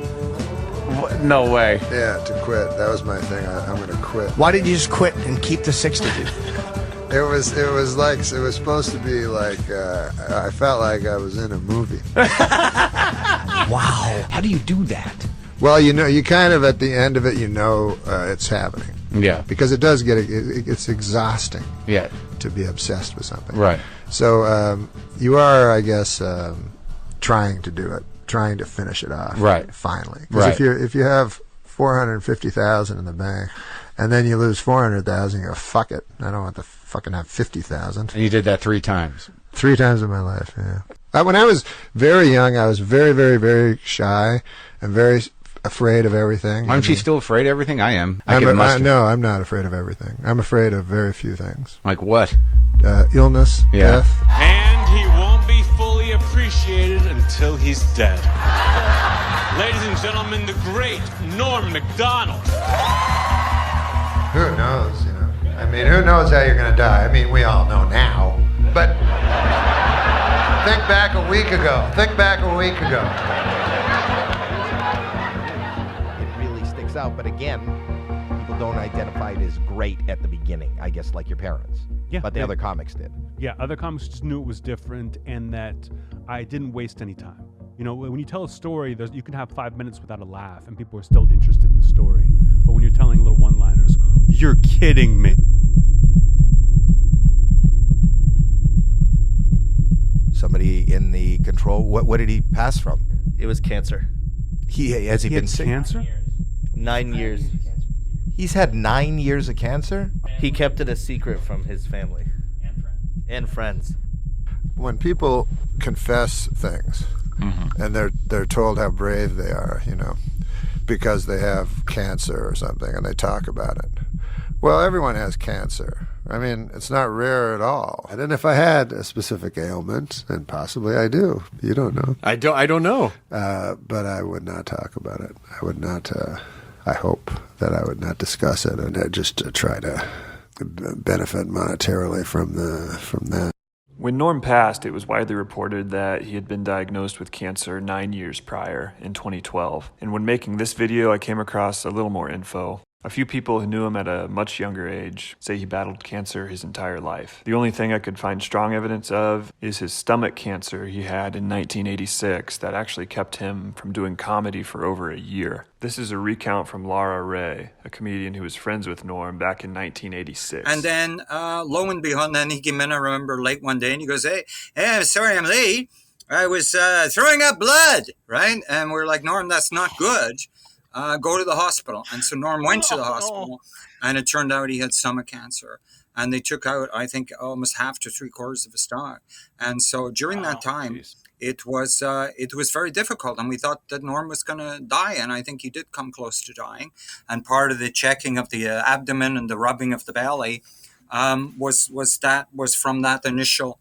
What? No way. Yeah, to quit. That was my thing. I'm going to quit. Why did you just quit and keep the 60? It was supposed to be like I felt like I was in a movie. Wow. How do you do that? Well, you kind of at the end of it, it's happening. Yeah. Because it does it's exhausting. Yeah. To be obsessed with something. Right. So you are, I guess, trying to do it, trying to finish it off. Right. Finally. Because if you have $450,000 in the bank, and then you lose $400,000, you go, fuck it. I don't want to fucking have $50,000. And you did that 3 times. 3 times in my life, yeah. When I was very young, I was very, very, very shy and very afraid of everything. Aren't you still afraid of everything? I am. No, I'm not afraid of everything. I'm afraid of very few things. Like what? Illness, death. And he won't be fully appreciated until he's dead. Ladies and gentlemen, the great Norm Macdonald. Who knows, I mean, who knows how you're going to die? I mean, we all know now. But think back a week ago. It really sticks out, but again, people don't identify it as great at the beginning, I guess, like your parents. Yeah. But the other comics did. Yeah, other comics just knew it was different and that I didn't waste any time. When you tell a story, you can have 5 minutes without a laugh and people are still interested in the story. But when you're telling little one-liners, you're kidding me. Somebody in the control, what did he pass from? It was cancer. Has he been had sick? Cancer? 9 years. He's had 9 years of cancer? He kept it a secret from his family. And friends. When people confess things, and they're told how brave they are, you know, because they have cancer or something, and they talk about it. Well, everyone has cancer. I mean, it's not rare at all. And if I had a specific ailment, and possibly I do, you don't know. I don't know. But I would not talk about it. I would not. I hope that I would not discuss it, and just try to benefit monetarily from that. When Norm passed, it was widely reported that he had been diagnosed with cancer 9 years prior, in 2012. And when making this video, I came across a little more info. A few people who knew him at a much younger age say he battled cancer his entire life. The only thing I could find strong evidence of is his stomach cancer he had in 1986 that actually kept him from doing comedy for over a year. This is a recount from Laura Ray, a comedian who was friends with Norm back in 1986. And then, lo and behold, then he came in, I remember, late one day, and he goes, hey, I'm sorry I'm late. I was throwing up blood, right? And we're like, Norm, that's not good. Go to the hospital. And so Norm went to the hospital, and it turned out he had stomach cancer. And they took out, I think, almost half to 3/4 of his stomach. And so during that time, it was very difficult. And we thought that Norm was going to die. And I think he did come close to dying. And part of the checking of the abdomen and the rubbing of the belly was from that initial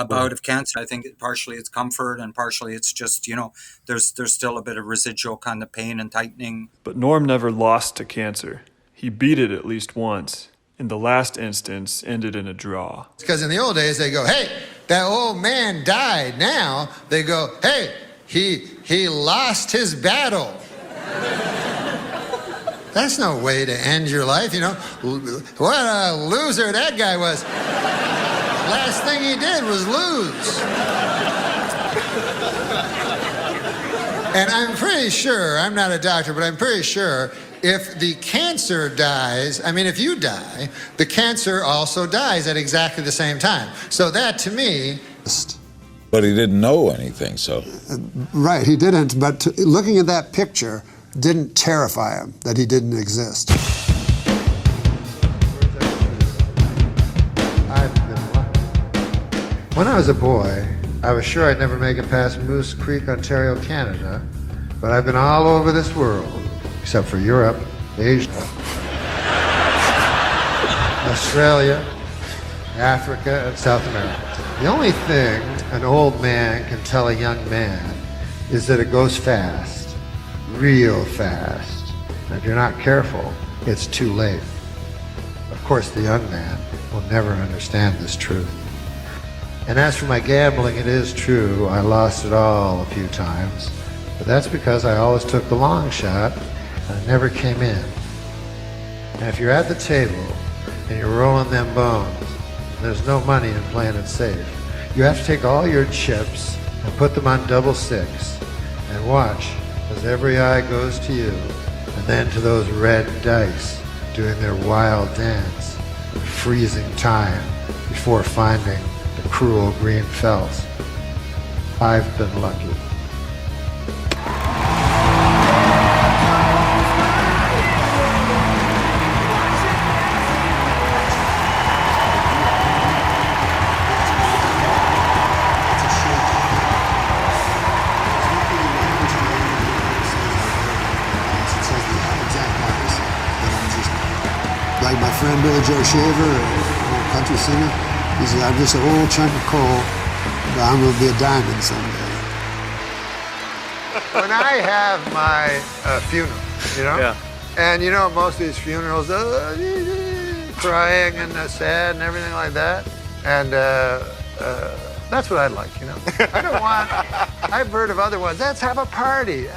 bout of cancer. I think partially it's comfort and partially it's just, you know, there's still a bit of residual kind of pain and tightening. But Norm never lost to cancer. He beat it at least once. And the last instance ended in a draw. Because in the old days, they go, hey, that old man died. Now they go, hey, he lost his battle. That's no way to end your life, you know. What a loser that guy was. Last thing he did was lose. And I'm pretty sure, I'm not a doctor, but I'm pretty sure if the cancer dies, I mean, if you die, the cancer also dies at exactly the same time. So that, to me... But he didn't know anything, so... Right, he didn't, but looking at that picture didn't terrify him that he didn't exist. When I was a boy, I was sure I'd never make it past Moose Creek, Ontario, Canada, but I've been all over this world, except for Europe, Asia, Australia, Africa, and South America. The only thing an old man can tell a young man is that it goes fast, real fast. And if you're not careful, it's too late. Of course, the young man will never understand this truth. And as for my gambling, it is true, I lost it all a few times. But that's because I always took the long shot, and I never came in. And if you're at the table, and you're rolling them bones, and there's no money in playing it safe, you have to take all your chips and put them on double six, and watch as every eye goes to you, and then to those red dice doing their wild dance, freezing time before finding the cruel green felt. I've been lucky. Like my friend Billy Joe Shaver, an old country singer, he said, I'm just an old chunk of coal, but I'm going to be a diamond someday. When I have my funeral, you know, Yeah. and you know, most of these funerals, crying and sad and everything like that, and that's what I'd like, you know. I don't want, I've heard of other ones, let's have a party.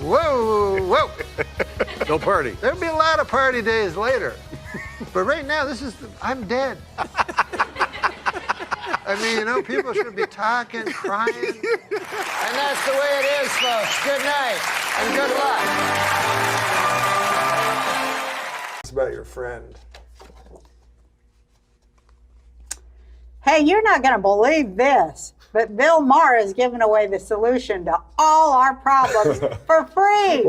Whoa, whoa. No party. There'll be a lot of party days later. But right now, I'm dead. I mean, you know, people should be talking, crying. And that's the way it is, folks. Good night and good luck. It's about your friend. Hey, you're not going to believe this, but Bill Maher is giving away the solution to all our problems for free.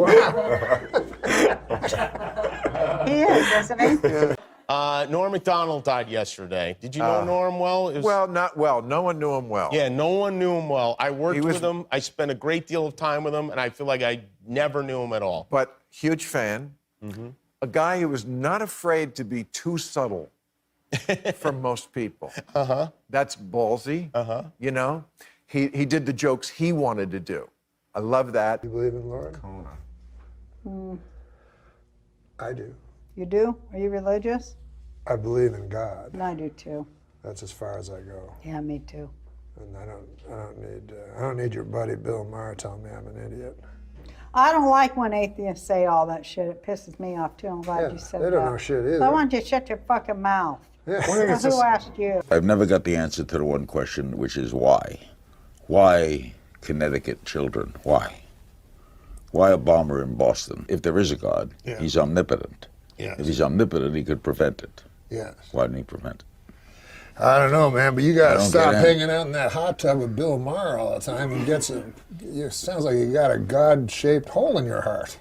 He is, isn't he? Yeah. Norm MacDonald died yesterday. Did you know Norm well? Well, not well. No one knew him well. Yeah, no one knew him well. I worked with him. I spent a great deal of time with him, and I feel like I never knew him at all. But huge fan. A guy who was not afraid to be too subtle for most people. That's ballsy. You know? He did the jokes he wanted to do. I love that. You believe in Lord? I do. You do? Are you religious? I believe in God. And I do too. That's as far as I go. Yeah, me too. And I don't need your buddy Bill Maher telling me I'm an idiot. I don't like when atheists say all that shit. It pisses me off too. I'm glad you said that. They don't know shit either. So I want you to shut your fucking mouth. Yeah. So who asked you? I've never got the answer to the one question, which is why? Why Connecticut children? Why? Why a bomber in Boston? If there is a God, he's omnipotent. Yes. If he's omnipotent, he could prevent it. Yes. Why didn't he prevent it? I don't know, man, but you got to don't stop get in. hanging out in that hot tub with Bill Maher all the time. It sounds like you got a God-shaped hole in your heart.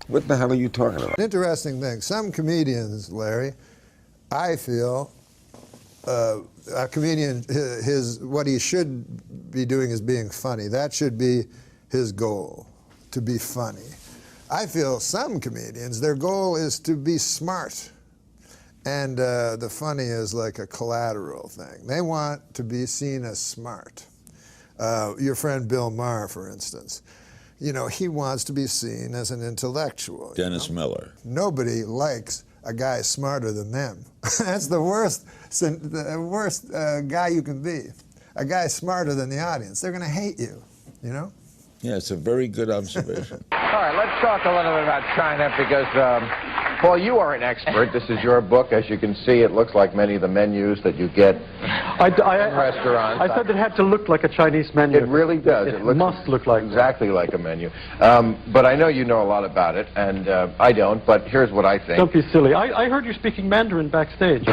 What the hell are you talking about? Interesting thing. Some comedians, Larry, I feel, a comedian, what he should be doing is being funny. That should be his goal, to be funny. I feel some comedians, their goal is to be smart. And the funny is like a collateral thing. They want to be seen as smart. Your friend Bill Maher, for instance, you know, he wants to be seen as an intellectual. Dennis Miller. Nobody likes a guy smarter than them. That's the worst guy you can be. A guy smarter than the audience. They're going to hate you, you know? Yeah, it's a very good observation. All right, let's talk a little bit about China because, Paul, you are an expert. This is your book. As you can see, it looks like many of the menus that you get in restaurants. I said it had to look like a Chinese menu. It really does. It must look like exactly like a menu. But I know you know a lot about it, and I don't, but here's what I think. Don't be silly. I heard you speaking Mandarin backstage.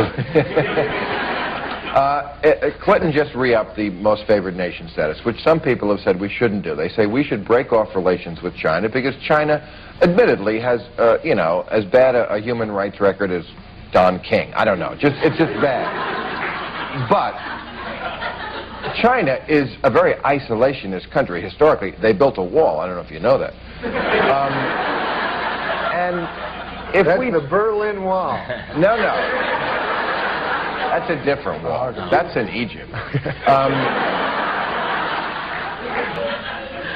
Clinton just re-upped the most favored nation status, which some people have said we shouldn't do. They say we should break off relations with China because China, admittedly, has, you know, as bad a human rights record as Don King. I don't know. It's just bad. But China is a very isolationist country. Historically, they built a wall. I don't know if you know that. And if That's the Berlin Wall. No. That's a different wall. That's in Egypt.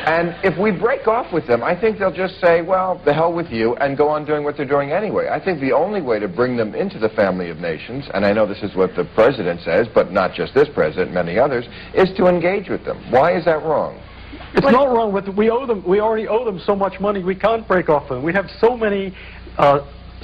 And if we break off with them, I think they'll just say, well, the hell with you, and go on doing what they're doing anyway. I think the only way to bring them into the family of nations, and I know this is what the president says, but not just this president, many others, is to engage with them. Why is that wrong? It's not wrong with we owe them. We already owe them so much money. We can't break off them. We have so many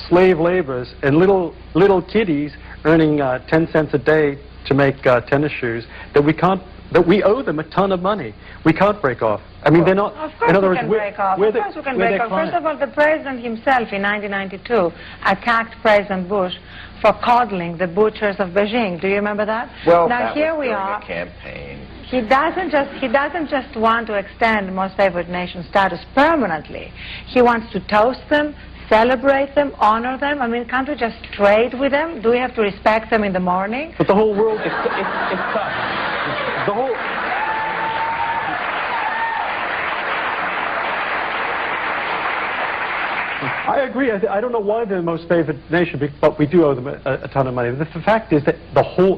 slave laborers and little kiddies earning 10 cents a day to make tennis shoes that we owe them a ton of money. We can't break off. I mean, they're not. Of course we can break off. Of course we can break off. First of all, the president himself in 1992 attacked President Bush for coddling the butchers of Beijing. Do you remember that? Well, now that here was we during are. A campaign. He doesn't just want to extend most favored nation status permanently. He wants to toast them, celebrate them, honor them. I mean, can't we just trade with them? Do we have to respect them in the morning? But the whole world, it's tough. The whole... I agree. I don't know why they're the most favored nation, but we do owe them a ton of money. The fact is that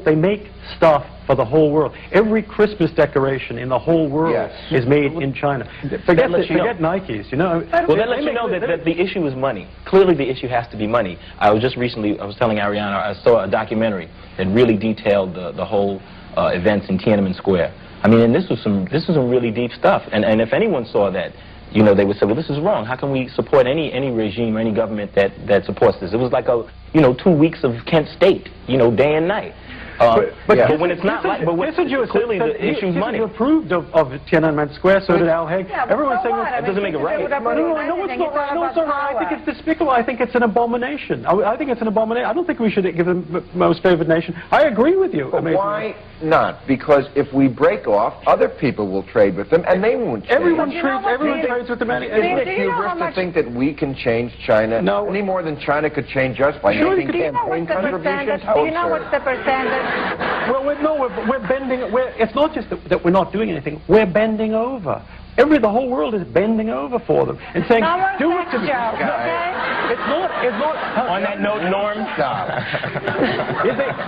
they make stuff for the whole world. Every Christmas decoration in the whole world is made in China. Forget Nikes, you know. Well, that lets you know that the issue is money. Clearly the issue has to be money. I was telling Ariana, I saw a documentary that really detailed the whole events in Tiananmen Square. I mean, and this was some really deep stuff. And if anyone saw that, you know, they would say, well, this is wrong. How can we support any regime or any government that supports this? It was like 2 weeks of Kent State, you know, day and night. But when it's not like, but Kissinger clearly the issue's money. Kissinger approved of Tiananmen Square, so did Al Haig. Yeah, but Everyone's so saying what? I mean, doesn't make it right. no, it's not right. No, it's not right. I think it's despicable. I think it's an abomination. I think it's an abomination. I don't think we should give them most favored nation. I agree with you. But why not? Because if we break off, other people will trade with them, and they won't change. Everyone trades with them. Isn't it hubris to think that we can change China any more than China could change us by making campaign contributions? Do you know what's the percentage? Well, we're bending. It's not just that we're not doing anything. We're bending over. The whole world is bending over for them and saying, do it to me. It's not. On that note, Norm, stop.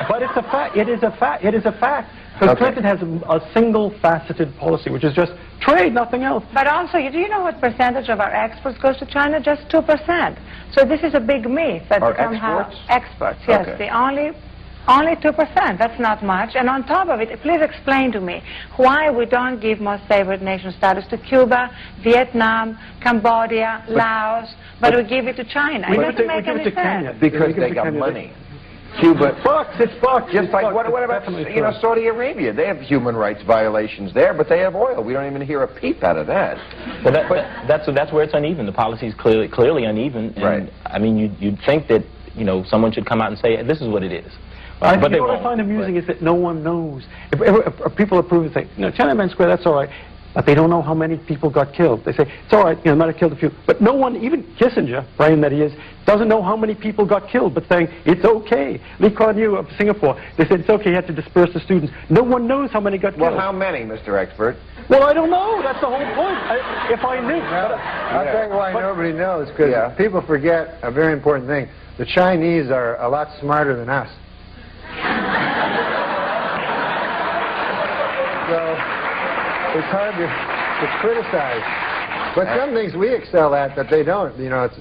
But it's a fact. It is a fact. It is a fact. Because Clinton has a single-faceted policy, which is just trade, nothing else. But also, do you know what percentage of our exports goes to China? Just 2%. So this is a big myth that somehow exports. Yes, the only 2%. That's not much. And on top of it, please explain to me why we don't give most favored nation status to Cuba, Vietnam, Cambodia, Laos, but we give it to China. It doesn't make any sense. Because they got money. Cuba, it's bucks. Just like what about Saudi Arabia? They have human rights violations there, but they have oil. We don't even hear a peep out of that. Well, that's where it's uneven. The policy is clearly uneven. And, right. I mean, you'd think that someone should come out and say this is what it is. But what I find amusing is that no one knows. If people approve and say, Tiananmen Square, that's all right. But they don't know how many people got killed. They say, it's all right, might have killed a few. But no one, even Kissinger, brain that he is, doesn't know how many people got killed, but saying, it's okay. Lee Kuan Yew of Singapore, they said, it's okay, you have to disperse the students. No one knows how many got killed. Well, how many, Mr. Expert? Well, I don't know. That's the whole point. If I knew. I'll tell you why nobody knows, because people forget a very important thing. The Chinese are a lot smarter than us. So it's hard to criticize. But some things we excel at that they don't.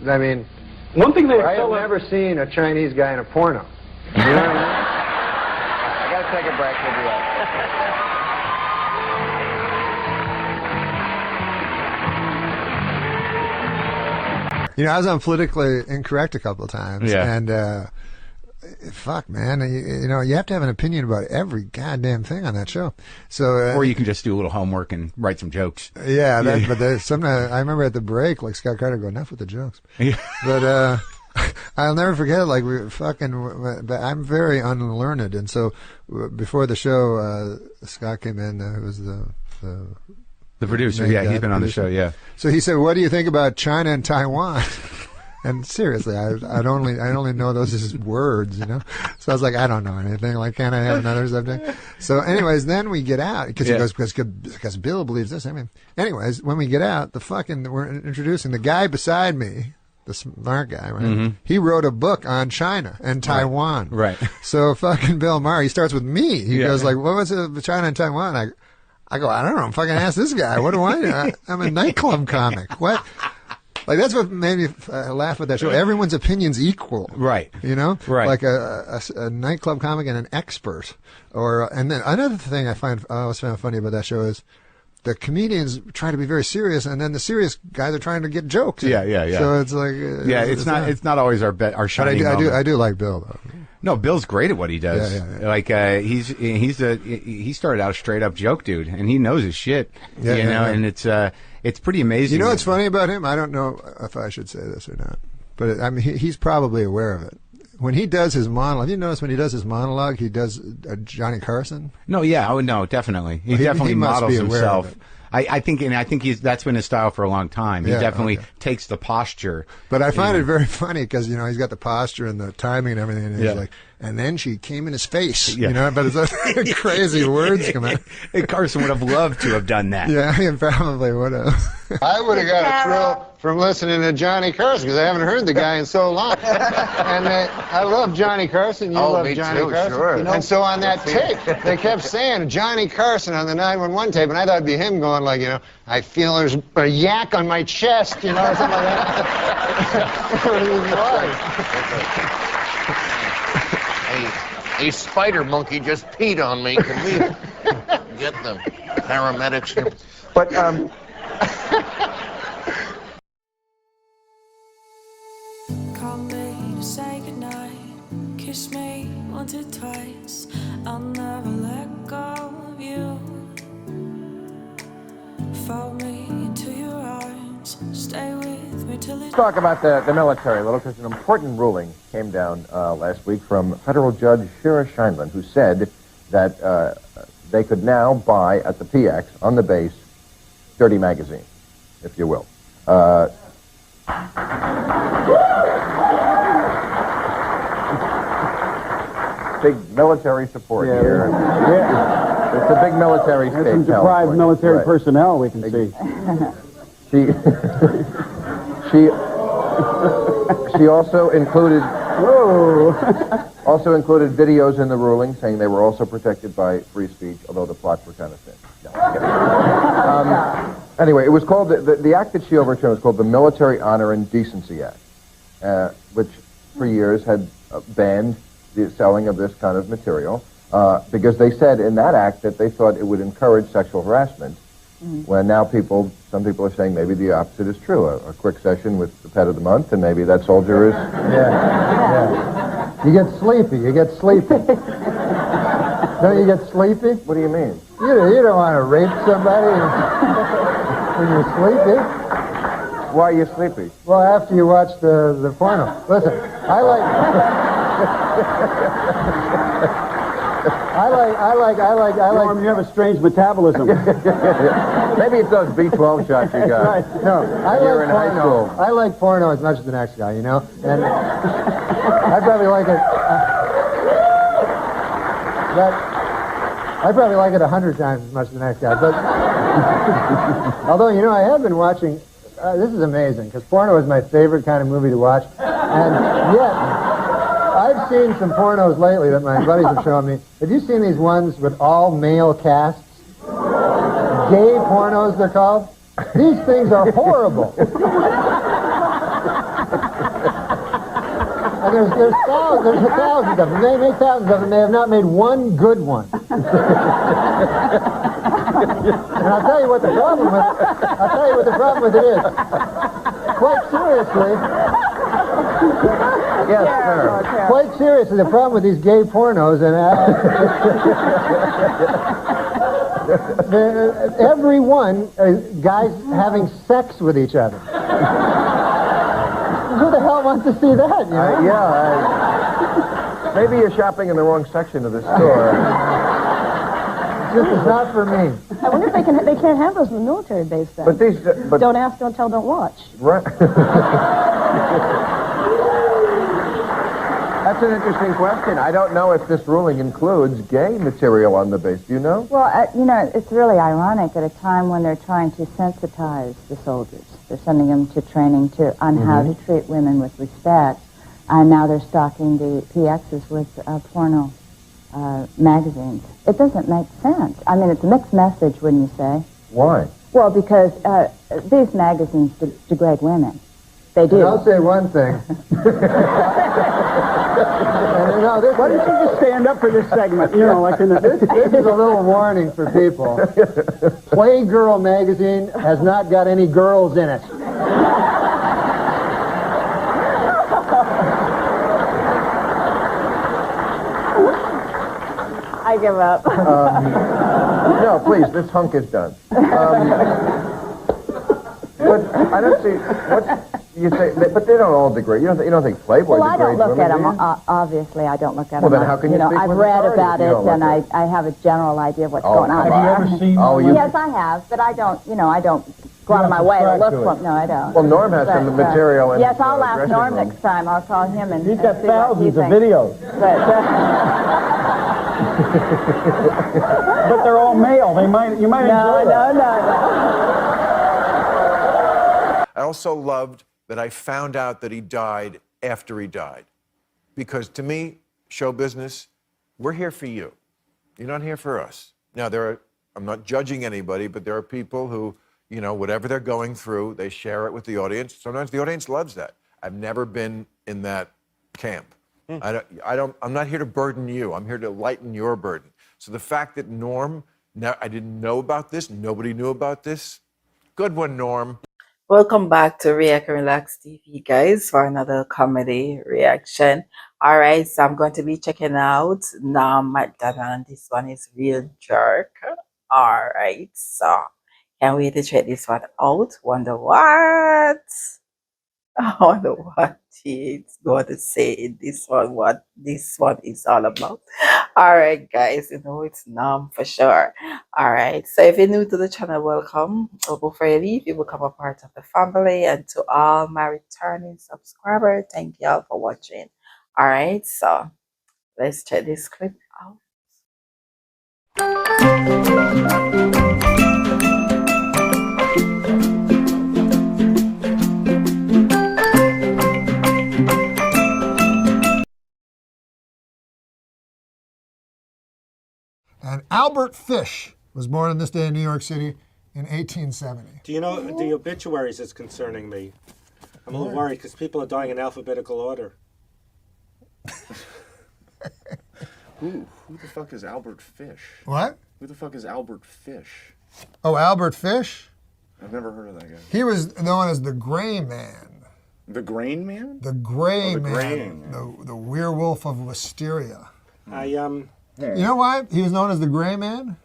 I mean, one thing they I have never seen a Chinese guy in a porno. You know what I mean? I got to take a break. We'll be right back. I was on Politically Incorrect a couple of times, and fuck, man, you have to have an opinion about every goddamn thing on that show. So, or you can just do a little homework and write some jokes. Yeah, but sometimes I remember at the break, like Scott Carter go, enough with the jokes. But I'll never forget it. Like but I'm very unlearned, and so before the show, Scott came in, who was the producer. Yeah, he's been on the show. Yeah. So he said, "What do you think about China and Taiwan?" And seriously, I only know those as words, So I was like, I don't know anything. Like, can't I have another subject? So, anyways, then we get out because he goes because Bill believes this. I mean, anyways, when we get out, we're introducing the guy beside me, the smart guy, right? Mm-hmm. He wrote a book on China and Taiwan. Right. So fucking Bill Maher, he starts with me. He goes like, what was it, China and Taiwan? I go, I don't know. Fucking ask this guy. What do I know? I'm a nightclub comic. What? Like, that's what made me laugh at that show. Everyone's opinion's equal. Right. Right. Like a nightclub comic and an expert. And then another thing I always found funny about that show is the comedians try to be very serious, and then the serious guys are trying to get jokes. Yeah. So it's like... it's not always our shining moment. I do like Bill, though. No, Bill's great at what he does. Yeah. Like he started out a straight up joke dude, and he knows his shit. And it's pretty amazing. You know what's funny about him? I don't know if I should say this or not, but I mean he's probably aware of it. When he does his monologue, you notice when he does his monologue, he does Johnny Carson. No, no, definitely. He definitely models himself. I think that's been his style for a long time. He definitely takes the posture. But I find it very funny because he's got the posture and the timing and everything, and he's like, and then she came in his face, but it's like crazy words come out. Carson would have loved to have done that. Yeah, he probably would have. I would have got a thrill from listening to Johnny Carson because I haven't heard the guy in so long. And I love Johnny Carson. You love Johnny Carson. Sure. And so on that tape, they kept saying Johnny Carson on the 911 tape, and I thought it'd be him going like, I feel there's a yak on my chest, or something like that. A spider monkey just peed on me. Can we get the paramedics here? But Call me to say goodnight, kiss me counted twice. I'll never let go of you. Fold me into your arms. Stay with me till Let's talk about the military a little, because an important ruling came down last week from federal judge Shira Scheindlin, who said that they could now buy at the PX on the base dirty magazines, if you will. Big military support here. Yeah. It's a big military state. There's some deprived military personnel we can see. She also included videos in the ruling saying they were also protected by free speech, although the plots were kind of thin. Anyway, it was called the act that she overturned was called the Military Honor and Decency Act, which for years had banned the selling of this kind of material because they said in that act that they thought it would encourage sexual harassment. When now some people are saying maybe the opposite is true. A quick session with the pet of the month, and maybe that soldier is... Yeah. You get sleepy. Don't you get sleepy? What do you mean? You don't want to rape somebody when you're sleepy. Why are you sleepy? Well, after you watch the porno. Listen, I like... Norm, you have a strange metabolism. Maybe it's those B12 shots you got. Right. No, You're in high school. I like porno as much as the next guy, you know? And I probably like it... I probably like it 100 times as much as the next guy. But although, you know, I have been watching... this is amazing, because porno is my favorite kind of movie to watch. And yet... I've seen some pornos lately that my buddies have shown me. Have you seen these ones with all male casts? Gay pornos, they're called. These things are horrible. And there's thousands of them. They make thousands of them. They have not made one good one. And I'll tell you what the problem with it is. Quite seriously. Yes, sir. Quite seriously, the problem with these gay pornos, and every one, guys having sex with each other. Who the hell wants to see that, you know? Maybe you're shopping in the wrong section of the store. This is not for me. I wonder if they can't have those in the military base then. But these... Don't ask, don't tell, don't watch. Right. That's an interesting question. I don't know if this ruling includes gay material on the base. Do you know? Well, you know, it's really ironic at a time when they're trying to sensitize the soldiers. They're sending them to training on how to treat women with respect, and now they're stocking the PXs with porno magazines. It doesn't make sense. I mean, it's a mixed message, wouldn't you say? Why? Well, because these magazines degrade women. They do. And I'll say one thing. Why don't you just stand up for this segment? You know, like this is a little warning for people. Playgirl magazine has not got any girls in it. I give up. No, please, this hunk is done. But I don't see what's... You say, but they don't all degrade. You don't think Playboy degrades women? Well, I don't look at them. Obviously, I don't look at them. them. Well, then how can you speak I've with read authority about it, and I have a general idea of what's going on. Have you ever seen? Yes, I have, but I don't. I don't go out of my way to look for them. No, I don't. Well, Norm has some material. In yes, I'll ask Norm next time. I'll call him and. He's got thousands of videos. But they're all male. You might enjoy them. No. I also loved that I found out that he died after he died. Because to me, show business, we're here for you. You're not here for us. Now, I'm not judging anybody, but there are people who, whatever they're going through, they share it with the audience. Sometimes the audience loves that. I've never been in that camp. I'm not here to burden you. I'm here to lighten your burden. So the fact that Norm, I didn't know about this, nobody knew about this, good one, Norm. Welcome back to React and Relax TV, guys, for another comedy reaction. All right, so I'm going to be checking out NORM MACDONALD. This one is real jerk. All right, so can't wait to check this one out. Wonder what? I wonder what he's going to say in this one, what this one is all about. All right, guys, you know it's numb for sure. All right, so if you're new to the channel, welcome. Before you leave, you become a part of the family. And to all my returning subscribers, thank y'all for watching. All right, so let's check this clip out. And Albert Fish was born on this day in New York City in 1870. Do you know the obituaries is concerning me? I'm a little worried because people are dying in alphabetical order. Who the fuck is Albert Fish? What? Who the fuck is Albert Fish? Oh, Albert Fish? I've never heard of that guy. He was known as the Gray Man. The Grain Man? The Gray the Man. Gray Man. The werewolf of Wisteria. I You know why he was known as the Gray Man?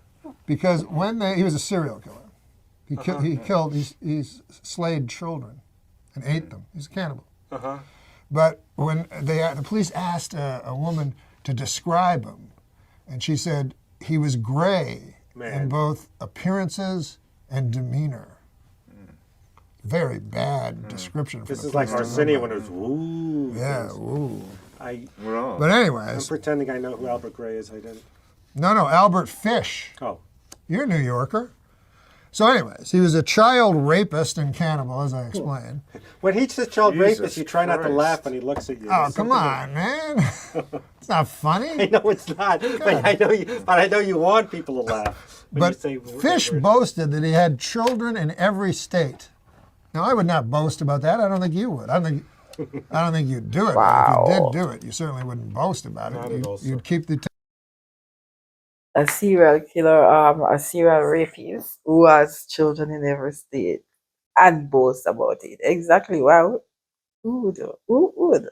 Because he was a serial killer. He slayed children and ate them. He's a cannibal. But when the police asked a woman to describe him, and she said he was gray in both appearances and demeanor. Very bad description. This is like Arsenio when it was woo. Yeah, woo. But But anyways. I'm pretending I know who Albert Gray is. I didn't. No, Albert Fish. Oh. You're a New Yorker. So anyways, he was a child rapist and cannibal, as I explained. When he's a child Jesus rapist, you try not to laugh when he looks at you. Oh, There's come something on, man. It's not funny. I know it's not, but I know you want people to laugh. When But you say Fish boasted that he had children in every state. Now, I would not boast about that. I don't think you would. I don't think you'd do it. Wow. But if you did do it, you certainly wouldn't boast about it. You'd keep the... A serial killer, a serial rapist who has children in every state and boasts about it. Exactly. Wow. Who would?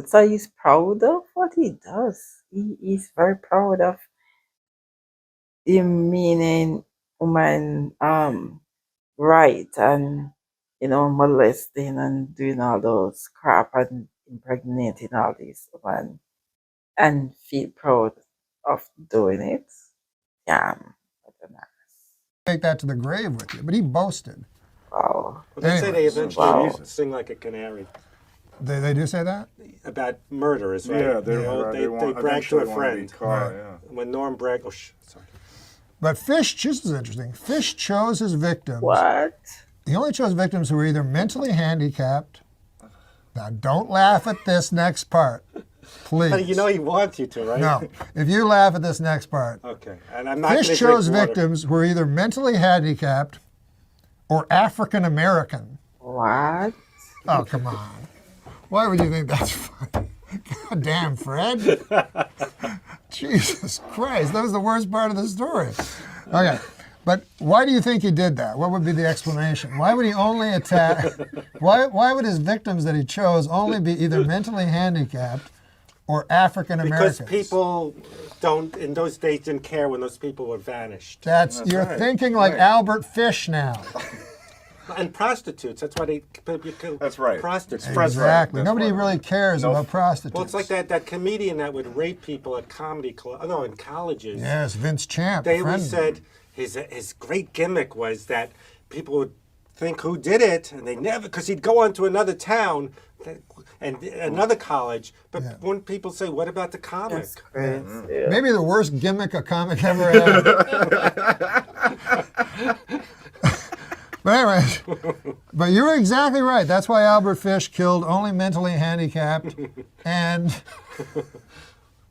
So he's proud of what he does. He's very proud of him meaning woman right and molesting and doing all those crap and impregnating all these women and feel proud of doing it. Yeah. Take that to the grave with you. But he boasted. Wow. Well, they say they eventually sing like a canary. They do say that? About murderers, right? Yeah, they brag to a friend. When Norm bragged, sorry. But Fish, this is interesting. Fish chose his victims. What? He only chose victims who were either mentally handicapped. Now, don't laugh at this next part, please. You know he wants you to, right? No. If you laugh at this next part. Okay. And I'm not Fish chose victims who were either mentally handicapped or African American. What? Oh, come on. Why would you think that's funny? God damn, Fred. Jesus Christ, that was the worst part of the story. Okay, but why do you think he did that? What would be the explanation? Why would he only attack, why would his victims that he chose only be either mentally handicapped or African Americans? Because people in those days didn't care when those people were vanished. You're thinking like Albert Fish now. And prostitutes. That's why they That's right. Prostitutes. Exactly. Nobody really cares about prostitutes. Well, it's like that comedian that would rape people at comedy club. No, in colleges. Yes, Vince Champ. They always said his great gimmick was that people would think who did it, and they never, because he'd go on to another town and another college. But when people say, "What about the comic?" Maybe the worst gimmick a comic ever had. But anyways, but you were exactly right. That's why Albert Fish killed only mentally handicapped and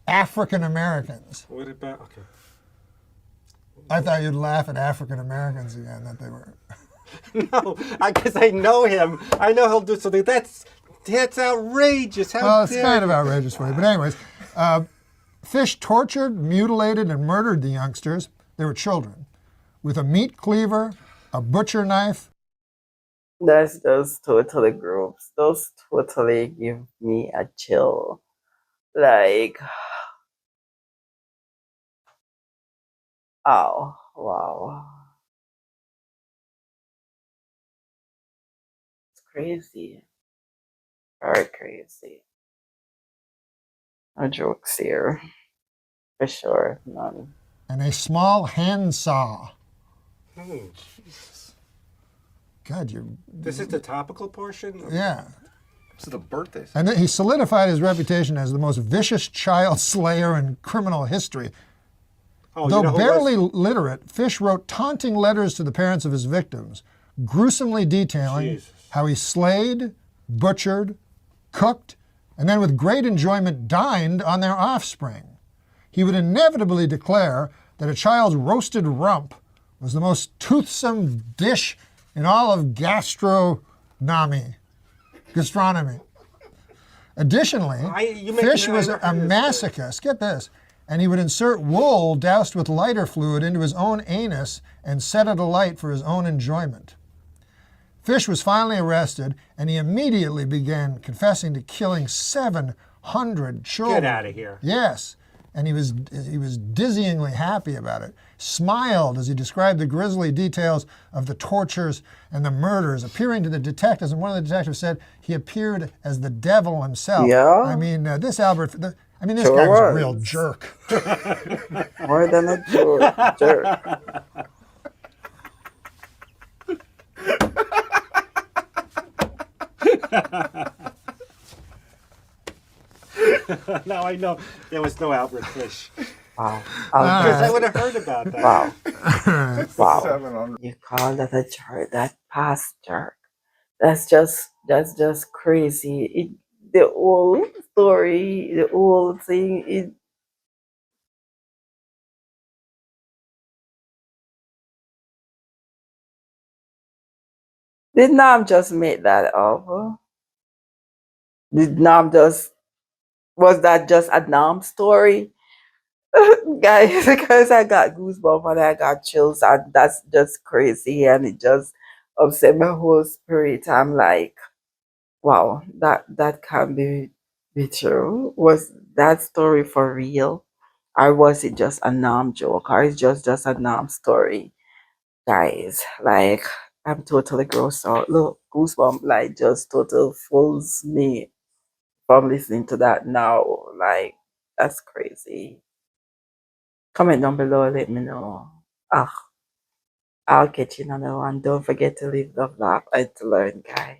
African Americans. What about, okay. I thought you'd laugh at African Americans again, that they were. No, because I know him. I know he'll do something. That's outrageous. Well, it's kind of outrageous for you. But anyways, Fish tortured, mutilated, and murdered the youngsters. They were children with a meat cleaver, a butcher knife, That's just totally gross. Those totally give me a chill. Like, oh, wow. It's crazy. Very crazy. No jokes here. For sure. None. And a small handsaw. Hmm. God, you're... This is the topical portion? Yeah. This is the birthday. And then he solidified his reputation as the most vicious child slayer in criminal history. Oh, Though you know who barely was? literate, Fish wrote taunting letters to the parents of his victims, gruesomely detailing Jesus. how he slayed, butchered, cooked, and then with great enjoyment dined on their offspring. He would inevitably declare that a child's roasted rump was the most toothsome dish in all of gastronomy. Additionally, Fish was a masochist, get this, and he would insert wool doused with lighter fluid into his own anus and set it alight for his own enjoyment. Fish was finally arrested, and he immediately began confessing to killing 700 children. Get out of here. Yes, and he was dizzyingly happy about it. Smiled as he described the grisly details of the tortures and the murders, appearing to the detectives, and one of the detectives said he appeared as the devil himself. Yeah. I mean, this Albert, this Sure guy was a was. real jerk. More than a jerk. Now I know there was no Albert Fish. Wow. Because I would have heard about that. Wow. Wow. 700. You call that a jerk, that past jerk. That's just crazy. The whole story, the whole thing, did Nam just make that up? Did Nam just, was that just a Nam story? Guys, because I got goosebumps and I got chills, and that's just crazy, and it just upset my whole spirit. I'm like, wow, that can't be true. Was that story for real? Or was it just a Nam joke? Or is just a Nam story? Guys, like, I'm totally grossed out. Look, goosebumps, like, just total fools me from listening to that now. Like, that's crazy. Comment down below, let me know. I'll catch you in another one. Don't forget to leave love, laugh, and to learn, guys.